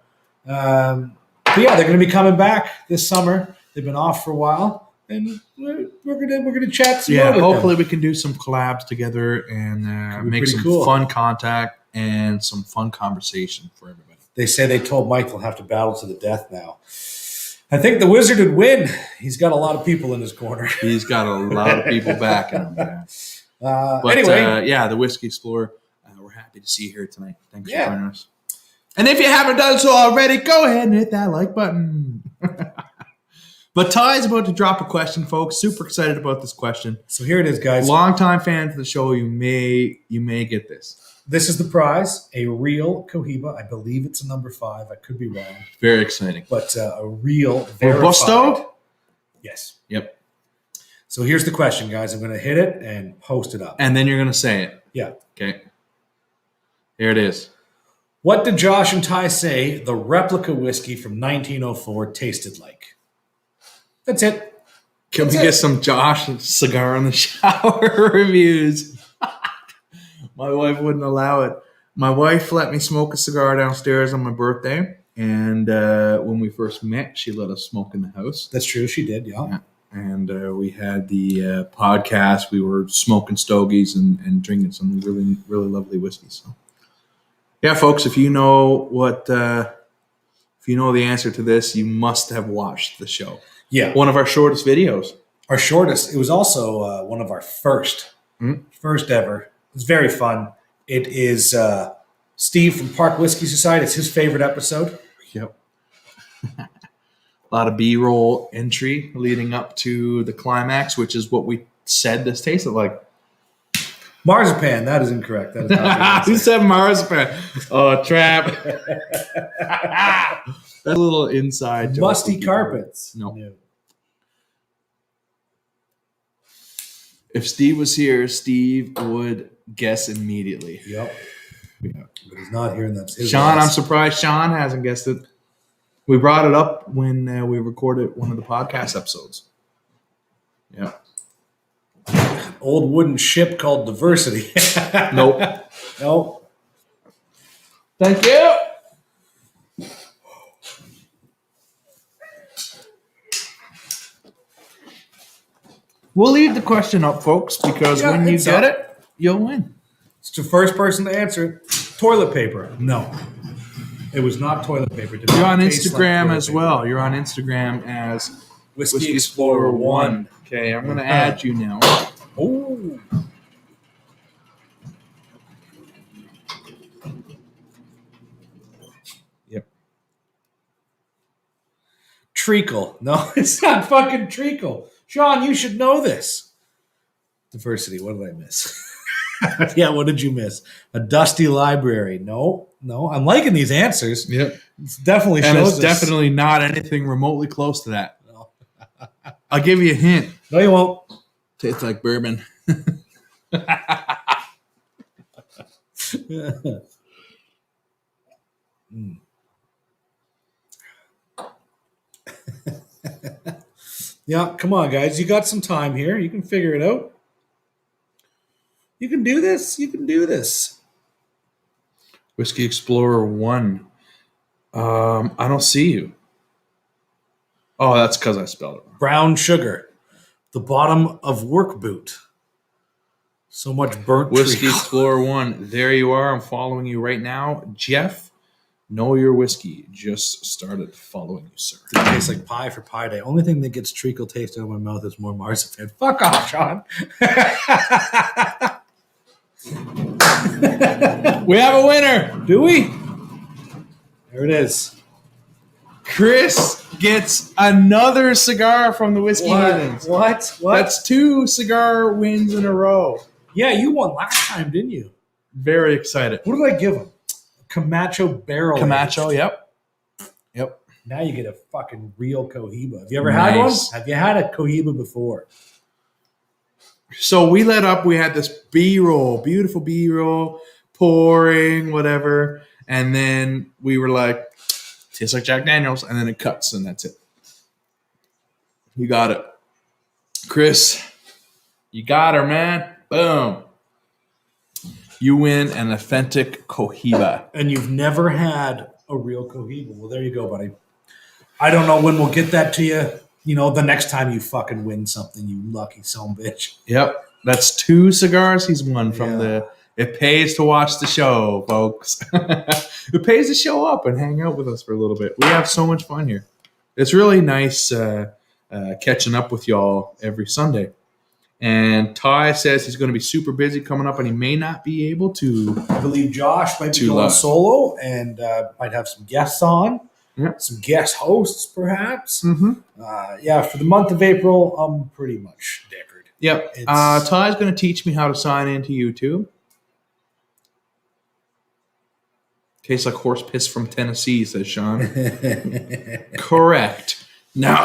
But yeah, they're going to be coming back this summer. They've been off for a while, and we're gonna chat some more Yeah, with hopefully them. we can do some collabs together and be make pretty some cool. fun contact and some fun conversation for everybody. They say they told Mike they'll have to battle to the death now. I think the Wizard would win. He's got a lot of people in his corner. He's got a lot of people backing him. Yeah. But Anyway, yeah, the Whiskey Explorer. We're happy to see you here tonight. Thanks Yeah. for joining us. And if you haven't done so already, go ahead and hit that like button. But But Ty's about to drop a question, folks. Super excited about this question. So here it is, guys. Longtime fans of the show, you may get this. This is the prize, a real Cohiba. I believe it's a number 5. I could be wrong. Very exciting. But a real verified. Robusto? Yes. Yep. So here's the question, guys. I'm going to hit it and post it up. And then you're going to say it. Yeah. Okay. Here it is. What did Josh and Ty say the replica whiskey from 1904 tasted like? That's it. Can That's we get some Josh cigar in the shower reviews? My wife wouldn't allow it. My wife let me smoke a cigar downstairs on my birthday. And when we first met, she let us smoke in the house. That's true. She did, yeah. And we had the podcast. We were smoking stogies and drinking some really, really lovely whiskey. So, yeah, folks, if you know if you know the answer to this, you must have watched the show. Yeah. One of our shortest videos. Our shortest. It was also one of our first ever. It was very fun. It is Steve from Park Whiskey Society. It's his favorite episode. Yep. A lot of B-roll entry leading up to the climax, which is what we said this tasted like. Marzipan. That is incorrect. That is not Who said marzipan? Oh, trap. That's a little inside joke. Musty carpets. No. If Steve was here, Steve would guess immediately. Yep. Yeah. But he's not here, and that's his Sean, loss. I'm surprised Sean hasn't guessed it. We brought it up when we recorded one of the podcast episodes. Yeah. Old wooden ship called Diversity. Nope. Nope. Thank you. We'll leave the question up, folks, because when you get it, you'll win. It's the first person to answer it. Toilet paper. No. It was not toilet paper. You're on Instagram as well. You're on Instagram as Whiskey Explorer 1. Okay, I'm going to add you now. Oh. Yep. Treacle. No, it's not fucking treacle. Sean, you should know this. Diversity. What did I miss? Yeah, what did you miss? A dusty library. No. I'm liking these answers. Yep. It's definitely And shows it's us. definitely not anything remotely close to that. No. I'll give you a hint. No, you won't. Tastes like bourbon. Yeah, come on, guys. You got some time here. You can figure it out. You can do this. You can do this. Whiskey Explorer 1. I don't see you. Oh, that's because I spelled it wrong. Brown sugar. The bottom of work boot. So much burnt Whiskey treacle. Explorer 1. There you are. I'm following you right now. Jeff, know your whiskey. Just started following you, sir. It tastes like pie for Pie Day. Only thing that gets treacle taste out of my mouth is more marzipan. Fuck off, Sean. We have a winner. Do we? There it is. Chris gets another cigar from the Whiskey Heathens. What? That's 2 cigar wins in a row. Yeah, you won last time, didn't you? Very excited. What did I give him? Camacho barrel. Camacho, aged. yep. Now you get a fucking real Cohiba. Have you ever had one? Nice. Have you had a Cohiba before? So we let up. We had this B-roll, beautiful B-roll, pouring, whatever. And then we were like, tastes like Jack Daniels. And then it cuts, and that's it. You got it. Chris, you got her, man. Boom. You win an authentic Cohiba. And you've never had a real Cohiba. Well, there you go, buddy. I don't know when we'll get that to you. You know, the next time you fucking win something, you lucky son of a bitch. Yep. That's 2 cigars he's won from Yeah. the... It pays to watch the show, folks. It pays to show up and hang out with us for a little bit. We have so much fun here. It's really nice catching up with y'all every Sunday. And Ty says he's going to be super busy coming up and he may not be able to. I believe Josh might be Too going loud. solo and might have some guests on. Yeah. some guest hosts, perhaps. Mm-hmm. Yeah, for the month of April, I'm pretty much dickered. Yep. It's- Ty's going to teach me how to sign into YouTube. Tastes like horse piss from Tennessee, says Sean. Correct. Now,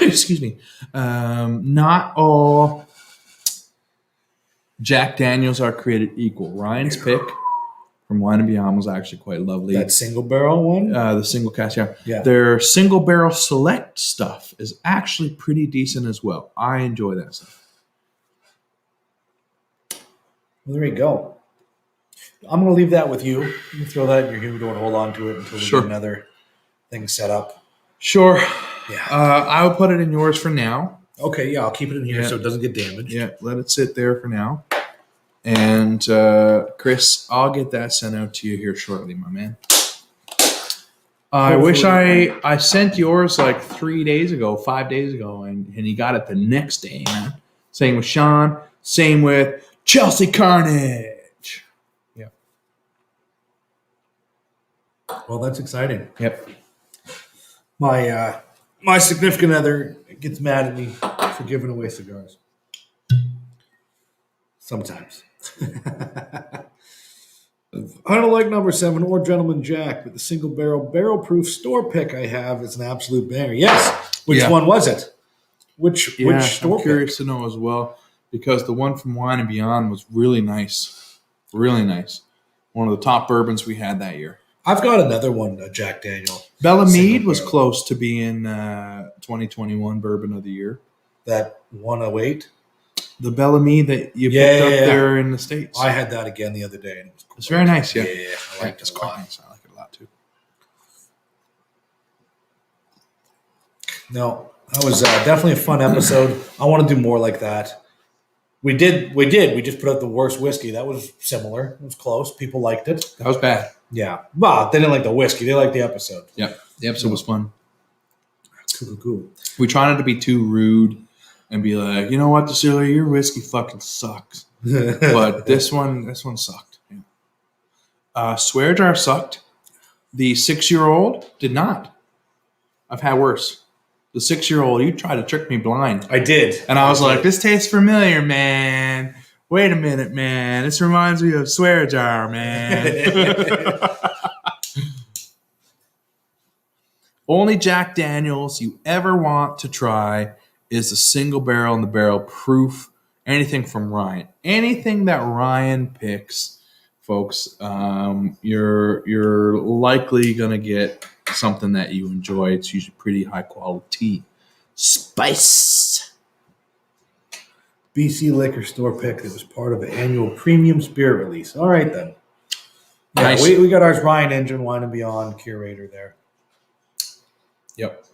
excuse me. Not all Jack Daniels are created equal. Ryan's pick from Wine and Beyond was actually quite lovely. That single barrel one? The single cast, yeah. Yeah. Their single barrel select stuff is actually pretty decent as well. I enjoy that stuff. Well, there you go. I'm going to leave that with you. You throw that in your humidor and hold on to it until we Sure. get another thing set up. Sure. Yeah. I will put it in yours for now. Okay, yeah, I'll keep it in here Yeah. so it doesn't get damaged. Yeah, let it sit there for now. And Chris, I'll get that sent out to you here shortly, my man. I wish I sent yours like 5 days ago, and he got it the next day, man. Same with Sean. Same with Chelsea Carnage. Yep. Well, that's exciting. Yep. My significant other gets mad at me for giving away cigars. Sometimes. I don't like number 7 or Gentleman Jack, but the single barrel proof store pick I have is an absolute banger. Yes. Which one was it? Which store I'm curious to know as well, because the one from Wine and Beyond was really nice. Really nice. One of the top bourbons we had that year. I've got another one, Jack Daniel. Bella Single Mead was barrel. close to being 2021 Bourbon of the Year. That 108. The Bella Mead that you Yeah, picked up yeah. there in the States. I had that again the other day. And it was cool. It's very nice, yeah. Yeah, I liked It's it a quite lot. nice. I like it a lot too. No, that was definitely a fun episode. I want to do more like that. We did. We just put out the worst whiskey. That was similar. It was close. People liked it. That was bad. Yeah. Well, they didn't like the whiskey. They liked the episode. Yep. The episode was fun. Cool. We tried not to be too rude and be like, you know what, Cecilia, your whiskey fucking sucks. But this one sucked. Yeah. Swear Jar sucked. The 6-year-old did not. I've had worse. The 6-year-old, you tried to trick me blind. I did. And I was like, this tastes familiar, man. Wait a minute, man. This reminds me of Swear Jar, man. Only Jack Daniels you ever want to try is the single barrel and the barrel proof. Anything from Ryan. Anything that Ryan picks, folks, you're likely going to get something that you enjoy. It's usually pretty high quality. Spice. BC Liquor Store pick that was part of an annual premium spirit release. All right, then. Yeah, Nice. we got ours Ryan Engine, Wine and Beyond curator there. Yep.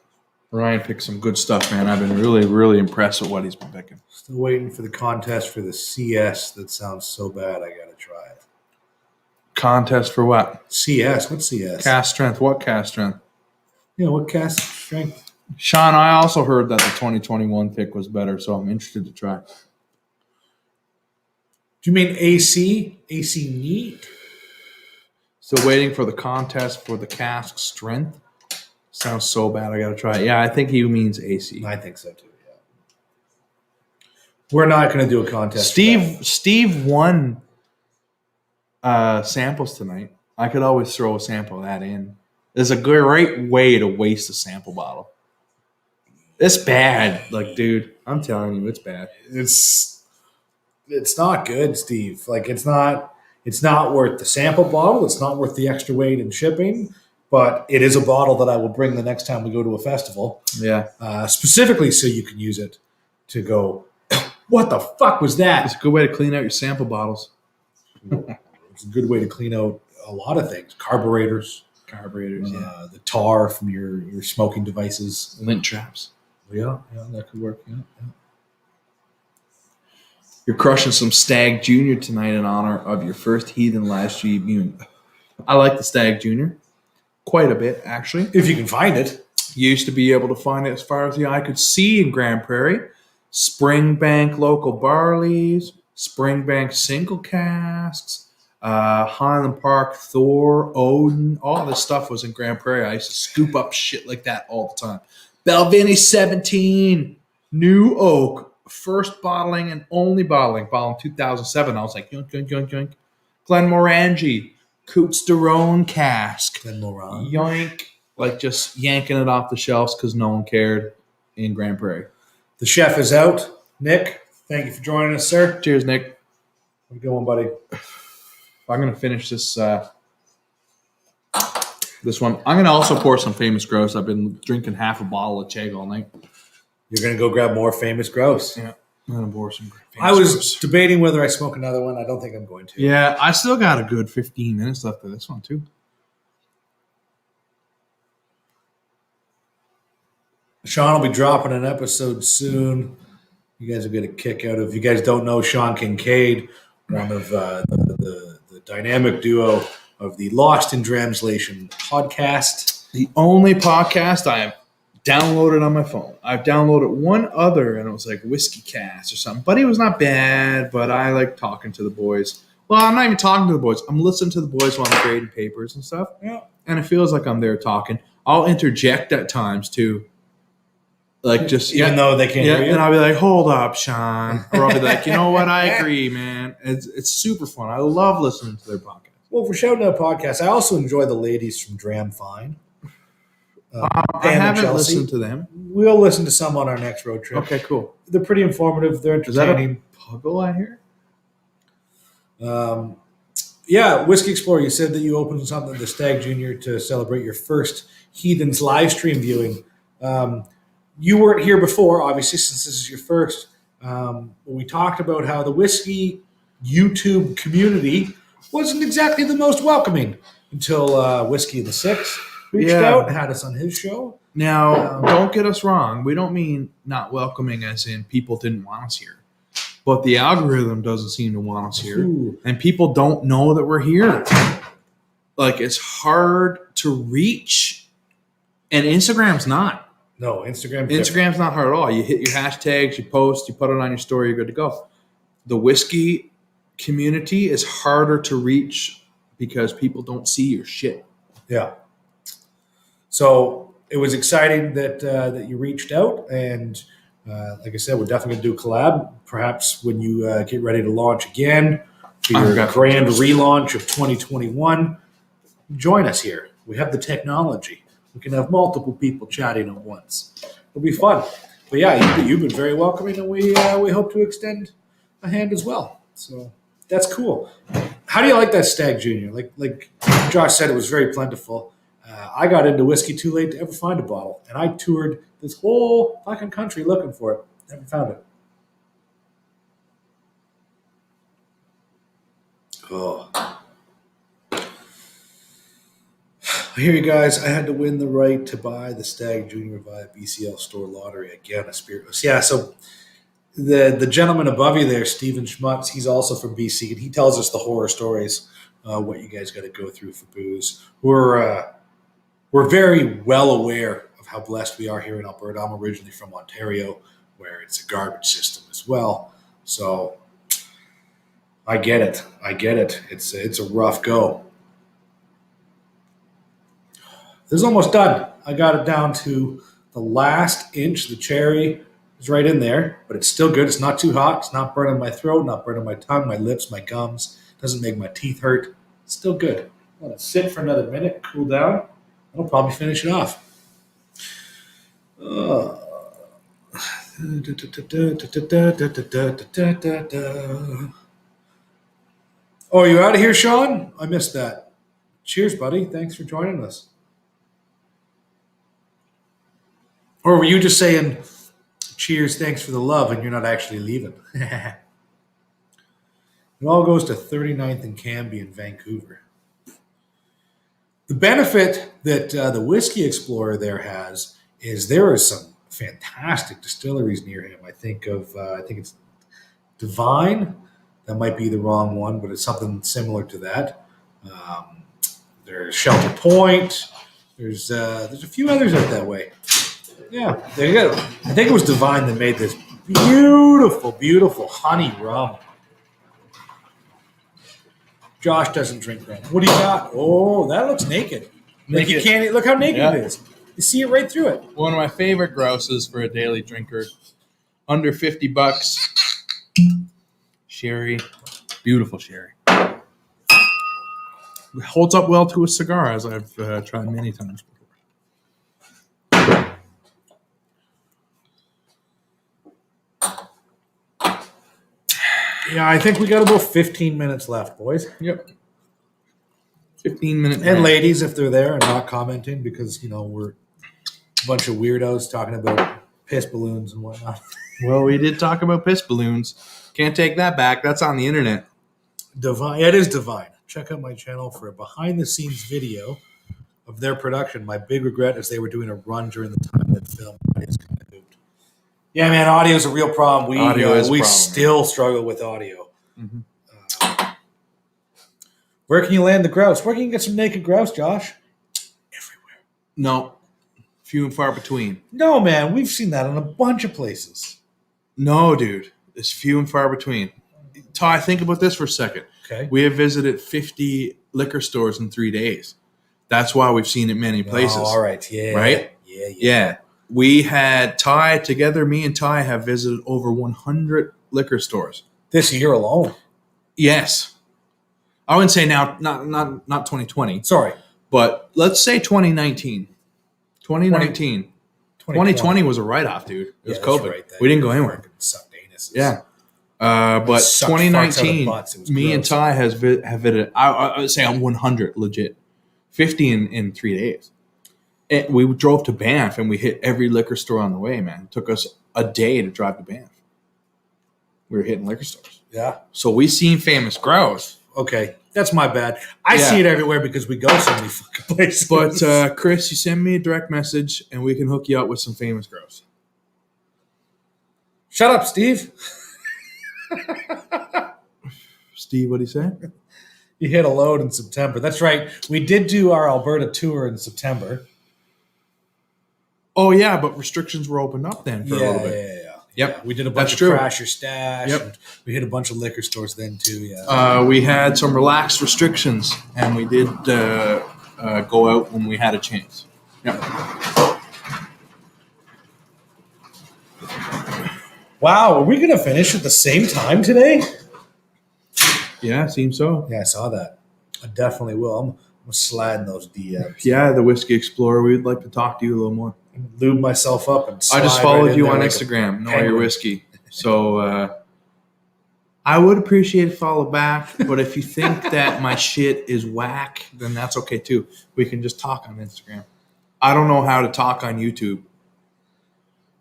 Ryan picked some good stuff, man. I've been really, really impressed with what he's been picking. Still waiting for the contest for the CS. That sounds so bad. I got to try it. Contest for what? CS? What's CS? Cast strength. What cast strength? Yeah, what cast strength? Sean, I also heard that the 2021 pick was better, so I'm interested to try. Do you mean AC? AC neat? Still waiting for the contest for the cask strength. Sounds so bad. I got to try it. Yeah, I think he means AC. I think so too. Yeah. We're not going to do a contest. for that. Steve won samples tonight. I could always throw a sample of that in. It's a great way to waste a sample bottle. It's bad. Like, dude, I'm telling you, it's bad. It's not good, Steve. Like it's not worth the sample bottle. It's not worth the extra weight in shipping. But it is a bottle that I will bring the next time we go to a festival, Yeah. specifically so you can use it to go. What the fuck was that? It's a good way to clean out your sample bottles. It's a good way to clean out a lot of things. Carburetors, Carburetors, yeah. the tar from your smoking devices. Lint traps. Yeah, that could work. Yeah. You're crushing some Stag Junior tonight in honor of your first Heathen last G. I like the Stag Junior quite a bit, actually. If you can find it. Used to be able to find it as far as the eye could see in Grand Prairie. Springbank local barleys, Springbank single casks, Highland Park, Thor, Odin, all this stuff was in Grand Prairie. I used to scoop up shit like that all the time. Belvini 17, New Oak, first bottling and only bottling, bottled in 2007. I was like, yoink, yoink, yoink, yoink. Glenmorangie, Coots de Rhone cask, Glenmorangie. yoink, like just yanking it off the shelves because no one cared in Grand Prairie. The chef is out. Nick, thank you for joining us, sir. Cheers, Nick. Have a good one, buddy. I'm going to finish this this one. I'm going to also pour some Famous Grouse. I've been drinking half a bottle of Chegg all night. You're going to go grab more Famous Grouse. Yeah. I'm going to pour some Famous I was Grouse. debating whether I smoke another one. I don't think I'm going to. Yeah, I still got a good 15 minutes left of this one, too. Sean will be dropping an episode soon. You guys will get a kick out of. If you guys don't know Sean Kincaid, one of the dynamic duo of the Lost in Translation podcast. The only podcast I have downloaded on my phone. I've downloaded one other, and it was like Whiskey Cast or something. But it was not bad, but I like talking to the boys. Well, I'm not even talking to the boys. I'm listening to the boys while I'm grading papers and stuff. Yeah. And it feels like I'm there talking. I'll interject at times, too. Like just Even though they can't hear you. and I'll be like, "Hold up, Sean," or I'll be like, "You know what? I agree, man. It's super fun. I love listening to their podcast." Well, for shouting out podcasts, I also enjoy the ladies from Dram Fine. I Pam and haven't Chelsea. listened to them. We'll listen to some on our next road trip. Okay, cool. They're pretty informative. They're Is that a entertaining. puggle I hear? Yeah, Whiskey Explorer, you said that you opened something at the Stag Junior to celebrate your first Heathens live stream viewing. You weren't here before, obviously, since this is your first. We talked about how the whiskey YouTube community wasn't exactly the most welcoming until Whiskey the Six reached out and had us on his show. Now, don't get us wrong. We don't mean not welcoming as in people didn't want us here. But the algorithm doesn't seem to want us here. Ooh. And people don't know that we're here. Like, it's hard to reach. And Instagram's not. No, Instagram. Instagram's not hard at all. You hit your hashtags, you post, you put it on your story, you're good to go. The whiskey community is harder to reach because people don't see your shit. Yeah. So it was exciting that that you reached out, and like I said, we're definitely going to do a collab. Perhaps when you get ready to launch again for your grand relaunch of 2021, join us here. We have the technology. We can have multiple people chatting at once. It'll be fun. But yeah, you've been very welcoming, and we hope to extend a hand as well. So that's cool. How do you like that Stag Junior? Like Josh said, it was very plentiful. I got into whiskey too late to ever find a bottle, and I toured this whole fucking country looking for it. Never found it. Oh. I hear you guys. I had to win the right to buy the Stag Junior via BCL Store Lottery again. A spirit. Yeah. So the gentleman above you there, Stephen Schmutz, he's also from BC, and he tells us the horror stories. What you guys got to go through for booze. We're very well aware of how blessed we are here in Alberta. I'm originally from Ontario, where it's a garbage system as well. So I get it. It's a rough go. This is almost done. I got it down to the last inch. The cherry is right in there, but it's still good. It's not too hot. It's not burning my throat, not burning my tongue, my lips, my gums. It doesn't make my teeth hurt. It's still good. I'm going to sit for another minute, cool down. I'll probably finish it off. Oh, are you out of here, Sean? I missed that. Cheers, buddy. Thanks for joining us. Or were you just saying, cheers, thanks for the love, and you're not actually leaving? It all goes to 39th and Cambie in Vancouver. The benefit that the Whiskey Explorer there has is there are some fantastic distilleries near him. I think it's Divine. That might be the wrong one, but it's something similar to that. There's Shelter Point. There's a few others out that way. Yeah, there you go. I think it was Divine that made this beautiful, beautiful honey rum. Josh doesn't drink rum. What do you got? Oh, that looks naked. Like you Naked. can't look how naked Yeah. it is. You see it right through it. One of my favorite grouses for a daily drinker. Under $50. Sherry. Beautiful sherry. It holds up well to a cigar, as I've tried many times before. Yeah, I think we got about 15 minutes left, boys. Yep. 15-minute. And ladies, if they're there and not commenting, because we're a bunch of weirdos talking about piss balloons and whatnot. Well, we did talk about piss balloons. Can't take that back. That's on the internet. Divine. It is divine. Check out my channel for a behind-the-scenes video of their production. My big regret is they were doing a run during the time that film is kind of moved. Yeah, man, audio is a real problem. We Audio is a we problem. still struggle with audio. Mhm. Where can you land the grouse? Where can you get some naked grouse, Josh? Everywhere. No. Few and far between. No, man, we've seen that in a bunch of places. No, dude. It's few and far between. Ty, think about this for a second. Okay. We have visited 50 liquor stores in 3 days. That's why we've seen it many places. Oh, all right. Yeah. Right? Yeah. Yeah. We had Ty together. Me and Ty have visited over 100 liquor stores. This year alone. Yes. I wouldn't say now, not 2020, Sorry. but let's say 2019. 2019. 2020 was a write-off, dude. It was Yeah, that's COVID. right. That We didn't go anywhere. fucking sucked anuses. Yeah. But Sucked farts out of 2019, butts. It was me and gross. Ty have visited, I would say I'm 100 legit. 50 in 3 days. We drove to Banff and we hit every liquor store on the way, man. It took us a day to drive to Banff. We were hitting liquor stores. Yeah. So we seen Famous Grouse. Okay. That's my bad. I Yeah. see it everywhere because we go so many fucking places. But Chris, you send me a direct message and we can hook you up with some Famous Grouse. Shut up, Steve. Steve, what do you say? You hit a load in September. That's right. We did do our Alberta tour in September. Oh, yeah, but restrictions were opened up then for a little bit. Yeah. Yep. We did a bunch That's of true. Crash Your Stash. Yep. And we hit a bunch of liquor stores then too. Yeah. We had some relaxed restrictions, and we did go out when we had a chance. Yep. Wow. Are we going to finish at the same time today? Yeah, seems so. Yeah, I saw that. I definitely will. I'm sliding those DMs. Yeah, the Whiskey Explorer. We'd like to talk to you a little more. Lube myself up and I just slide followed right in you there on like a Instagram, Know Your penguin. Whiskey. So I would appreciate a follow back, but if you think that my shit is whack, then that's okay too. We can just talk on Instagram. I don't know how to talk on YouTube.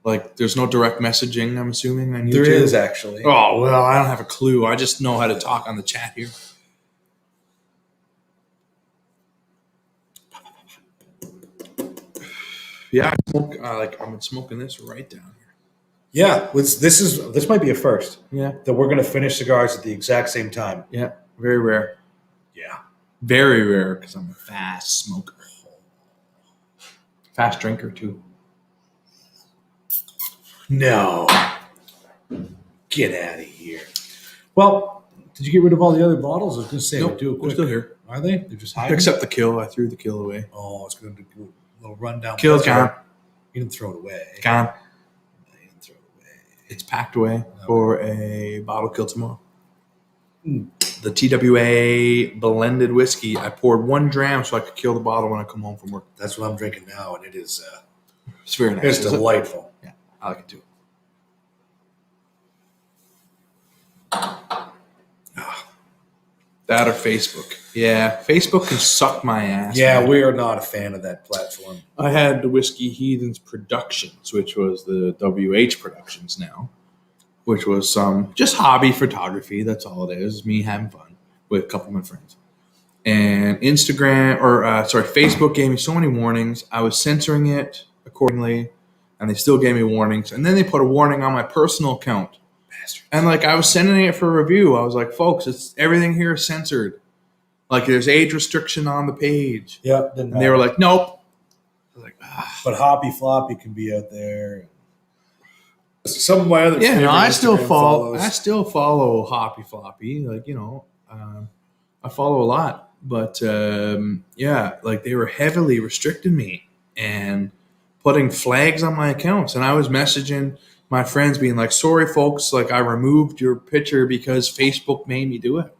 Like, there's no direct messaging, I'm assuming, on YouTube. There is actually. Oh, well, I don't have a clue. I just know how to talk on the chat here. Yeah, I smoke, I've been smoking this right down here. Yeah, this might be a first Yeah, that we're going to finish cigars at the exact same time. yeah, very rare. Yeah. Very rare because I'm a fast smoker. Fast drinker, too. No. Get out of here. Well, did you get rid of all the other bottles? I was going to say, Nope, we'll do a they're quick. still here. Are they? They're just hiding? Except the kill. I threw the kill away. Oh, it's going to do a little rundown. Kill's gone. You didn't throw it away. Gone. You didn't throw it away. It's packed away for a bottle kill tomorrow. The TWA blended whiskey. I poured 1 dram so I could kill the bottle when I come home from work. That's what I'm drinking now, and it is It's very nice. it's isn't it? delightful. Yeah, I like it too. That or Facebook. Yeah, Facebook can suck my ass. Yeah, man. we are not a fan of that platform. I had the Whiskey Heathens Productions, which was the WH Productions now, which was some just hobby photography. That's all it is. Me having fun with a couple of my friends. And Facebook gave me so many warnings. I was censoring it accordingly, and they still gave me warnings. And then they put a warning on my personal account. Bastard. And I was sending it for review. I was like, folks, it's everything here is censored. Like, there's age restriction on the page. Yep. Didn't And they were matter. like, nope. I was like, ah. But Hoppy Floppy can be out there. Some of my other Yeah, no, favorite I still Instagram follow. follows. I still follow Hoppy Floppy. I follow a lot, but yeah, like they were heavily restricting me and putting flags on my accounts, and I was messaging my friends being like, "Sorry, folks, like I removed your picture because Facebook made me do it."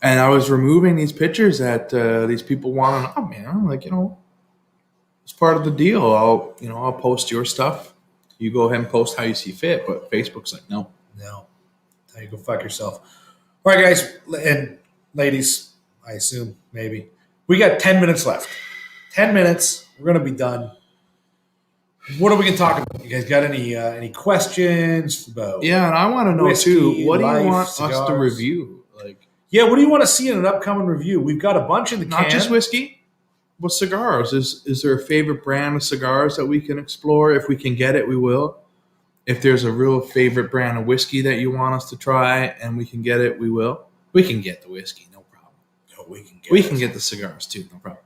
And I was removing these pictures that these people wanted. Oh man, I'm like, it's part of the deal. I'll post your stuff. You go ahead and post how you see fit. But Facebook's like, no. No. Now you go fuck yourself. All right, guys and ladies, I assume, maybe. We got 10 minutes left. 10 minutes. We're going to be done. What are we going to talk about? You guys got any questions about? Yeah, and I want to know Whiskey, too. What do life, you want us cigars? to review? Like, Yeah, what do you want to see in an upcoming review? We've got a bunch in the not can. just whiskey, but cigars. Is there a favorite brand of cigars that we can explore? If we can get it, we will. If there's a real favorite brand of whiskey that you want us to try and we can get it, we will. We can get the whiskey, no problem. No, We can get the cigars too, no problem.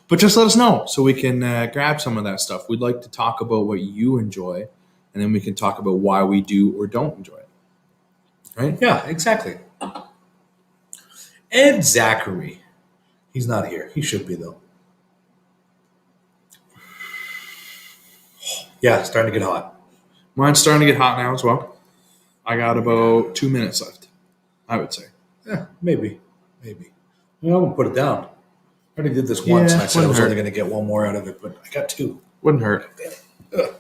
But just let us know so we can grab some of that stuff. We'd like to talk about what you enjoy, and then we can talk about why we do or don't enjoy it. Right? Yeah, exactly. Ed Zachary. He's not here. He should be, though. Yeah, it's starting to get hot. Mine's starting to get hot now as well. I got about 2 minutes left, I would say. Yeah, maybe. Well, I'm going to put it down. I already did this once, and I said I was only going to get one more out of it, but I got 2. Wouldn't hurt. Ugh.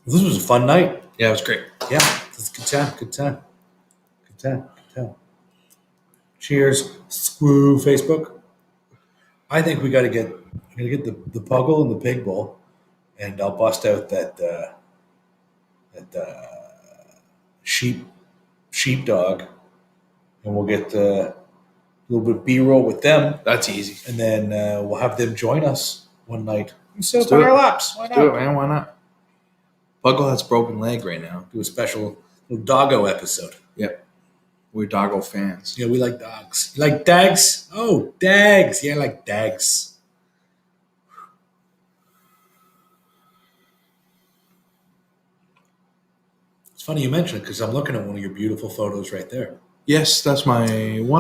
This was a fun night. Yeah, it was great. Yeah, this is a good time. Cheers. Screw Facebook. I think we got to get the puggle and the pig bowl, and I'll bust out that sheepdog, and we'll get a little bit of B-roll with them, That's easy. and then we'll have them join us one night. And sit Let's up on do it. our laps. Why Let's not? do it, man. Why not? Puggle has broken leg right now. Do a special little doggo episode. Yep. We're doggo fans. Yeah, we like dogs. You like dags? Oh, dags. Yeah, I like dags. It's funny you mention it because I'm looking at one of your beautiful photos right there. Yes, that's one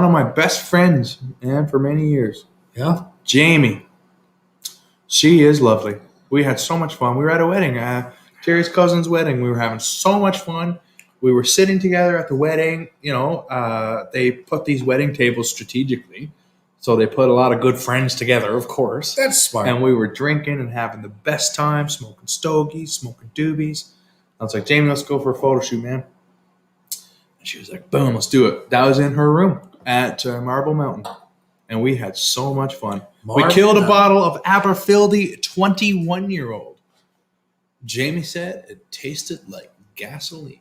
of my best friends, and for many years. Yeah? Jamie. She is lovely. We had so much fun. We were at a wedding, Terry's cousin's wedding. We were having so much fun. We were sitting together at the wedding. They put these wedding tables strategically. So they put a lot of good friends together, of course. That's smart. And we were drinking and having the best time, smoking stogies, smoking doobies. I was like, Jamie, let's go for a photo shoot, man. And she was like, boom, let's do it. That was in her room at Marble Mountain. And we had so much fun. We killed a bottle of Aberfeldy 21-year-old. Jamie said it tasted like gasoline.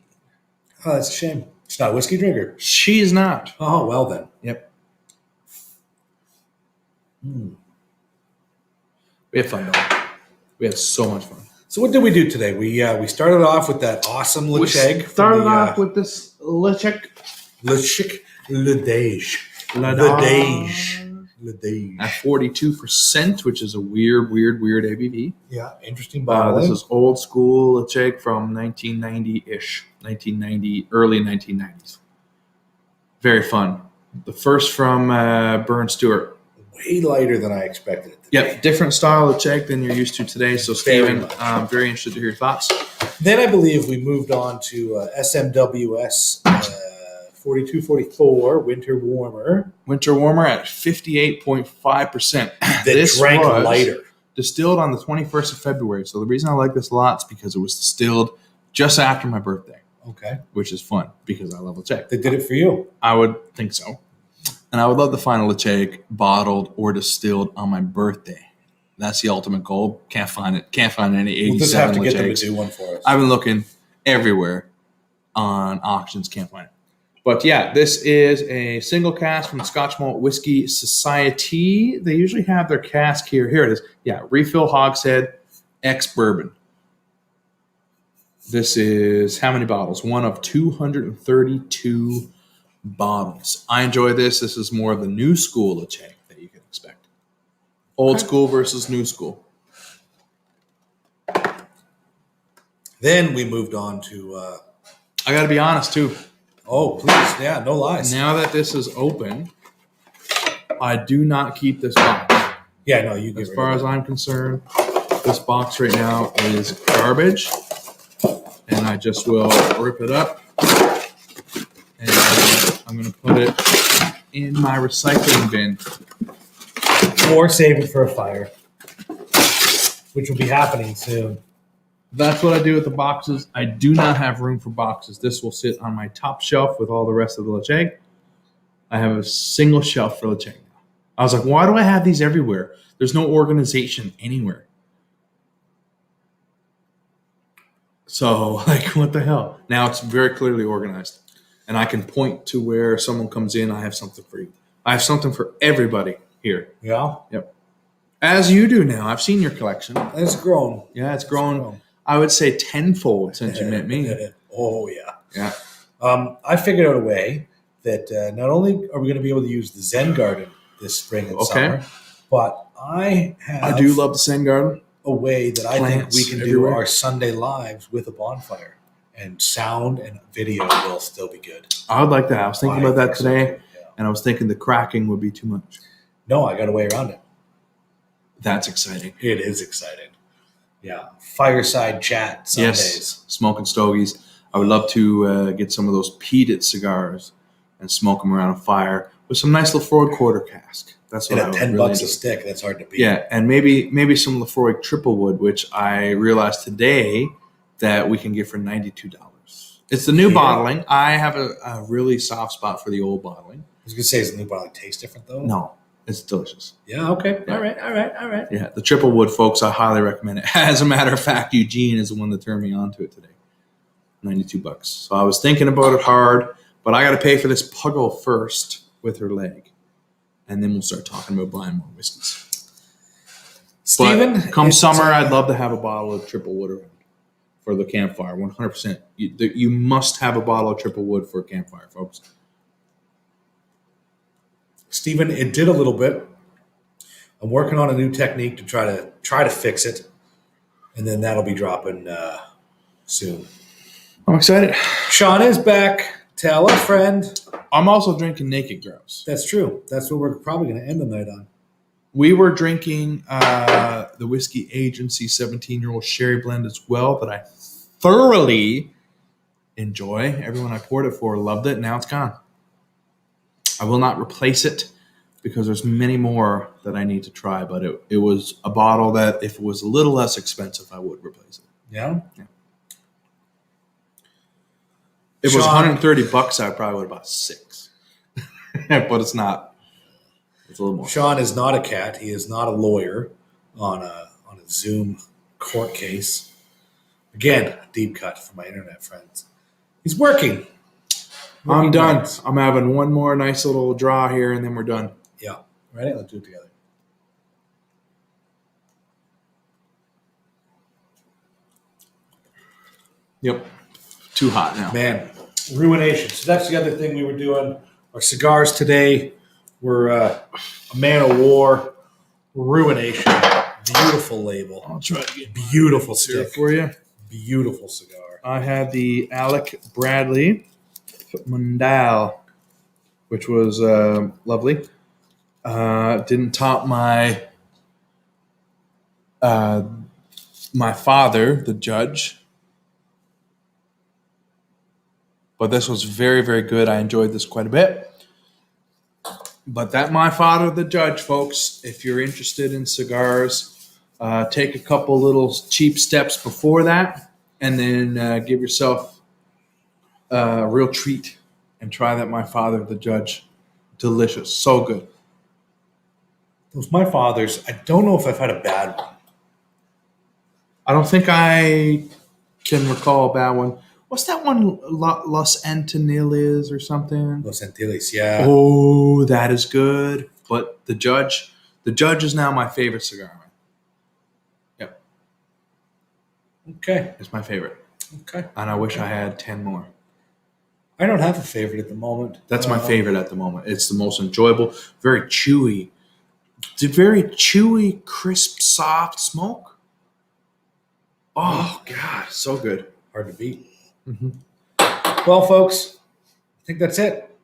Oh, that's a shame. She's not a whiskey drinker. She's not. Oh, well then. Yep. Hmm. We had fun, though. We had so much fun. So what did we do today? We started off with that awesome Lecheg. Started off with this Lecheg. Lecheg Ledage. At 42%, which is a weird ABV. Yeah, interesting bottle. This is old school Lecheg from 1990-ish. 1990, early 1990s. Very fun. The first from Burn Stewart. Way lighter than I expected it to be. Yep, different style of Lecheg than you're used to today. So, Stephen, I'm very interested to hear your thoughts. Then I believe we moved on to SMWS 4244 Winter Warmer. Winter Warmer at 58.5%. That drank lighter. Distilled on the 21st of February. So the reason I like this a lot is because it was distilled just after my birthday. Okay. Which is fun because I love Lecheg. They did it for you. I would think so. And I would love to find a Lecheg bottled or distilled on my birthday. That's the ultimate goal. Can't find it. Can't find any 87 We'll just have to get them to Lechegs. do one for us. I've been looking everywhere on auctions. Can't find it. But yeah, this is a single cask from the Scotch Malt Whiskey Society. They usually have their cask here. Here it is. Yeah, refill hogshead, ex-bourbon. This is how many bottles? One of 232 bottles. I enjoy this. This is more of the new school Lecheg that you can expect. Old school versus new school. Then we moved on to. I got to be honest too. Oh, please, yeah, no lies. Now that this is open, I do not keep this box. Yeah, no, you. As far as I'm concerned, this box right now is garbage, and I just will rip it up, and I'm going to put it in my recycling bin. Or save it for a fire, which will be happening soon. That's what I do with the boxes. I do not have room for boxes. This will sit on my top shelf with all the rest of the Lecheg. I have a single shelf for Lecheg now. I was like, why do I have these everywhere? There's no organization anywhere. So, like, what the hell? Now it's very clearly organized. And I can point to where someone comes in. I have something for you. I have something for everybody here. Yeah, Yep. As you do now. I've seen your collection. it's grown. Yeah, it's grown. I would say tenfold since you met me. Oh yeah. Yeah. I figured out a way that not only are we going to be able to use the Zen Garden this spring and summer, but I do love the Zen Garden. a way that I think Plants we can everywhere. do our Sunday lives with a bonfire, and sound and video will still be good. I would like that. I was thinking about that think so, today, too, yeah. and I was thinking the cracking would be too much. No, I got a way around it. That's exciting. It is exciting. Yeah, fireside chat Sundays. Yes, smoking stogies. I would love to get some of those peated cigars and smoke them around a fire with some nice Lefroy quarter cask. That's what And I at would 10 really bucks do. a stick, that's hard to beat. Yeah, and maybe some Lefroy triple wood, which I realized today that we can get for $92. It's the new Yeah. bottling. I have a really soft spot for the old bottling. I was gonna say, is the new bottle taste different though? No, it's delicious. Yeah. Okay. Yeah. All right. Yeah, the triple wood, folks, I highly recommend it. As a matter of fact, Eugene is the one that turned me on to it today. $92. So I was thinking about it hard, but I got to pay for this puggle first with her leg, and then we'll start talking about buying more whiskeys. Stephen, But come it's, summer, I'd love to have a bottle of triple wood around for the campfire. 100%. You must have a bottle of triple wood for a campfire, folks. Stephen, it did a little bit. I'm working on a new technique to try to fix it, and then that'll be dropping soon. I'm excited. Sean is back. Tell a friend. I'm also drinking Naked Grouse. That's true. That's what we're probably going to end the night on. We were drinking the Whiskey Agency 17-year-old sherry blend as well that I thoroughly enjoy. Everyone I poured it for loved it. Now it's gone. I will not replace it because there's many more that I need to try, but it was a bottle that if it was a little less expensive, I would replace it. Yeah. If it was Sean- $130, I probably would have bought 6. But it's not. It's a little more. Sean is not a cat. He is not a lawyer on a Zoom court case. Again, deep cut for my internet friends. He's working. I'm Working done. nights. I'm having one more nice little draw here, and then we're done. Yeah. Ready? Let's do it together. Yep. Too hot now. Man, ruination. So that's the other thing we were doing. Our cigars today were a Man of War Ruination. Beautiful label. I'll try to get Beautiful here stick. for you. Beautiful cigar. I had the Alec Bradley Mundal, which was lovely. Didn't top my my father, the judge. But this was very, very good. I enjoyed this quite a bit. But that my father, the judge, folks, if you're interested in cigars, take a couple little cheap steps before that, and then give yourself a real treat and try that my father, the judge. Delicious. So good. Those my father's. I don't know if I've had a bad one. I don't think I can recall a bad one. What's that one? Los Antonillas or something? Los Antilles, yeah. Oh, that is good. But the judge is now my favorite cigar. Man. Yep, Okay. it's my favorite. Okay. And I wish I had 10 more. I don't have a favorite at the moment. That's my favorite at the moment. It's the most enjoyable, very chewy. It's a very chewy, crisp, soft smoke. Oh God, so good. Hard to beat. Mhm. Well, folks, I think that's it.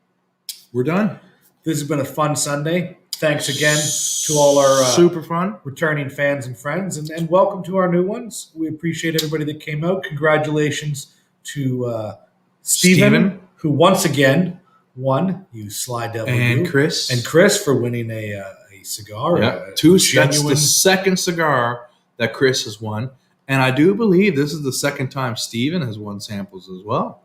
We're done. This has been a fun Sunday. Thanks again to all our super fun. returning fans and friends, and welcome to our new ones. We appreciate everybody that came out. Congratulations to Stephen, who once again won. You sly devil, And you. Chris. And Chris for winning a cigar. Yeah, a that's genuine. the second cigar that Chris has won. And I do believe this is the second time Steven has won samples as well.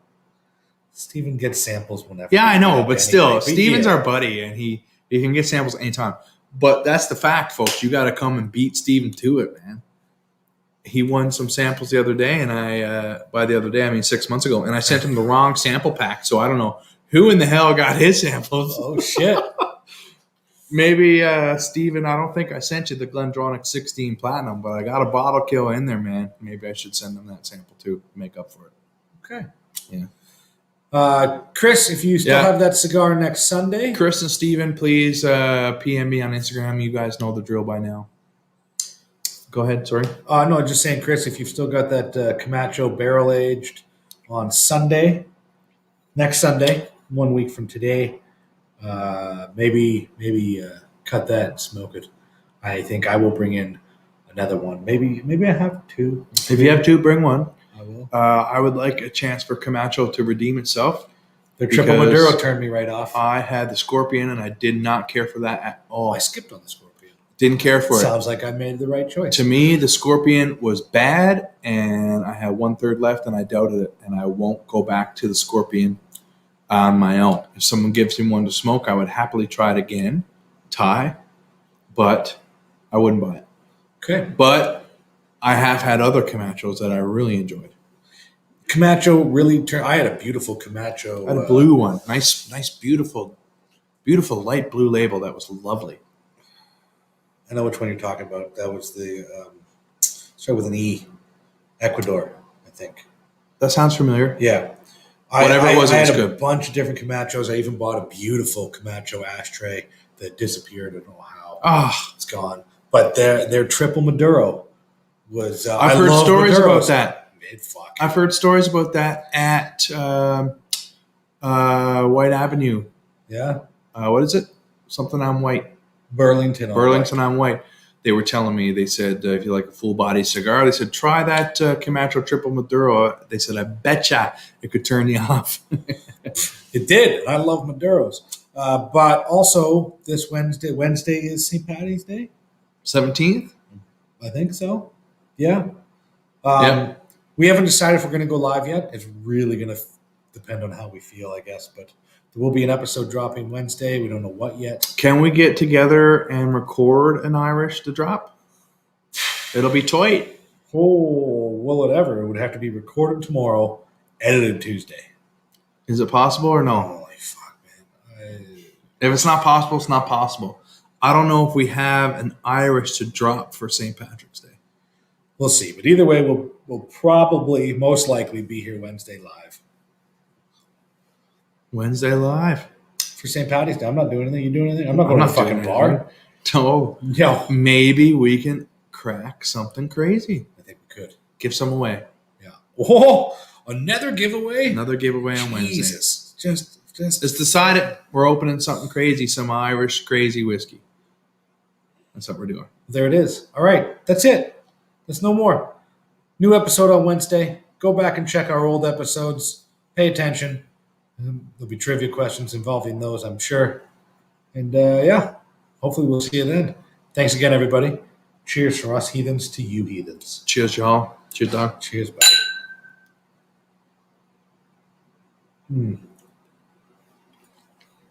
Stephen gets samples whenever. Yeah, I know, but anyway. still, But Steven's yeah. our buddy, and he can get samples anytime. But that's the fact, folks. You got to come and beat Steven to it, man. He won some samples the other day, and by the other day, I mean 6 months ago, and I sent him the wrong sample pack, so I don't know who in the hell got his samples. Oh shit! Maybe Steven, I don't think I sent you the Glendronach 16 Platinum, but I got a bottle kill in there, man. Maybe I should send him that sample too to make up for it. Okay. Yeah. Chris, if you still Yeah. have that cigar next Sunday, Chris and Steven, please PM me on Instagram. You guys know the drill by now. Go ahead, sorry. no, just saying, Chris, if you've still got that Camacho barrel aged on Sunday, next Sunday, 1 week from today, maybe cut that and smoke it. I think I will bring in another one. Maybe I have two. If you have two, bring one. I will. I would like a chance for Camacho to redeem itself. The triple because Maduro turned me right off. I had the Scorpion, and I did not care for that at all. I skipped on the Scorpion. Didn't care for it. Sounds like I made the right choice. To me, the Scorpion was bad, and I had 1/3 left, and I doubted it, and I won't go back to the Scorpion on my own. If someone gives me one to smoke, I would happily try it again, but I wouldn't buy it. Okay. But I have had other Camachos that I really enjoyed. Camacho really turned. I had a beautiful Camacho. I had a blue one, nice, beautiful light blue label that was lovely. I know which one you're talking about. That was the start with an E, Ecuador, I think. That sounds familiar. Yeah. Whatever it was, I it was had a good. bunch of different Camachos. I even bought a beautiful Camacho ashtray that disappeared. I don't know how. Ah, It's gone. But their triple Maduro was. I've I heard love stories Maduros. about that. Fuck. I've heard stories about that at White Avenue. Yeah. What is it? Something on White. Burlington. On White. They were telling me, they said, if you like a full body cigar, they said, try that Camacho Triple Maduro. They said, I betcha it could turn you off. It did. And I love Maduros. But also, this Wednesday is St. Patty's Day. 17th? I think so. Yeah. Yeah. We haven't decided if we're going to go live yet. It's really going to depend on how we feel, I guess. But there will be an episode dropping Wednesday. We don't know what yet. Can we get together and record an Irish to drop? It'll be tight. Oh, will it ever? It would have to be recorded tomorrow, edited Tuesday. Is it possible or no? Holy fuck, man. If it's not possible, it's not possible. I don't know if we have an Irish to drop for St. Patrick's Day. We'll see. But either way, we'll probably, most likely, be here Wednesday live. Wednesday live. For St. Patty's Day. I'm not doing anything. You doing anything? I'm not going to a fucking doing bar. anything. No. No. Maybe we can crack something crazy. I think we could. Give some away. Yeah. Oh, another giveaway? Another giveaway on Wednesday. Jesus. Just. It's decided we're opening something crazy, some Irish crazy whiskey. That's what we're doing. There it is. All right. That's it. There's no more. New episode on Wednesday. Go back and check our old episodes. Pay attention. There'll be trivia questions involving those, I'm sure. And yeah, hopefully we'll see you then. Thanks again, everybody. Cheers from us heathens to you heathens. Cheers, y'all. Cheers, dog. Cheers, buddy.